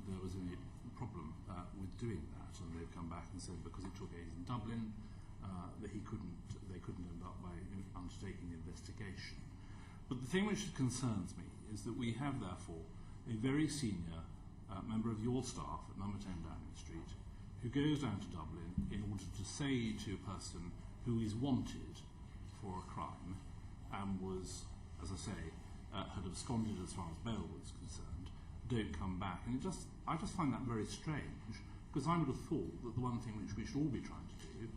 there was any problem with doing that, and they've come back and said because it took ages in Dublin that they couldn't end up by undertaking the investigation. But the thing which concerns me is that we have therefore a very senior member of your staff at number 10 Downing Street who goes down to Dublin in order to say to a person who is wanted for a crime and was, as I say, had absconded as far as bail was concerned, don't come back. And I just find that very strange, because I would have thought that the one thing which we should all be trying to do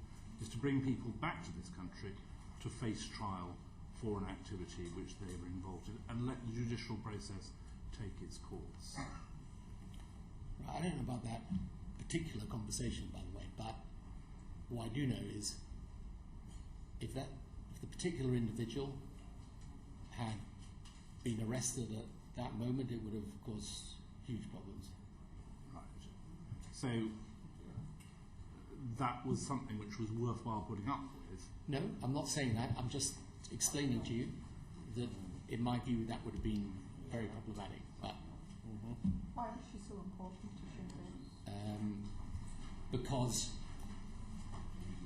is to bring people back to this country to face trial for an activity which they were involved in, and let the judicial process take its course. Right, I don't know about that particular conversation, by the way, but what I do know is if the particular individual had been arrested at that moment, it would have caused huge problems. Right. So that was something which was worthwhile putting up with. No, I'm not saying that. I'm just explaining to you that, in my view, that would have been very problematic. But Why is she so important to Sinn because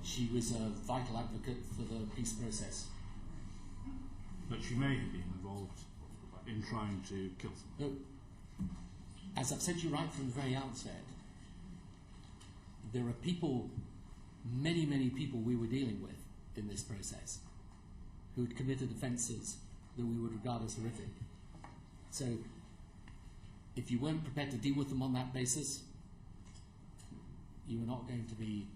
she was a vital advocate for the peace process. But she may have been involved in trying to kill someone. No, as I've said to you right from the very outset, there are people, many, many people we were dealing with in this process who had committed offences that we would regard as horrific. So if you weren't prepared to deal with them on that basis, you were not going to be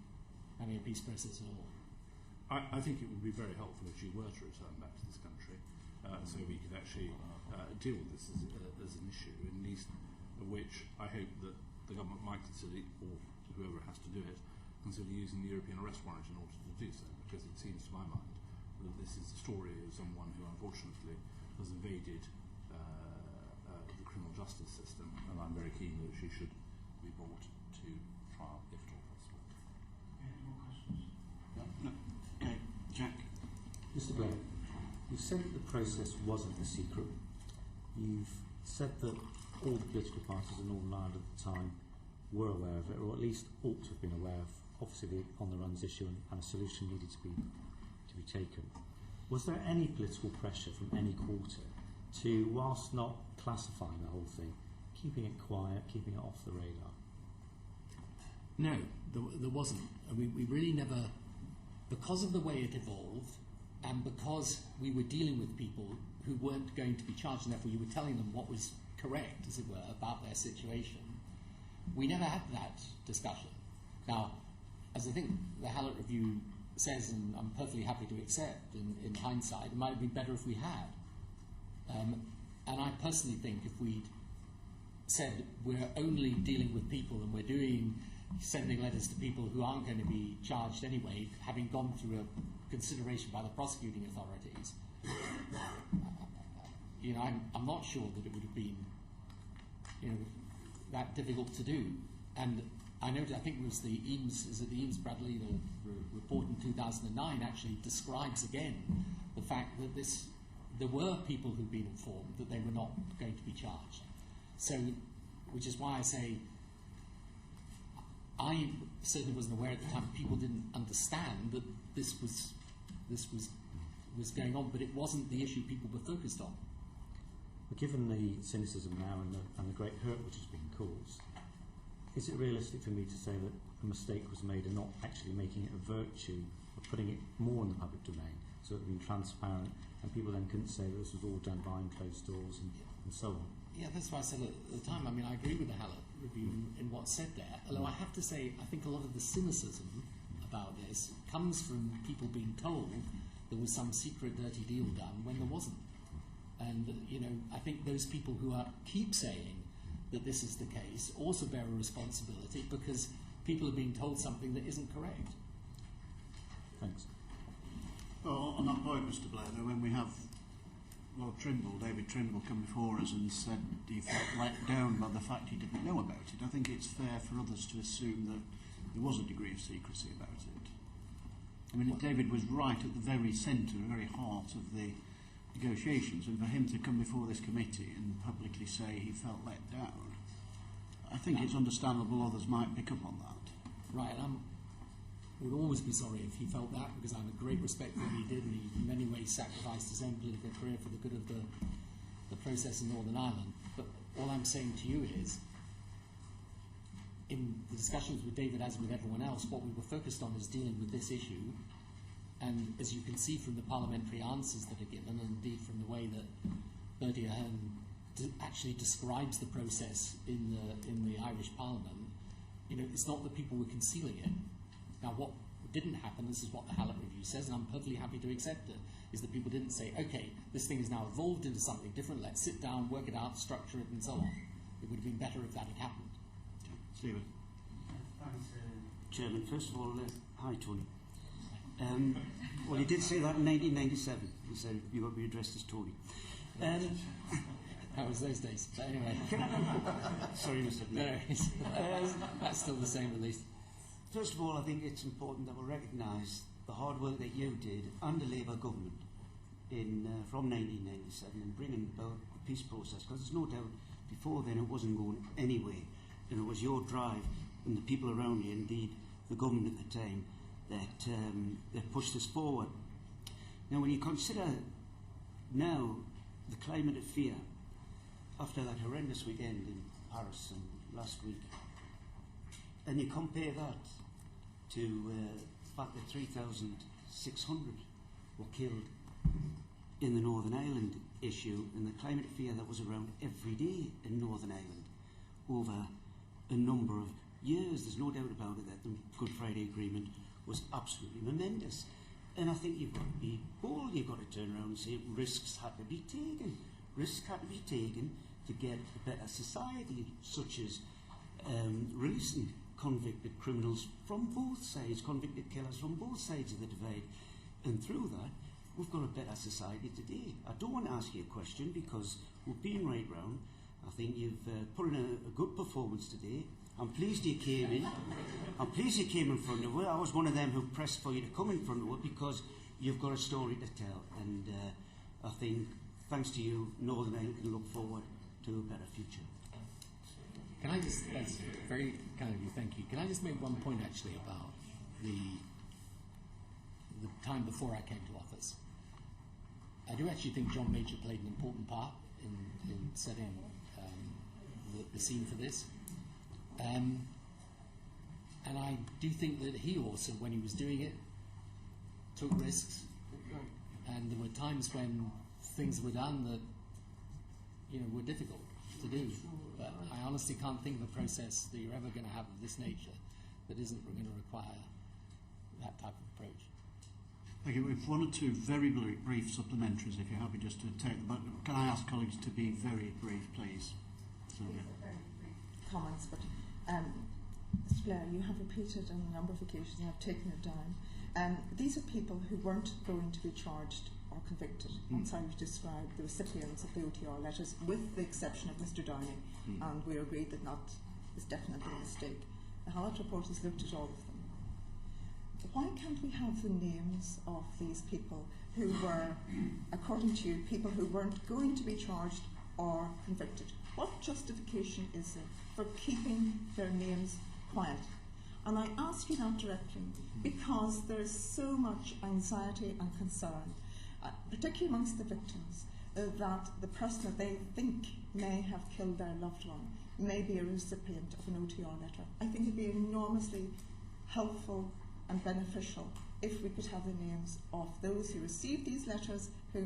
having a peace process at all. I think it would be very helpful if she were to return back to this country, so we could actually deal with this as an issue, in least of which I hope that the government might consider, or whoever has to do it, consider using the European arrest warrant in order to do so, because it seems to my mind that this is the story of someone who unfortunately has evaded the criminal justice system, and I'm very keen that she should be brought to trial if at all possible. Any more questions? No. Okay, Jack. Mr. Blair, you've said that the process wasn't a secret. You've said that all the political parties in Northern Ireland at the time were aware of it, or at least ought to have been aware of, obviously, the on-the-runs issue, and a solution needed to be taken. Was there any political pressure from any quarter to, whilst not classifying the whole thing, keeping it quiet, keeping it off the radar? No, there wasn't. We really never, because of the way it evolved, and because we were dealing with people who weren't going to be charged, and therefore you were telling them what was correct, as it were, about their situation, we never had that discussion. Now, as I think the Hallett Review says, and I'm perfectly happy to accept, in hindsight, it might have been better if we had. And I personally think if we'd said we're only dealing with people and we're sending letters to people who aren't going to be charged anyway, having gone through a consideration by the prosecuting authorities, I'm not sure that it would have been, that difficult to do. And I think it was the Eames Bradley, the report in 2009 actually describes again the fact that there were people who'd been informed that they were not going to be charged. So, which is why I say I certainly wasn't aware at the time. People didn't understand that this was going on, but it wasn't the issue people were focused on. But given the cynicism now and the great hurt which has been caused, is it realistic for me to say that a mistake was made in not actually making it a virtue, or putting it more in the public domain, so it would be transparent, and people then couldn't say that this was all done behind closed doors and so on? Yeah, that's why I said at the time, I agree with the Hallett Review in what's said there, although I have to say, I think a lot of the cynicism about this comes from people being told there was some secret dirty deal done when there wasn't. And, I think those people who keep saying that this is the case also bear a responsibility, because people are being told something that isn't correct. Thanks. Well, on that point, Mr. Blair, though, when we have David Trimble, come before us and said he felt let down by the fact he didn't know about it, I think it's fair for others to assume that there was a degree of secrecy about it. David was right at the very centre, the very heart of the negotiations, and for him to come before this committee and publicly say he felt let down, I think it's understandable others might pick up on that. Right, I would always be sorry if he felt that, because I have a great respect for what he did, and he in many ways sacrificed his own political career for the good of the process in Northern Ireland. But all I'm saying to you is, in the discussions with David, as with everyone else, what we were focused on is dealing with this issue. And as you can see from the parliamentary answers that are given, and indeed from the way that Bertie Ahern actually describes the process in the Irish Parliament, it's not that people were concealing it. Now, what didn't happen, this is what the Hallett Review chronology says, and I'm perfectly happy to accept it, is that people didn't say, okay, this thing is now evolved into something different, let's sit down, work it out, structure it, and so on. It would have been better if that had happened. Stephen. Thanks, Chairman. First of all, hi, Tony. Well, you did say that in 1997. You said you won't be addressed as Tony. That was those days. But anyway. Sorry, Mr. Blair. No, that's still the same, at least. First of all, I think it's important that we recognise the hard work that you did under Labour government from 1997 in bringing about the peace process, because there's no doubt before then it wasn't going anywhere, and it was your drive and the people around you, indeed the government at the time, that pushed us forward. Now, when you consider now the climate of fear after that horrendous weekend in Paris and last week, and you compare that to the fact that 3,600 were killed in the Northern Ireland issue, and the climate of fear that was around every day in Northern Ireland over a number of years, there's no doubt about it that the Good Friday Agreement was absolutely momentous. And I think you've got to be bold, you've got to turn around and say risks had to be taken. Risks had to be taken to get a better society, such as releasing convicted criminals from both sides, convicted killers from both sides of the divide. And through that, we've got a better society today. I don't want to ask you a question because we've been right round. I think you've put in a good performance today. I'm pleased you came in. I'm pleased you came in front of it. I was one of them who pressed for you to come in front of it because you've got a story to tell. And I think, thanks to you, Northern Ireland can look forward to a better future. Can I just, that's very kind of you, thank you. Can I just make one point actually about the time before I came to office? I do actually think John Major played an important part in setting the scene for this. And I do think that he also, when he was doing it, took risks. And there were times when things were done that, were difficult to do. But I honestly can't think of a process that you're ever going to have of this nature that isn't going to require that type of approach. Thank you. We've one or two very brief supplementaries, if you're happy just to take them. But can I ask colleagues to be very brief, please? Sylvia. Comments, but Mr. Blair, you have repeated on a number of occasions, and I've taken it down. These are people who weren't going to be charged or convicted. That's how you describe the recipients of the OTR letters, with the exception of Mr. Downey, and we agreed that that is definitely a mistake. The Hallett report has looked at all of them. Why can't we have the names of these people who were, according to you, people who weren't going to be charged or convicted? What justification is there for keeping their names quiet? And I ask you that directly because there is so much anxiety and concern, particularly amongst the victims, that the person that they think may have killed their loved one may be a recipient of an OTR letter. I think it would be enormously helpful and beneficial if we could have the names of those who received these letters, who,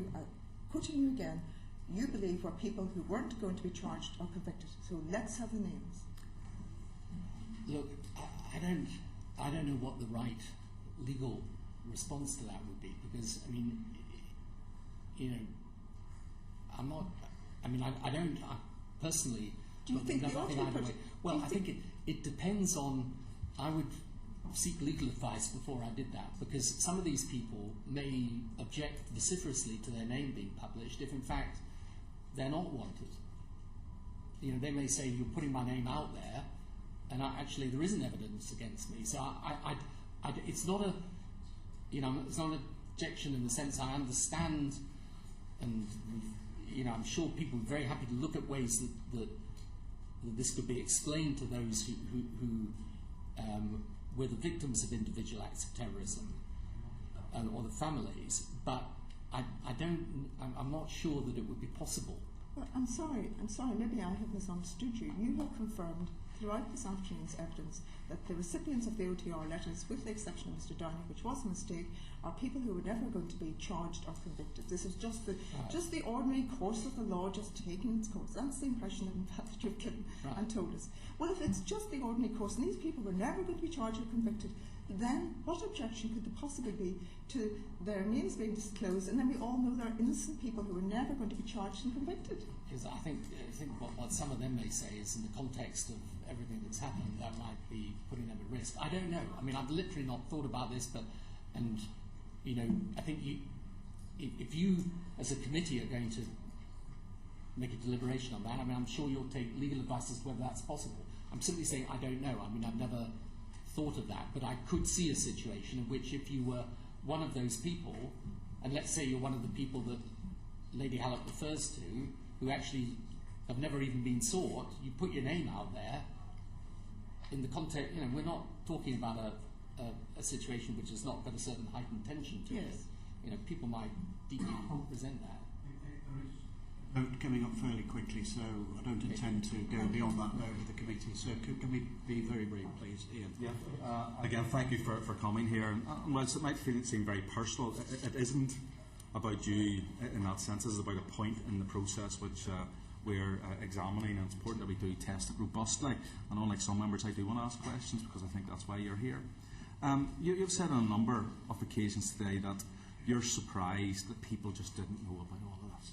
quoting you again, you believe were people who weren't going to be charged or convicted. So let's have the names. Look, I don't know what the right legal response to that would be, because I personally. Do you think they ought to be Well, I think it depends on. I would seek legal advice before I did that, because some of these people may object vociferously to their name being published if in fact they're not wanted. They may say, you're putting my name out there and actually there isn't evidence against me. So it's not it's not an objection in the sense I understand, and I'm sure people are very happy to look at ways that this could be explained to those who were the victims of individual acts of terrorism or the families, but I'm not sure that it would be possible. Well, I'm sorry, maybe I have misunderstood you. You have confirmed throughout this afternoon's evidence that the recipients of the OTR letters, with the exception of Mr. Downey, which was a mistake, are people who were never going to be charged or convicted. This is just the ordinary course of the law, just taking its course. That's the impression that you've given and told us. Well, if it's just the ordinary course, and these people were never going to be charged or convicted, then what objection could there possibly be to their names being disclosed, and then we all know they're innocent people who are never going to be charged and convicted? Because I think what some of them may say is, in the context of everything that's happened, that might be putting them at risk. I don't know. I mean, I've literally not thought about this, and I think if you, as a committee, are going to make a deliberation on that, I mean, I'm sure you'll take legal advice as to whether that's possible. I'm simply saying I don't know. I mean, I've never thought of that, but I could see a situation in which, if you were one of those people, and let's say you're one of the people that Lady Hallett refers to, who actually have never even been sought, you put your name out there in the context, we're not talking about a situation which has not got a certain heightened tension to it. People might deeply resent that. Vote coming up fairly quickly, so I don't intend to go beyond that vote with the committee. So can we be very brief, please, Ian? Yeah. Again, thank you for coming here. And whilst it might seem very personal, it isn't about you in that sense. This is about a point in the process which we're examining, and it's important that we do test it robustly. And unlike some members, I do want to ask questions because I think that's why you're here. You've said on a number of occasions today that you're surprised that people just didn't know about all of this.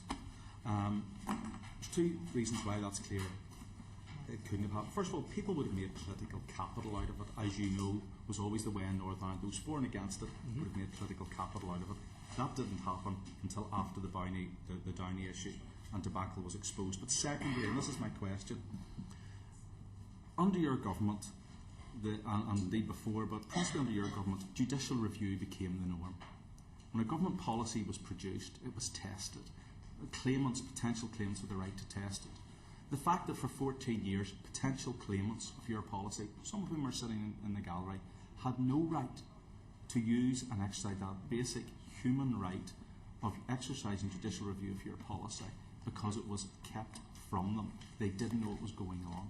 There's two reasons why that's clear. It couldn't have happened. First of all, people would have made political capital out of it, as you know, was always the way in Northern Ireland. Those for and against it would have made political capital out of it. That didn't happen until after the Downey issue and debacle was exposed. But secondly, and this is my question, under your government, and indeed before, but principally under your government, judicial review became the norm. When a government policy was produced, it was tested. Potential claimants with the right to test it. The fact that for 14 years, potential claimants of your policy, some of whom are sitting in the gallery, had no right to use and exercise that basic human right of exercising judicial review of your policy because it was kept from them. They didn't know what was going on.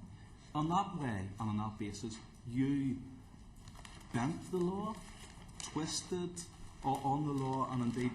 On that way and on that basis, you bent the law, twisted on the law, and indeed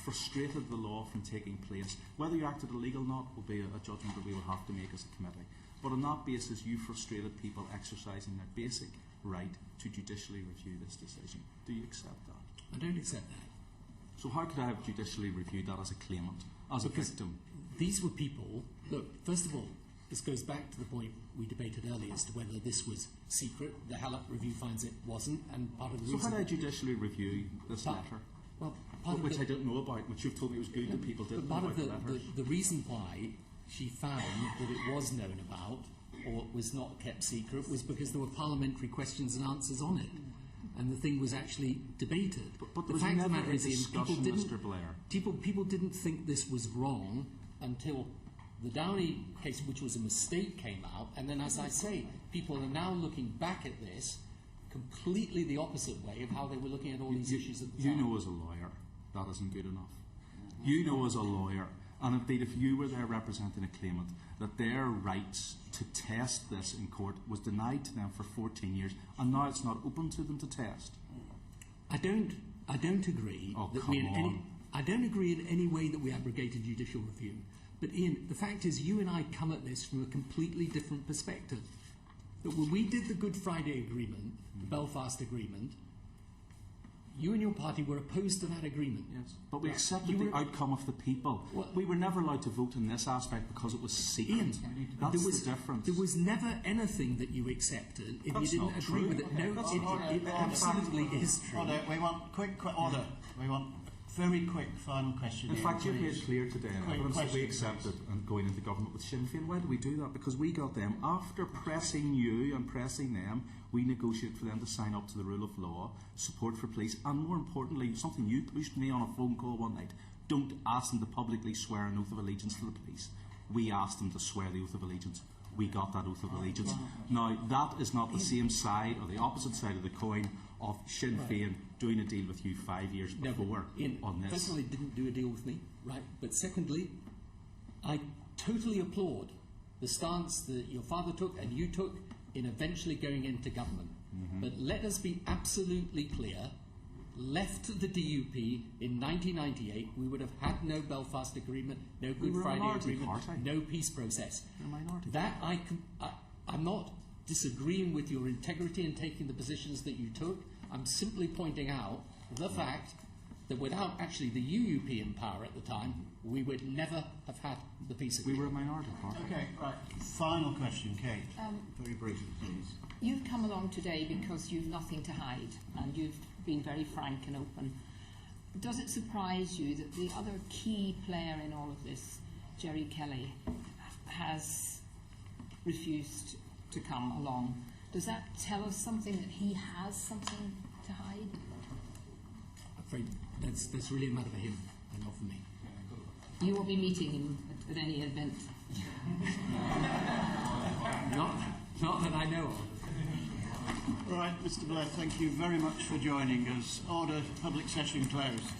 frustrated the law from taking place. Whether you acted illegal or not will be a judgment that we will have to make as a committee. But on that basis, you frustrated people exercising their basic right to judicially review this decision. Do you accept that? I don't accept that. So how could I have judicially reviewed that as a claimant, as a victim? These were people, look, first of all, this goes back to the point we debated earlier as to whether this was secret. The Hallett review finds it wasn't, and part of the reason... So how did I judicially review this letter? Well, which I don't know about, which you've told me was good that people didn't know about the letters. The reason why she found that it was known about, or was not kept secret, was because there were parliamentary questions and answers on it. And the thing was actually debated. But the fact of the matter is, Mr. Blair. People didn't think this was wrong until the Downey case, which was a mistake, came out. And then, as I say, people are now looking back at this completely the opposite way of how they were looking at all these issues at the time. You know, as a lawyer, that isn't good enough. You know, as a lawyer, and indeed if you were there representing a claimant, that their rights to test this in court was denied to them for 14 years, and now it's not open to them to test. I don't agree I don't agree in any way that we abrogated judicial review. But Ian, the fact is, you and I come at this from a completely different perspective. That when we did the Good Friday Agreement, the Belfast Agreement, you and your party were opposed to that agreement. Yes, but we accepted the outcome of the people. Well, we were never allowed to vote in this aspect because it was secret. Ian, That's the difference. There was never anything that you accepted if you didn't agree with it. No, it absolutely is true. Order. We want quick order. We want very quick final question. In fact, you've made clear today in evidence that we accepted and going into government with Sinn Féin. Why did we do that? Because we got them, after pressing you and pressing them, we negotiated for them to sign up to the rule of law, support for police, and more importantly, something you pushed me on a phone call one night, don't ask them to publicly swear an oath of allegiance to the police. We asked them to swear the oath of allegiance. We got that oath of allegiance. Now, that is not the same side or the opposite side of the coin of Sinn Féin doing a deal with you 5 years before on this. First of all, they didn't do a deal with me, right? But secondly, I totally applaud the stance that your father took and you took in eventually going into government. But let us be absolutely clear, left the DUP in 1998, we would have had no Belfast Agreement, no Good Friday Agreement, no peace process. I'm not disagreeing with your integrity in taking the positions that you took, I'm simply pointing out the fact that without actually the UUP in power at the time, we would never have had the peace agreement. We were a minority party. Okay, right. Final question, Kate. Very briefly, please. You've come along today because you've nothing to hide and you've been very frank and open. Does it surprise you that the other key player in all of this, Jerry Kelly, has refused to come along? Does that tell us something, that he has something to hide? I'm afraid that's really a matter for him and not for me. You won't be meeting him at any event? Not that I know of. Right, Mr. Blair, thank you very much for joining us. Order, public session closed.